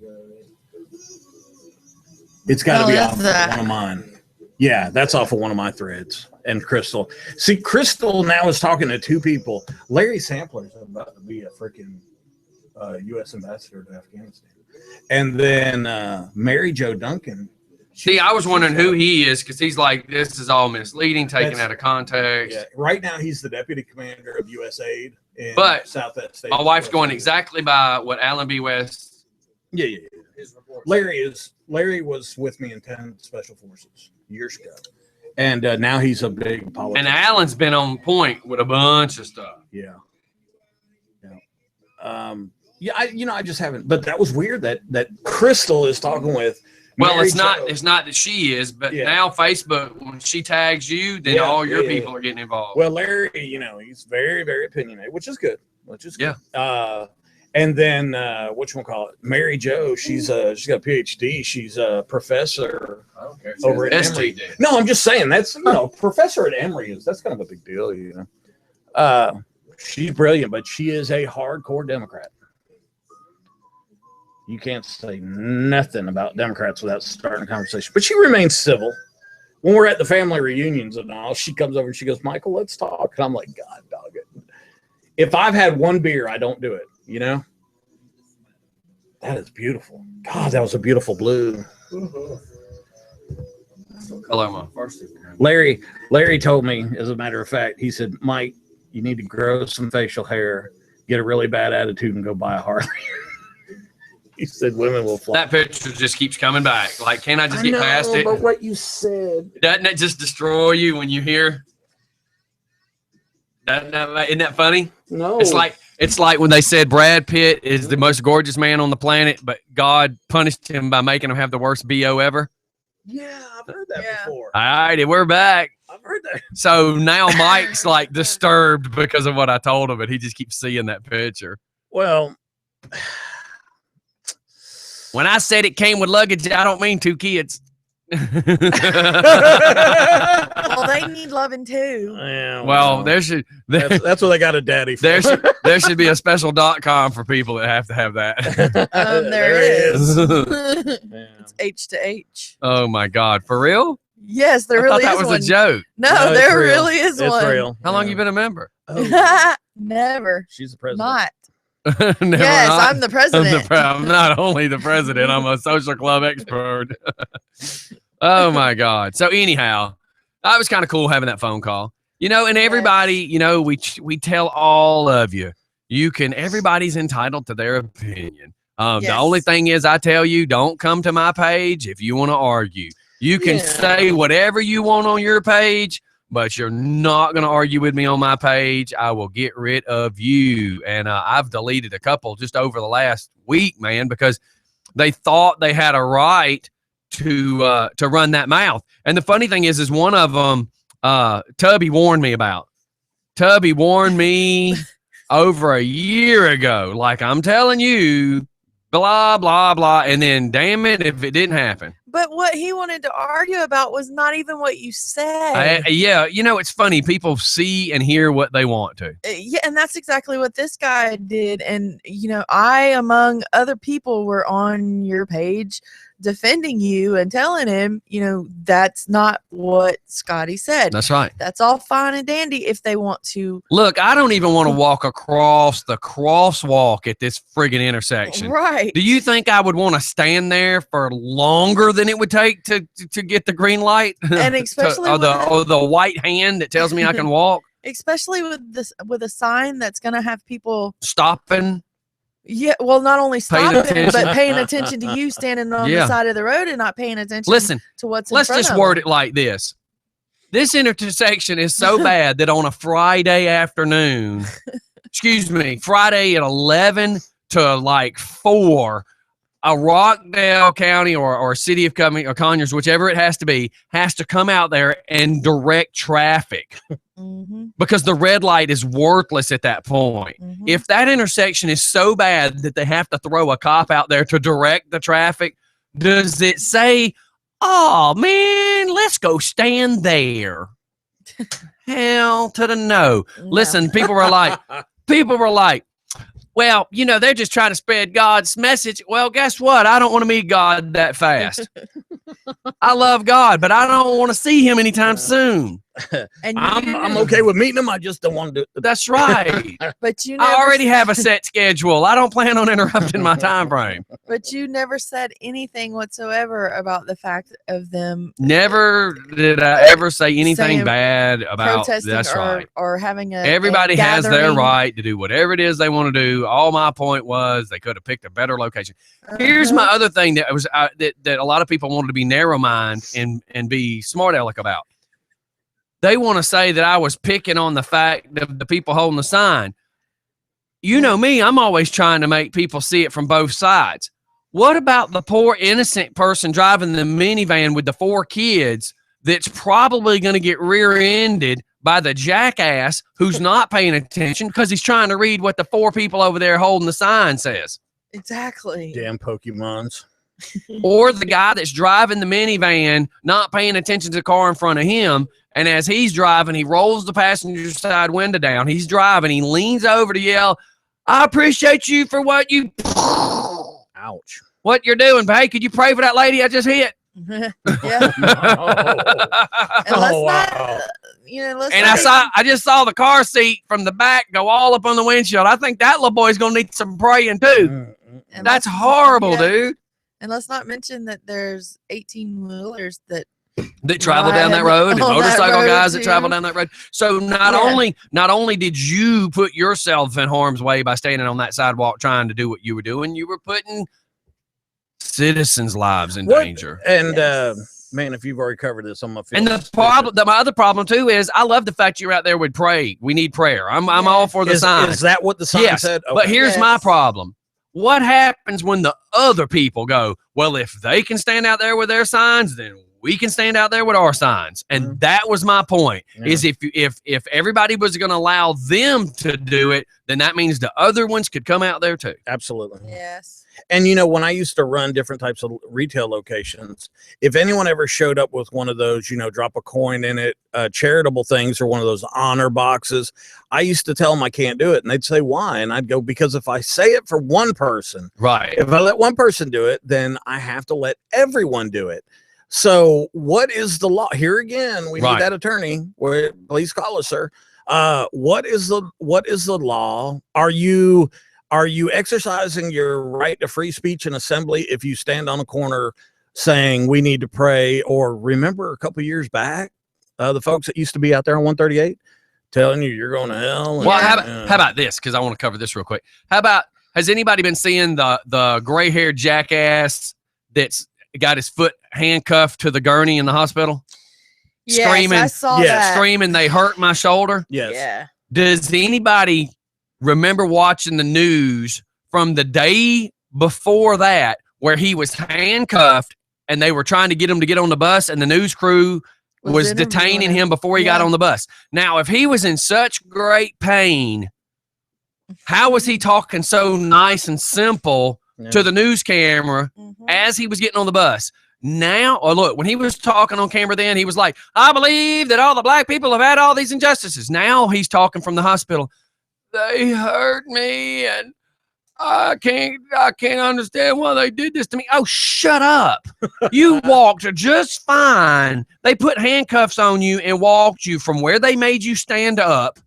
It's got to Oh, be that's off that. one of mine. Yeah, that's off of one of my threads. And Crystal. See, Crystal now is talking to two people. Larry Sampler is about to be a freaking U.S. ambassador to Afghanistan. And then Mary Jo Duncan. See, I was wondering who he is because he's like, this is all misleading, taken out of context. Yeah, right now he's the deputy commander of U.S. Aid in But Southwest State. My wife's going exactly by what Alan B. West. Yeah. Larry was with me in 10 Special Forces years ago. And now he's a big politician. And Alan's been on point with a bunch of stuff. Yeah. I just haven't. But that was weird that Crystal is talking with. Well, Mary it's not. Jo. It's not that she is, but now Facebook, when she tags you, then all your people are getting involved. Well, Larry, he's very, very opinionated, which is good. And then whatchamacallit, Mary Jo, she's got a PhD. She's a professor over at Emory. No, I'm just saying that's professor at Emory that's kind of a big deal, She's brilliant, but she is a hardcore Democrat. You can't say nothing about Democrats without starting a conversation. But she remains civil. When we're at the family reunions and all, she comes over and she goes, Michael, let's talk. And I'm like, God, dog it. If I've had one beer, I don't do it, That is beautiful. God, that was a beautiful blue. Hello, my first. Larry told me, as a matter of fact, he said, Mike, you need to grow some facial hair, get a really bad attitude, and go buy a Harley. He said women will fly. That picture just keeps coming back. Like, can't I just get past it? But what you said. Doesn't it just destroy you when you hear? Isn't that funny? No. It's like when they said Brad Pitt is the most gorgeous man on the planet, but God punished him by making him have the worst BO ever. Yeah, I've heard that before. All right, we're back. I've heard that. So now Mike's like disturbed because of what I told him, but he just keeps seeing that picture. Well, when I said it came with luggage, I don't mean two kids. Well, they need loving too. Yeah, well, that's what they got a daddy for. There should be a special .com for people that have to have that. There is. Yeah. It's H to H. Oh my God, for real? Yes, there I really thought is that was one. a joke. No, there really is it's one. real. How long you been a member? Never. She's the president. Not. Never Yes, not. I'm the president. I'm not only the president, I'm a social club expert. Oh my God. So anyhow, it was kind of cool having that phone call. And everybody, we tell all of you, everybody's entitled to their opinion. The only thing is I tell you, don't come to my page if you want to argue. You can say whatever you want on your page, but you're not going to argue with me on my page. I will get rid of you. And I've deleted a couple just over the last week, man, because they thought they had a right to run that mouth. And the funny thing is one of them, Tubby warned me about. Tubby warned me over a year ago. Like, I'm telling you, blah, blah, blah. And then, damn it, if it didn't happen. But what he wanted to argue about was not even what you said. It's funny. People see and hear what they want to. Yeah, and that's exactly what this guy did. And, I, among other people, were on your page defending you and telling him, that's not what Scottie said. That's right. That's all fine and dandy if they want to. Look, I don't even want to walk across the crosswalk at this friggin' intersection. Right. Do you think I would want to stand there for longer than it would take to get the green light? And especially or the white hand that tells me I can walk? Especially with a sign that's going to have people stopping. Yeah, well, not only stopping, attention. but paying attention to you standing on the side of the road and not paying attention to what's in front of them. Let's just word it like this. This intersection is so bad that on a Friday afternoon, Friday at 11 to like 4, a Rockdale County or City of Conyers, whichever it has to be, has to come out there and direct traffic. Mm-hmm. Because the red light is worthless at that point. Mm-hmm. If that intersection is so bad that they have to throw a cop out there to direct the traffic, does it say, oh man, let's go stand there? Hell to the no. Listen, people were like, well, you know, they're just trying to spread God's message. Well, guess what? I don't want to meet God that fast. I love God, but I don't want to see him anytime soon. And I'm okay with meeting him. I just don't want to do it. That's right. But you I already have a set schedule. I don't plan on interrupting my time frame. But you never said anything whatsoever about the fact of them Never did I ever say anything saying bad about. protesting That's right. or having a Everybody has their gathering. right to do whatever it is they want to do. All my point was they could have picked a better location. Here's my other thing that was that a lot of people wanted to be narrow-minded and be smart aleck about. They want to say that I was picking on the fact of the people holding the sign. You know me, I'm always trying to make people see it from both sides. What about the poor innocent person driving the minivan with the 4 kids that's probably going to get rear-ended by the jackass who's not paying attention because he's trying to read what the 4 people over there holding the sign says? Exactly. Damn Pokemons. Or the guy that's driving the minivan, not paying attention to the car in front of him, and as he's driving, he rolls the passenger side window down. He's driving. He leans over to yell, I appreciate you for what you... Ouch. What you're doing, but hey, could you pray for that lady I just hit? Yeah. Oh, And let's wow. not, let's And not I just saw the car seat from the back go all up on the windshield. I think that little boy's gonna need some praying too. and That's let's- horrible, yeah. dude. And let's not mention that there's 18-wheelers that That travel down that road, and on that motorcycle road, guys that too. travel down that road. So not only did you put yourself in harm's way by standing on that sidewalk trying to do what you were doing, you were putting citizens' lives in danger. And Yes. man, if you've already covered this, I'm gonna feel And the problem, my other problem too, is I love the fact you're out there with pray. We need prayer. I'm all for the sign. Is that what the sign Yes, said? but here's my Yes. problem. What happens when the other people go, well, if they can stand out there with their signs, then we can stand out there with our signs. And that was my point, is if everybody was going to allow them to do it, then that means the other ones could come out there too. Absolutely. Yes. And when I used to run different types of retail locations, if anyone ever showed up with one of those, drop a coin in it, charitable things, or one of those honor boxes, I used to tell them I can't do it. And they'd say, why? And I'd go, because if I say it for one person, Right. if I let one person do it, then I have to let everyone do it. So what is the law? Here again, we need that attorney. Please call us, sir. What is the law? Are you exercising your right to free speech and assembly if you stand on a corner saying we need to pray? Or remember a couple years back, the folks that used to be out there on 138 telling you you're going to hell? Well, how about this? Because I want to cover this real quick. Has anybody been seeing the gray-haired jackass that's got his foot handcuffed to the gurney in the hospital? Yes, Screaming, I saw that. screaming, they hurt my shoulder. Yes. Yeah. Does anybody remember watching the news from the day before that where he was handcuffed and they were trying to get him to get on the bus and the news crew was detaining him before he got on the bus? Now, if he was in such great pain, how was he talking so nice and simple to the news camera as he was getting on the bus? Now, look, when he was talking on camera then, he was like, I believe that all the black people have had all these injustices. Now he's talking from the hospital. They hurt me and I can't understand why they did this to me. Oh, shut up. You walked just fine. They put handcuffs on you and walked you from where they made you stand up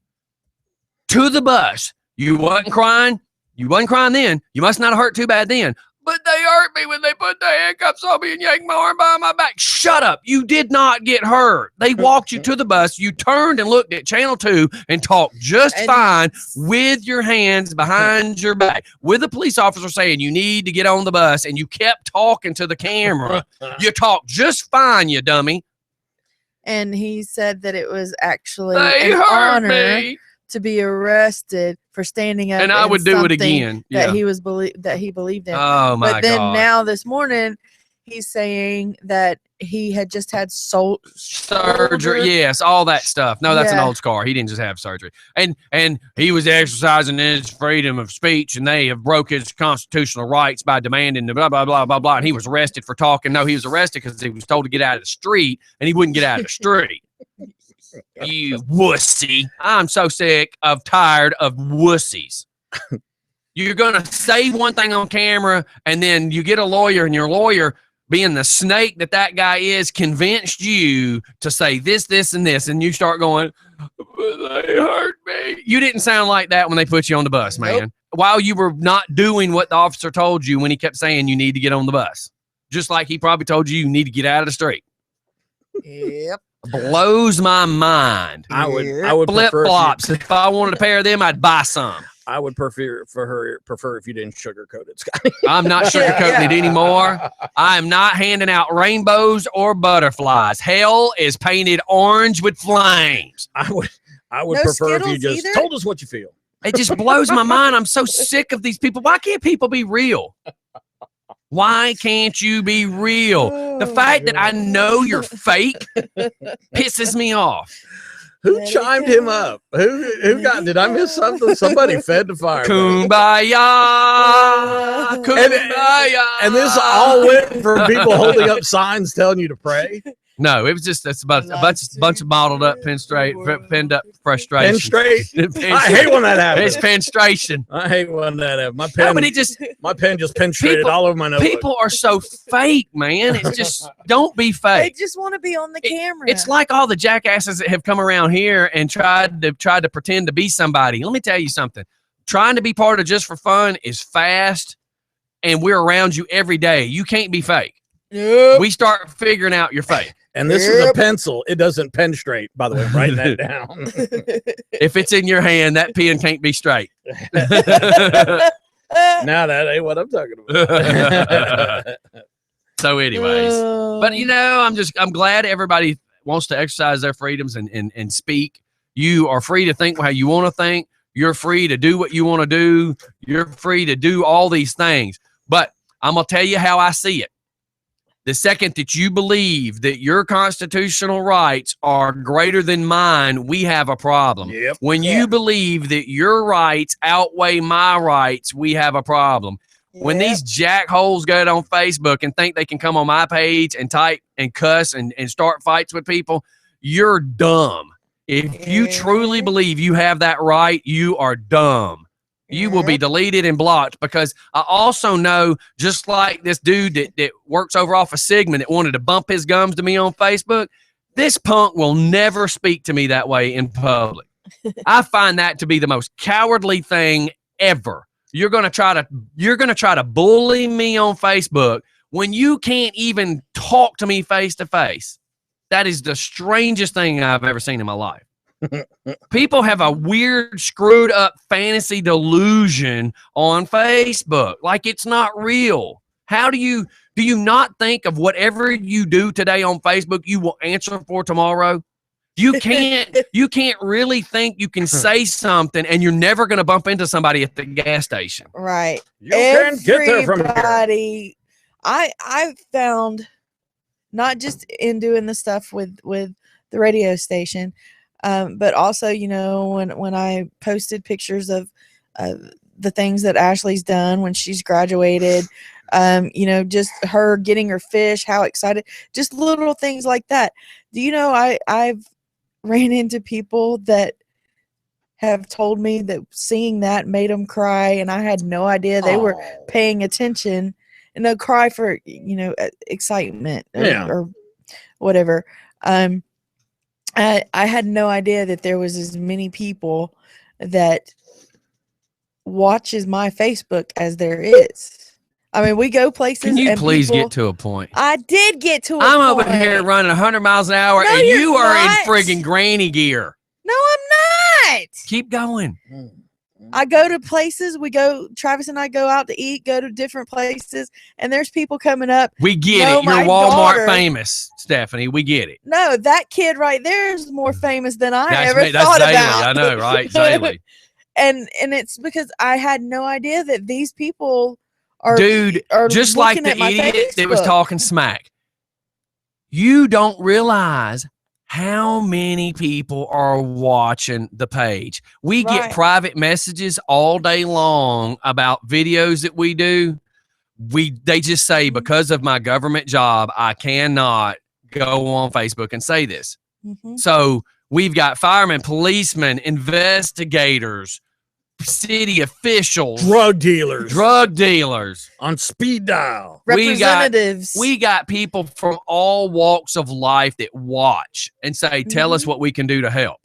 to the bus. You wasn't crying. You wasn't crying then. You must not have hurt too bad then. But they hurt me when they put the handcuffs on me and yanked my arm behind my back. Shut up. You did not get hurt. They walked you to the bus. You turned and looked at Channel 2 and talked just fine with your hands behind your back, with a police officer saying you need to get on the bus, and you kept talking to the camera. You talked just fine, you dummy. And he said that it was actually They an hurt honor me. to be arrested for standing up, And I in would do it something again. that Yeah. he believed in. Oh, my But then God. now this morning, he's saying that he had just had Surgery, yes, all that stuff. No, that's an Yeah. old scar. He didn't just have surgery, and he was exercising his freedom of speech, and they have broke his constitutional rights by demanding the blah blah blah blah blah. And he was arrested for talking. No, he was arrested because he was told to get out of the street, and he wouldn't get out of the street. You wussy. I'm so tired of wussies. You're going to say one thing on camera, and then you get a lawyer, and your lawyer, being the snake that guy is, convinced you to say this, this, and this, and you start going, but they hurt me. You didn't sound like that when they put you on the bus, man. Nope. While you were not doing what the officer told you when he kept saying you need to get on the bus. Just like he probably told you need to get out of the street. Yep. Blows my mind. I would flip-flops. If I wanted a pair of them, I'd buy some. I would prefer if you didn't sugarcoat it, Scotty. I'm not sugarcoating it anymore. I am not handing out rainbows or butterflies. Hell is painted orange with flames. I would No prefer if you Skittles just either? told us what you feel. It just blows my mind. I'm so sick of these people. Why can't people be real? Why can't you be real? The fact that I know you're fake pisses me off. Who chimed him up? Who got? Did I miss something? Somebody fed the fire. Kumbaya, kumbaya. And this all went from people holding up signs telling you to pray. No, it was just that's about a bunch of bottled up, pinned up frustration. Pen straight. I hate when that happens. It's penstration. I hate when that happens. My pen just penetrated all over my notebook. People are so fake, man. It's just don't be fake. They just want to be on the camera. It's like all the jackasses that have come around here and tried to pretend to be somebody. Let me tell you something. Trying to be part of Just for Fun is fast, and we're around you every day. You can't be fake. Yep. We start figuring out you're fake. And this is a pencil. It doesn't pen straight, by the way. I'm writing that down. If it's in your hand, that pen can't be straight. Now that ain't what I'm talking about. So anyways, but I'm glad everybody wants to exercise their freedoms and speak. You are free to think how you want to think. You're free to do what you want to do. You're free to do all these things. But I'm going to tell you how I see it. The second that you believe that your constitutional rights are greater than mine, we have a problem. Yep. When you believe that your rights outweigh my rights, we have a problem. Yep. When these jackholes get on Facebook and think they can come on my page and type and cuss and start fights with people, you're dumb. If you truly believe you have that right, you are dumb. You will be deleted and blocked, because I also know, just like this dude that works over off of Sigmund that wanted to bump his gums to me on Facebook, this punk will never speak to me that way in public. I find that to be the most cowardly thing ever. You're gonna try to bully me on Facebook when you can't even talk to me face to face. That is the strangest thing I've ever seen in my life. People have a weird, screwed up fantasy delusion on Facebook. Like it's not real. How do you not think of whatever you do today on Facebook, you will answer for tomorrow? You can't really think you can say something and you're never going to bump into somebody at the gas station. Right. You can't get there from here. I've found, not just in doing the stuff with the radio station, but also, when I posted pictures of the things that Ashley's done when she's graduated, just her getting her fish, how excited, just little things like that. Do you know, I've ran into people that have told me that seeing that made them cry, and I had no idea they were paying attention, and they'll cry for, excitement or whatever. I had no idea that there was as many people that watches my Facebook as there is. I mean, we go places. Can you and please people, get to a point? I did get to a I'm point. over here running 100 miles an hour, No, and you're you are not. in friggin' granny gear. No, I'm not. Keep going. I go to places. Travis and I go out to eat, go to different places, and there's people coming up. We get No, it. You're my Walmart daughter- famous, Stephanie. We get it. No, that kid right there is more famous than I That's ever me. That's thought Zaley. about. I know, right? Zaley. And it's because I had no idea that these people are just like looking the at my idiot that was Facebook. talking smack. You don't realize how many people are watching the page. We get Right. private messages all day long about videos that we do. They just say, because of my government job, I cannot go on Facebook and say this. Mhm. So We've got firemen, policemen, investigators, city officials, drug dealers on speed dial, representatives. We got people from all walks of life that watch and say, tell us what we can do to help.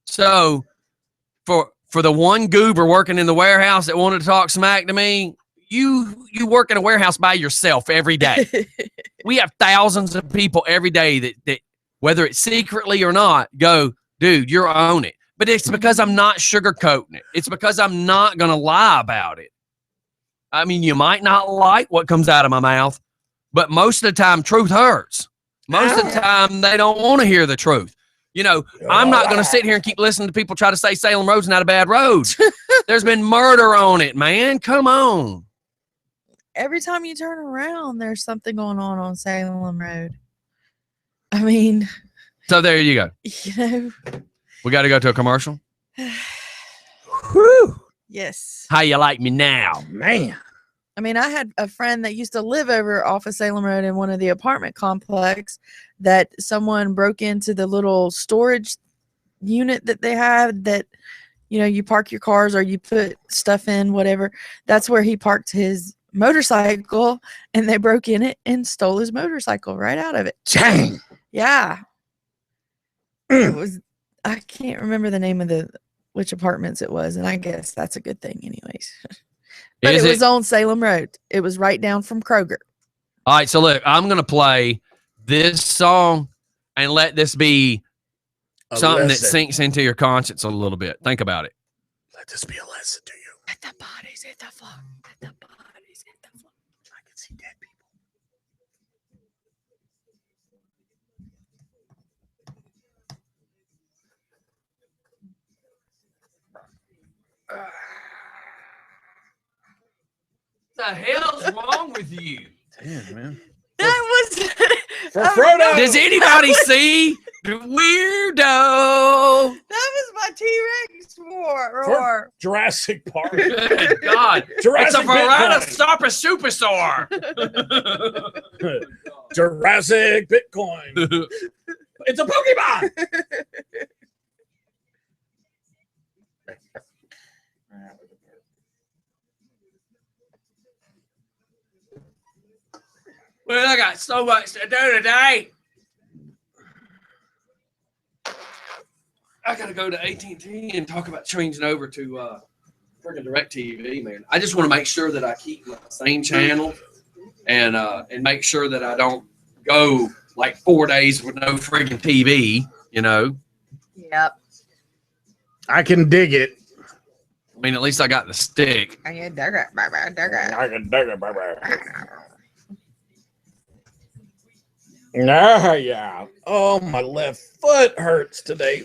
So for the one goober working in the warehouse that wanted to talk smack to me, you work in a warehouse by yourself every day. We have thousands of people every day that whether it's secretly or not, go, dude, you're on it. But it's because I'm not sugarcoating it. It's because I'm not going to lie about it. I mean, you might not like what comes out of my mouth, but most of the time, truth hurts. Most of the time, they don't want to hear the truth. You know, I'm not going to sit here and keep listening to people try to say Salem Road's not a bad road. There's been murder on it, man. Come on. Every time you turn around, there's something going on Salem Road. I mean. So there you go. You know. We got to go to a commercial. Whew. Yes. How you like me now, man? I mean, I had a friend that used to live over off of Salem Road in one of the apartment complex that someone broke into the little storage unit that they had that, you know, you park your cars or you put stuff in, whatever. That's where he parked his motorcycle, and they broke in it and stole his motorcycle right out of it. Dang. Yeah. It was, I can't remember the name of which apartments it was, and I guess that's a good thing anyways. But it was on Salem Road. It was right down from Kroger. All right, so look, I'm going to play this song and let this be something that sinks into your conscience a little bit. Think about it. Let this be a lesson to you. Let the bodies hit the floor. Let the bodies hit the floor. I can see dead people. What the hell's wrong with you? Damn, man. That was for Frodo. Does anybody see the weirdo? That was my T-Rex roar. Jurassic Park. Good God. Jurassic it's a Veranosaurus Supersaur. Jurassic Bitcoin. It's a Pokemon. Well, I got so much to do today. I got to go to AT&T and talk about changing over to freaking DirecTV, man. I just want to make sure that I keep my same channel and make sure that I don't go like 4 days with no freaking TV, you know? Yep. I can dig it. I mean, at least I got the stick. I can dig it, baby. Yeah. Oh, my left foot hurts today.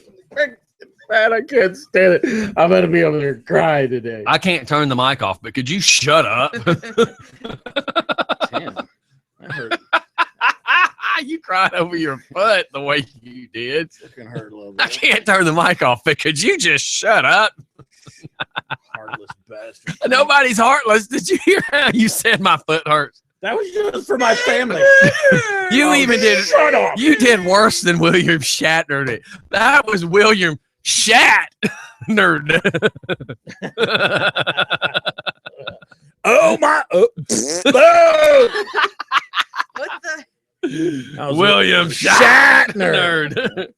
Man, I can't stand it. I'm gonna be able to cry today. I can't turn the mic off, but could you shut up? Damn, that hurt. You cried over your foot the way you did. It can hurt a little bit. I can't turn the mic off, but could you just shut up? Heartless bastard. Nobody's heartless. Did you hear how you said my foot hurts? That was just for my family. You even did. Shut up. You did worse than William Shatner did. That was William Shatner. Oh my! What the? William Shatner.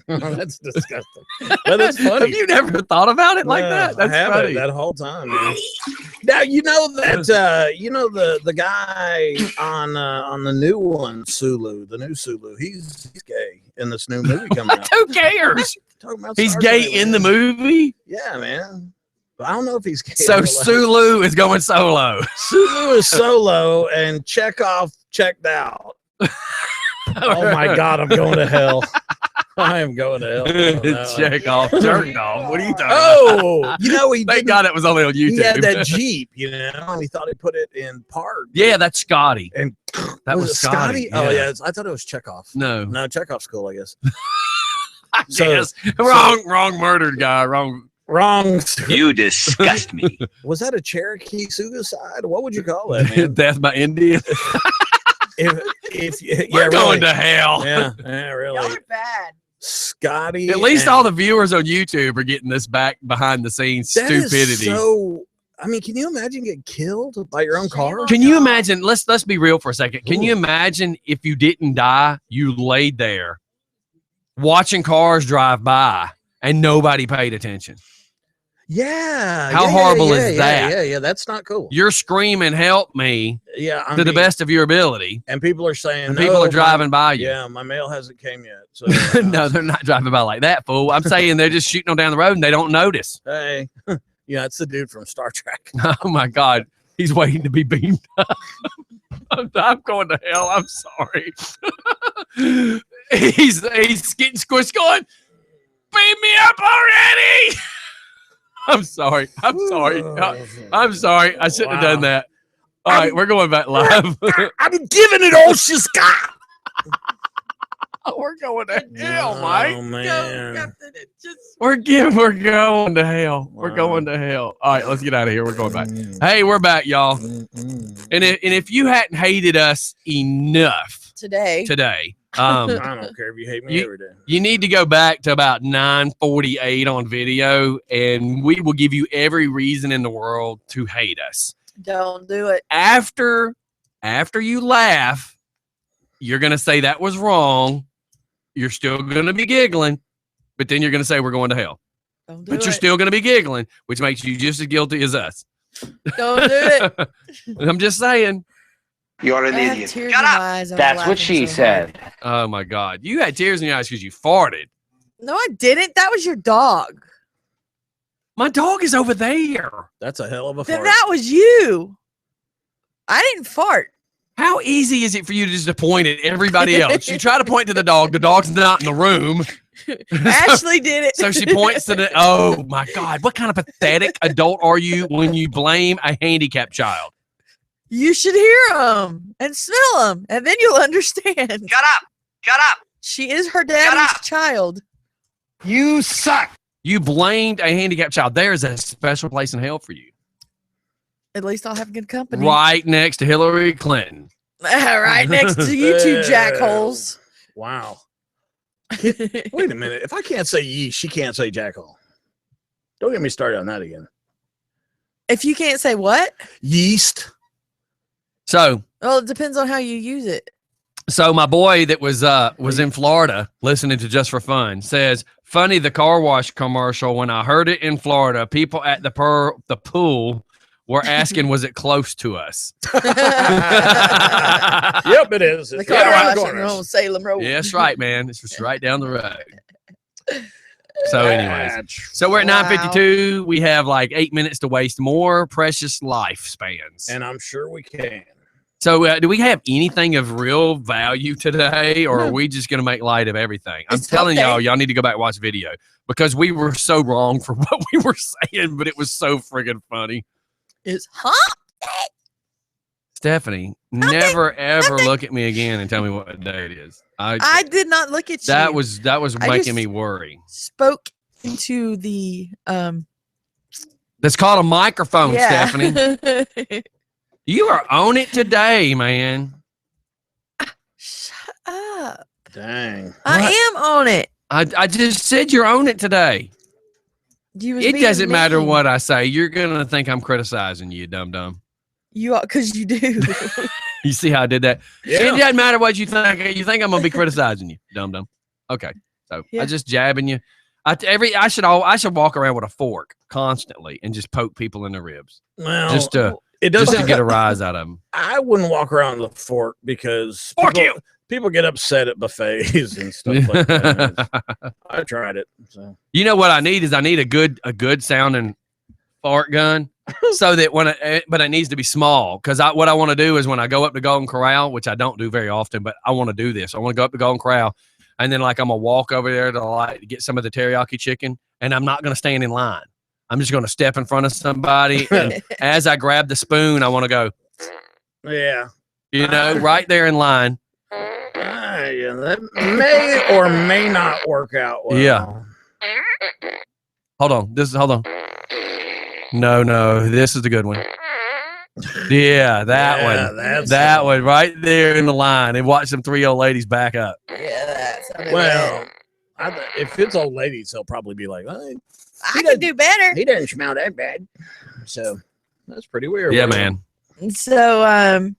That's disgusting. But that's funny. Have you never thought about it like that? That's I have funny. it that whole time, man. Now you know that the guy on the new one, Sulu, the new Sulu, he's gay in this new movie coming out. Who cares? He's gay in the movie? Yeah, man. But I don't know if he's gay. So Sulu is going solo. Sulu is solo and Chekhov checked out. Oh my God, I'm going to hell. I am going to hell. Chekhov turned off. What are you talking about? Oh, you know, thank God it was only on YouTube. He had that Jeep, you know, and he thought he put it in park. Yeah, that's Scotty. And that was Scotty. Yeah. Oh, yeah. I thought it was Chekhov. No, Chekhov's cool, I guess. Wrong murdered guy. Wrong. You disgust me. Was that a Cherokee suicide? What would you call that, man? Death by Indian. We're going to hell. Yeah, really. Y'all are bad. Scottie. At least all the viewers on YouTube are getting this back behind the scenes stupidity. So, I mean, can you imagine getting killed by your own car? Can you imagine? Let's be real for a second. Can you imagine if you didn't die, you laid there watching cars drive by and nobody paid attention? Yeah. How horrible is that? Yeah. That's not cool. You're screaming, "Help me!" Yeah, to the best of your ability, and people are saying, and people are driving by you. Yeah, my mail hasn't came yet. So no, they're not driving by like that, fool. I'm saying they're just shooting them down the road and they don't notice. Hey, yeah, it's the dude from Star Trek. Oh my God, he's waiting to be beamed up. I'm going to hell. I'm sorry. he's getting squished, going, "Beam me up already!" I'm sorry. I'm sorry. I shouldn't have done that. All right, we're going back live. I'm giving it all she's got. We're going to hell, Mike. Oh man. We're going to hell. We're going to hell. All right, let's get out of here. We're going back. Hey, we're back, y'all. And if you hadn't hated us enough today, I don't care if you hate me every day. You need to go back to about 9:48 on video, and we will give you every reason in the world to hate us. Don't do it. After you laugh, you're gonna say that was wrong. You're still gonna be giggling, but then you're gonna say we're going to hell. Don't do but it. you're still gonna be giggling, which makes you just as guilty as us. Don't do it. I'm just saying. You're an idiot. Shut up. That's what she said. Oh my God. You had tears in your eyes because you farted. No, I didn't. That was your dog. My dog is over there. That's a hell of a Then fart. that was you. I didn't fart. How easy is it for you to just point at everybody else? You try to point to the dog's not in the room. Ashley did it. So she points to the, oh my God, what kind of pathetic adult are you when you blame a handicapped child? You should hear them and smell them, and then you'll understand. Shut up. Shut up. She is her daddy's child. You suck. You blamed a handicapped child. There's a special place in hell for you. At least I'll have good company. Right next to Hillary Clinton. Right next to you two jackholes. Wow. Wait a minute. If I can't say yeast, she can't say jackhole. Don't get me started on that again. If you can't say what? Yeast. So, well, it depends on how you use it. So my boy that was in Florida listening to Just for Fun says, "Funny the car wash commercial. When I heard it in Florida, people at the pool were asking, was it close to us?" Yep, it is. The car wash on Salem Road. Yeah, that's right, man. It's just right down the road. So anyways, so we're at 9:52. We have like 8 minutes to waste more precious lifespans. And I'm sure we can. So do we have anything of real value today, or are we just going to make light of everything? I'm telling y'all need to go back and watch video because we were so wrong for what we were saying, but it was so friggin' funny. It's hot. Stephanie, never ever look at me again and tell me what day it is. I did not look at you. That was making me worry. Spoke into the That's called a microphone, yeah. Stephanie. You are on it today, man. Shut up. Dang. I am on it. I just said you're on it today. It doesn't matter what I say. You're going to think I'm criticizing you, dum-dum. You are, because you do. You see how I did that? Yeah. It doesn't matter what you think. You think I'm going to be criticizing you, dum-dum. Okay. So I just jabbing you. I should walk around with a fork constantly and just poke people in the ribs. Well, just to get a rise out of them. I wouldn't walk around with a fork because people get upset at buffets and stuff like that. I tried it. So. You know what I need is a good sounding fart gun, so that but it needs to be small, because what I want to do is when I go up to Golden Corral, which I don't do very often, but I want to do this. I want to go up to Golden Corral, and then I'm gonna walk over there to get some of the teriyaki chicken, and I'm not gonna stand in line. I'm just gonna step in front of somebody, and as I grab the spoon, I want to go. Yeah. Right there in line. Yeah, that may or may not work out well. Yeah. Hold on. No, this is the good one. Yeah, that one. That one right there in the line, and watch them 3 old ladies back up. Yeah, that's If it's old ladies, they'll probably be like, "I can do better." He doesn't smell that bad. So that's pretty weird. Yeah, man. So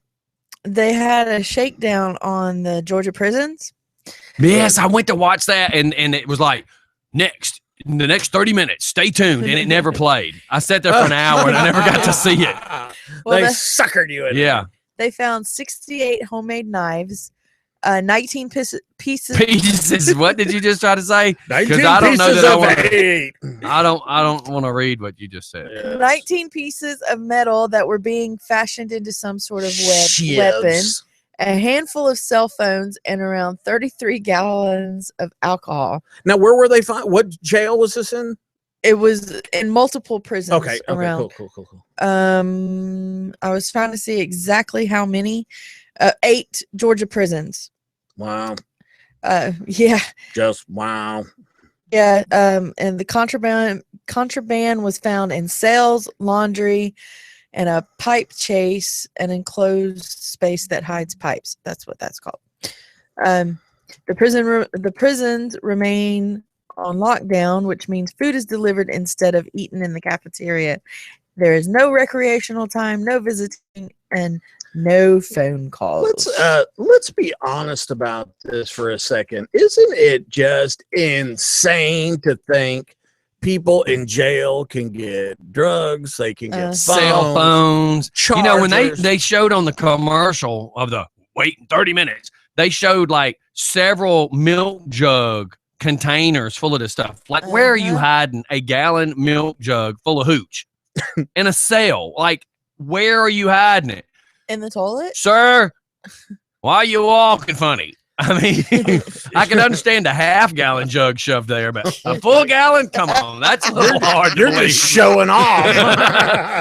they had a shakedown on the Georgia prisons. Yes, I went to watch that, and it was like, in the next 30 minutes, stay tuned, and it never played. I sat there for an hour, and I never got to see it. Well, they suckered you in. Yeah. They found 68 homemade knives, 19 pieces. Pieces. What did you just try to say? Because I don't know that I want. eight. I don't want to read what you just said. Yes. 19 pieces of metal that were being fashioned into some sort of weapon, a handful of cell phones, and around 33 gallons of alcohol. Now, where were they found? What jail was this in? It was in multiple prisons. Okay, around. Cool. I was trying to see exactly how many. 8 Georgia prisons. Wow. Yeah. Just wow. Yeah. And the contraband was found in cells, laundry, and a pipe chase, an enclosed space that hides pipes. That's what that's called. The prisons remain on lockdown, which means food is delivered instead of eaten in the cafeteria. There is no recreational time, no visiting, and no phone calls. Let's be honest about this for a second. Isn't it just insane to think people in jail can get drugs, they can get cell phones, chargers. You know, when they showed on the commercial of the waiting 30 minutes, they showed like several milk jug containers full of this stuff. Like, where are you hiding a gallon milk jug full of hooch in a cell? Like, where are you hiding it? In the toilet? Sir, why are you walking funny? I mean, I can understand a half-gallon jug shoved there, but a full gallon? Come on, that's a little hard. You're just showing off.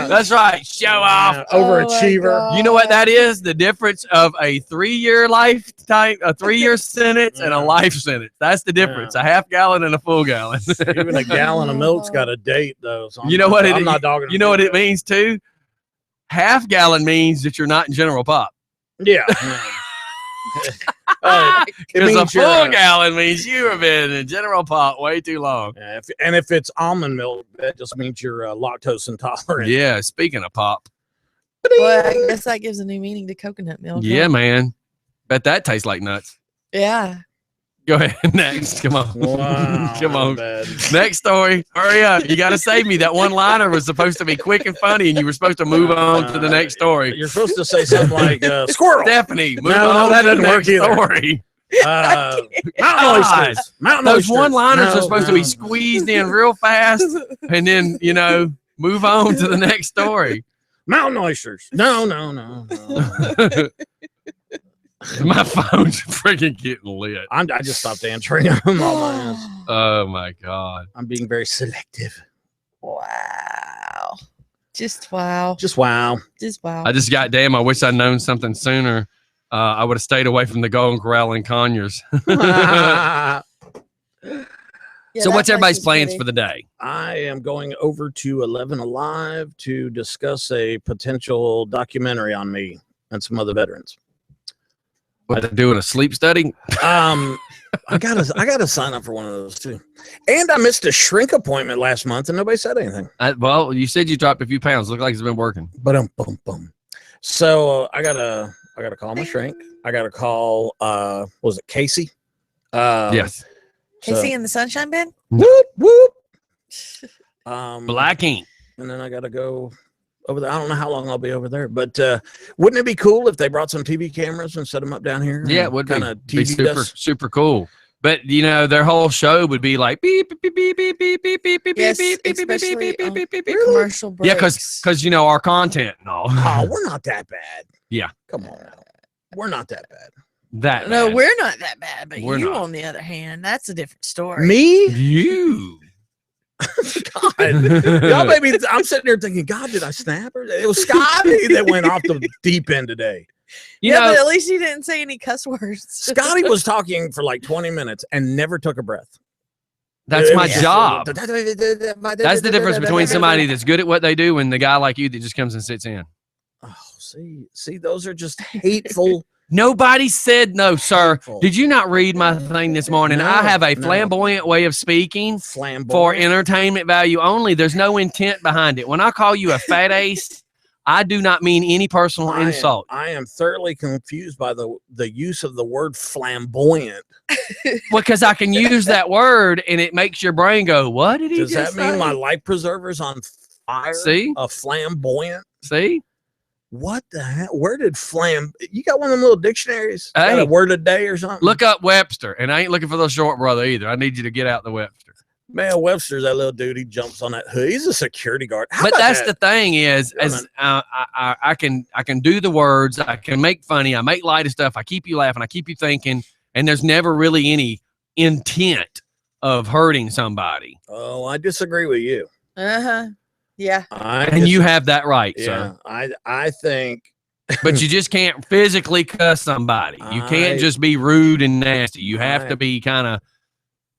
That's right, show off. Overachiever. You know what that is? The difference of a 3-year lifetime, a 3-year sentence, and a life sentence. That's the difference. A half gallon and a full gallon. Even a gallon of milk's got a date, though. So you know what? I'm not dogging. You know what it means too? Half gallon means that you're not in general pop. Yeah. Because a full gallon means you have been in general pot way too long. Yeah, if it's almond milk, that just means you're lactose intolerant. Yeah, speaking of pop. Well, I guess that gives a new meaning to coconut milk. Yeah, man. Bet that tastes like nuts. Yeah. Go ahead. Next. Come on. Wow, come on. Next story. Hurry up. You got to save me. That one liner was supposed to be quick and funny, and you were supposed to move on to the next story. You're supposed to say something like squirrel. Stephanie, move no, on that to the doesn't work next either. story. Mountain oysters. Mountain Those oysters. one-liners are supposed to be squeezed in real fast, and then, move on to the next story. Mountain oysters. No. My phone's freaking getting lit. I just stopped answering them. Oh my God. I'm being very selective. Wow. Just wow. Just wow. Just wow. I just got damn. I wish I'd known something sooner. I would have stayed away from the Golden Corral and Conyers. Yeah, so what's everybody's is plans pretty. for the day? I am going over to 11 Alive to discuss a potential documentary on me and some other veterans. What, they're doing a sleep study? I gotta sign up for one of those too. And I missed a shrink appointment last month and nobody said anything. Well, you said you dropped a few pounds. Look like it's been working. But boom. So I gotta call my shrink. I gotta call was it Casey? Yes. Casey in the sunshine bin? Whoop. Black ink. And then I gotta go over there. I don't know how long I'll be over there, but wouldn't it be cool if they brought some TV cameras and set them up down here? Yeah, it would be super cool. But their whole show would be like beep beep beep beep beep beep beep beep Yes, beep beep beep especially beep on beep beep. commercial breaks. Yeah, because our content and all. Oh, we're not that bad. Yeah, come on now. We're not that bad. No, bad. we're not that bad, but We're you, not. on the other hand, that's a different story. Me? You. God. Y'all made me, I'm sitting there thinking, God, did I snap her? It was Scotty that went off the deep end today. You know, but at least you didn't say any cuss words. Scotty was talking for like 20 minutes and never took a breath. that's my job. That's the difference between somebody that's good at what they do and the guy like you that just comes and sits in. Oh, see, those are just hateful Nobody said no, sir. Hateful. Did you not read my thing this morning? No, I have a no. flamboyant way of speaking Flamboyant. for entertainment value only. There's no intent behind it. When I call you a fat ace, I do not mean any personal insult. I am thoroughly confused by the use of the word flamboyant. Because I can use that word and it makes your brain go, what did he Does just that mean say? my life preserver's on fire? See? A flamboyant? See? What the hell? Where did you got one of them little dictionaries? Hey. Got a word a day or something? Look up Webster. And I ain't looking for the short brother either. I need you to get out the Webster. Man, Webster's that little dude. He jumps on that hood. He's a security guard. But that's the thing is, as I can do the words, I can make funny, I make light of stuff, I keep you laughing, I keep you thinking, and there's never really any intent of hurting somebody. Oh, I disagree with you. Yeah. And you have that right, yeah, sir. I think. But you just can't physically cuss somebody. You can't just be rude and nasty. You have to be kind of,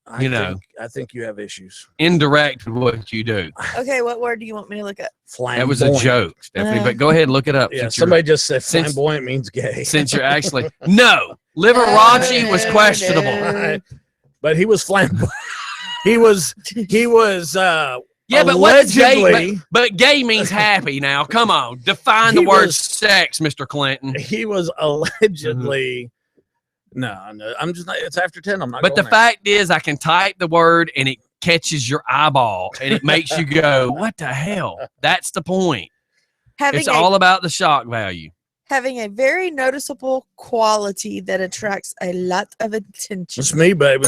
I think you have issues. Indirect with what you do. Okay, what word do you want me to look up? That was a joke, Stephanie. But go ahead and look it up. Yeah, somebody just said flamboyant means gay. Since you're actually Liberace was questionable. Right. But he was flamboyant. he was yeah, but what's gay? But gay means happy now. Come on. Define the word sex, Mr. Clinton. He was allegedly No, I'm just not. It's after 10. I'm not. But the fact is, I can type the word and it catches your eyeball and it makes you go, "What the hell?" That's the point. It's all about the shock value. Having a very noticeable quality that attracts a lot of attention. It's me, baby.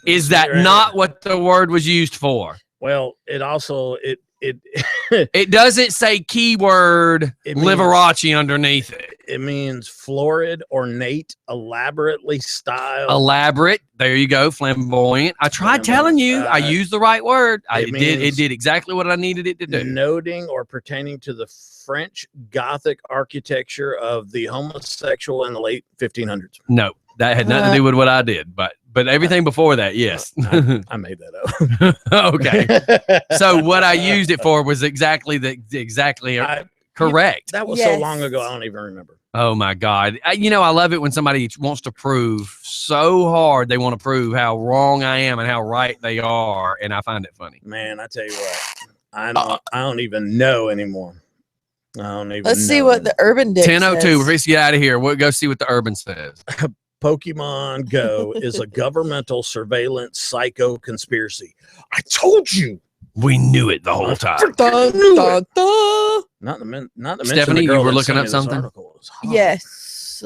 Is that not what the word was used for? Well, it also it doesn't say keyword Liberace underneath it. It means florid, ornate, elaborately styled. Elaborate. There you go. Flamboyant. I tried telling you. I used the right word. It did exactly what I needed it to do. Noting or pertaining to the French Gothic architecture of the homosexual in the late 1500s. No, that had nothing to do with what I did. But everything before that, yes. I made that up. Okay. So what I used it for was exactly correct. That was so long ago, I don't even remember. Oh my God. I love it when somebody wants to prove so hard. They want to prove how wrong I am and how right they are. And I find it funny. Man, I tell you what, I don't even know anymore. I don't even Let's see what the Urban Dick 10:02. says. We're going to get out of here. We'll go see what the Urban says. Pokemon Go is a governmental surveillance psycho conspiracy. I told you. We knew it the whole time. Not the Stephanie, you were looking up something? Yes.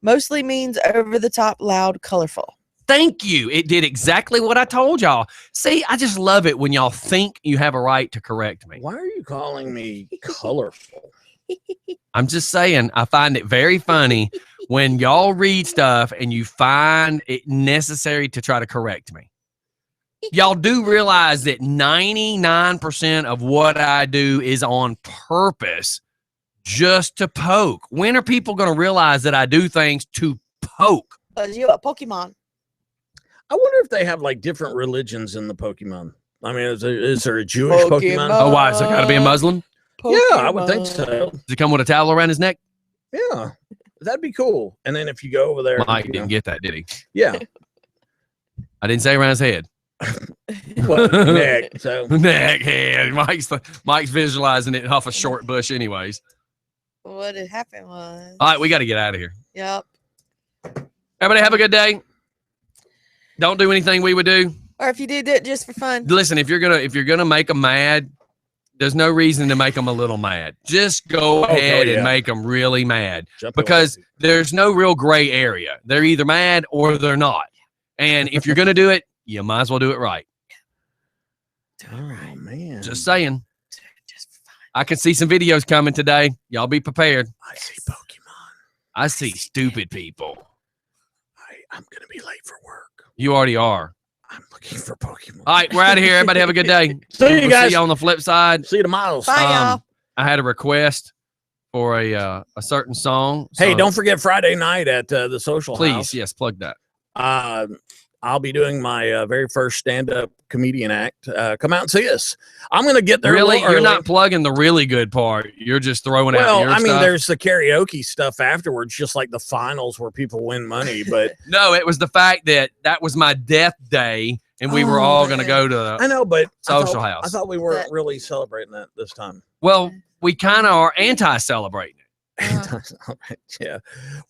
Mostly means over the top, loud, colorful. Thank you. It did exactly what I told y'all. See, I just love it when y'all think you have a right to correct me. Why are you calling me colorful? I'm just saying, I find it very funny when y'all read stuff and you find it necessary to try to correct me. Y'all do realize that 99% of what I do is on purpose just to poke. When are people going to realize that I do things to poke? You a Pokemon. I wonder if they have like different religions in the Pokemon. I mean, is there a Jewish Pokemon? Oh, why? Is it got to be a Muslim? Pokemon. Yeah, I would think so. Does he come with a towel around his neck? Yeah, that'd be cool. And then if you go over there, Mike didn't get that, did he? Yeah, I didn't say around his head. What, neck? So neck, head. Mike's visualizing it off a short bush, anyways. What had happened was. All right, we got to get out of here. Yep. Everybody have a good day. Don't do anything we would do. Or if you did it just for fun. Listen, if you're gonna make them mad, there's no reason to make them a little mad. Just go ahead and make them really mad because there's no real gray area. They're either mad or they're not. And if you're gonna do it, you might as well do it right. Oh man! Just saying. I can see some videos coming today. Y'all be prepared. I see Pokemon. I see stupid people. I'm gonna be late for work. You already are. I'm looking for Pokemon. All right, we're out of here. Everybody have a good day. See you guys. See you on the flip side. See you tomorrow. Bye, y'all. I had a request for a certain song. Hey, don't forget Friday night at the Social Please, House. yes, plug that. I'll be doing my very first stand-up comedian act. Come out and see us. I'm going to get there. Really? You're You're not plugging the really good part. You're just throwing out your I mean, stuff. there's the karaoke stuff afterwards, just like the finals where people win money. But no, it was the fact that was my death day, and we were all going to go to I know, but social house. I thought we weren't really celebrating that this time. Well, we kind of are anti-celebrating it. Yeah.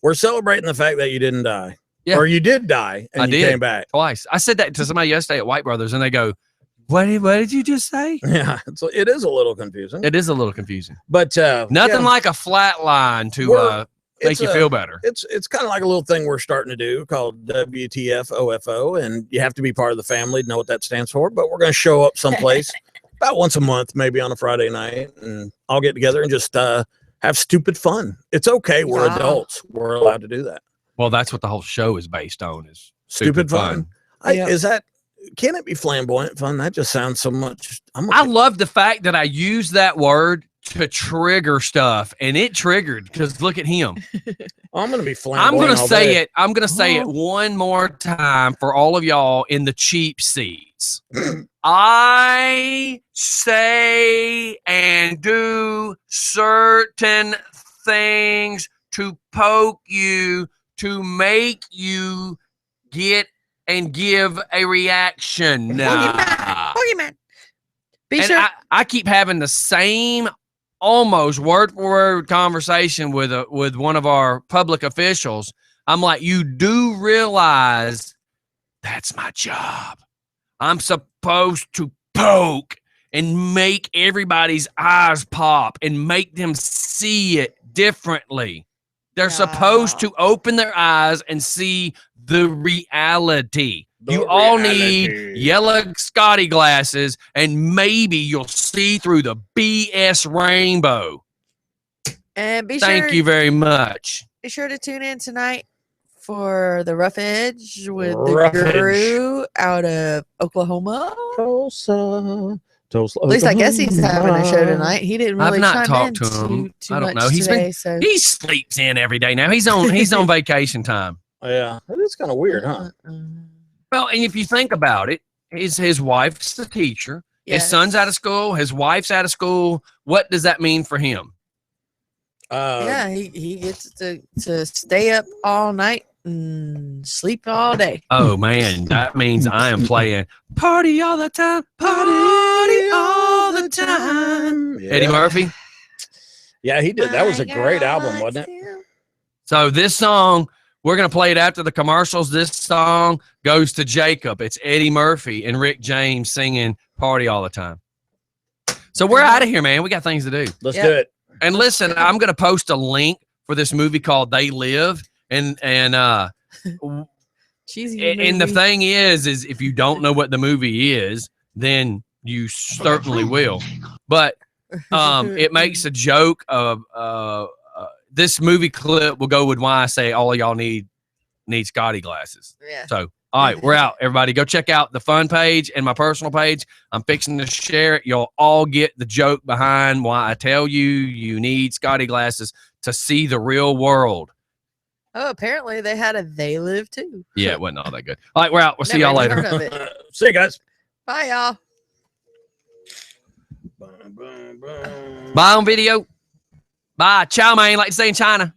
We're celebrating the fact that you didn't die. Yeah. Or you did die and you came back. Twice. I said that to somebody yesterday at White Brothers, and they go, what did you just say? Yeah, it is a little confusing. It is a little confusing. But nothing like a flat line to make you feel better. It's kind of like a little thing we're starting to do called WTF OFO, and you have to be part of the family to know what that stands for. But we're going to show up someplace about once a month, maybe on a Friday night, and I'll get together and just have stupid fun. It's okay. We're adults. We're allowed to do that. Well, that's what the whole show is based on, is stupid fun. Can it be flamboyant fun? That just sounds so much. I love the fact that I use that word to trigger stuff, and it triggered because look at him. I'm going to be flamboyant. I'm going to say it. I'm going to say it one more time for all of y'all in the cheap seats. I say and do certain things to poke you, to make you get and give a reaction. Boogeyman. Be and sure. I keep having the same almost word for word conversation with one of our public officials. I'm like, you do realize that's my job. I'm supposed to poke and make everybody's eyes pop and make them see it differently. They're supposed to open their eyes and see the reality. You all need yellow Scottie glasses, and maybe you'll see through the BS rainbow. And Thank you very much. Be sure to tune in tonight for the Rough Edge with the guru out of Oklahoma. Tulsa. At least I guess he's having a show tonight. He didn't really I've not chime talked to him. too I don't much know. today, He sleeps in every day now. He's on vacation time. Yeah, it is kind of weird, huh? Well, and if you think about it, his wife's a teacher. Yes. His son's out of school. His wife's out of school. What does that mean for him? Yeah, he gets to stay up all night and sleep all day. Oh man, that means I am playing party all the time, party all the time. Yeah. Eddie Murphy. Yeah, he did. That was a great album, wasn't it? So this song, we're gonna play it after the commercials. This song goes to Jacob. It's Eddie Murphy and Rick James singing "Party All the Time." So we're out of here, man. We got things to do. Let's do it. And listen, I'm gonna post a link for this movie called They Live, and cheesy and the thing is if you don't know what the movie is, then you certainly will. But it makes a joke of this movie clip will go with why I say all of y'all need Scottie glasses. Yeah. So all right, we're out. Everybody go check out the fun page and my personal page. I'm fixing to share it. You'll all get the joke behind why I tell you need Scottie glasses to see the real world. Oh, apparently they had a They Live too. Yeah, it wasn't all that good. All right, we're out. We'll see y'all later. See you guys. Bye, y'all. Bye on video. Bye. Chow mein, like to say in China.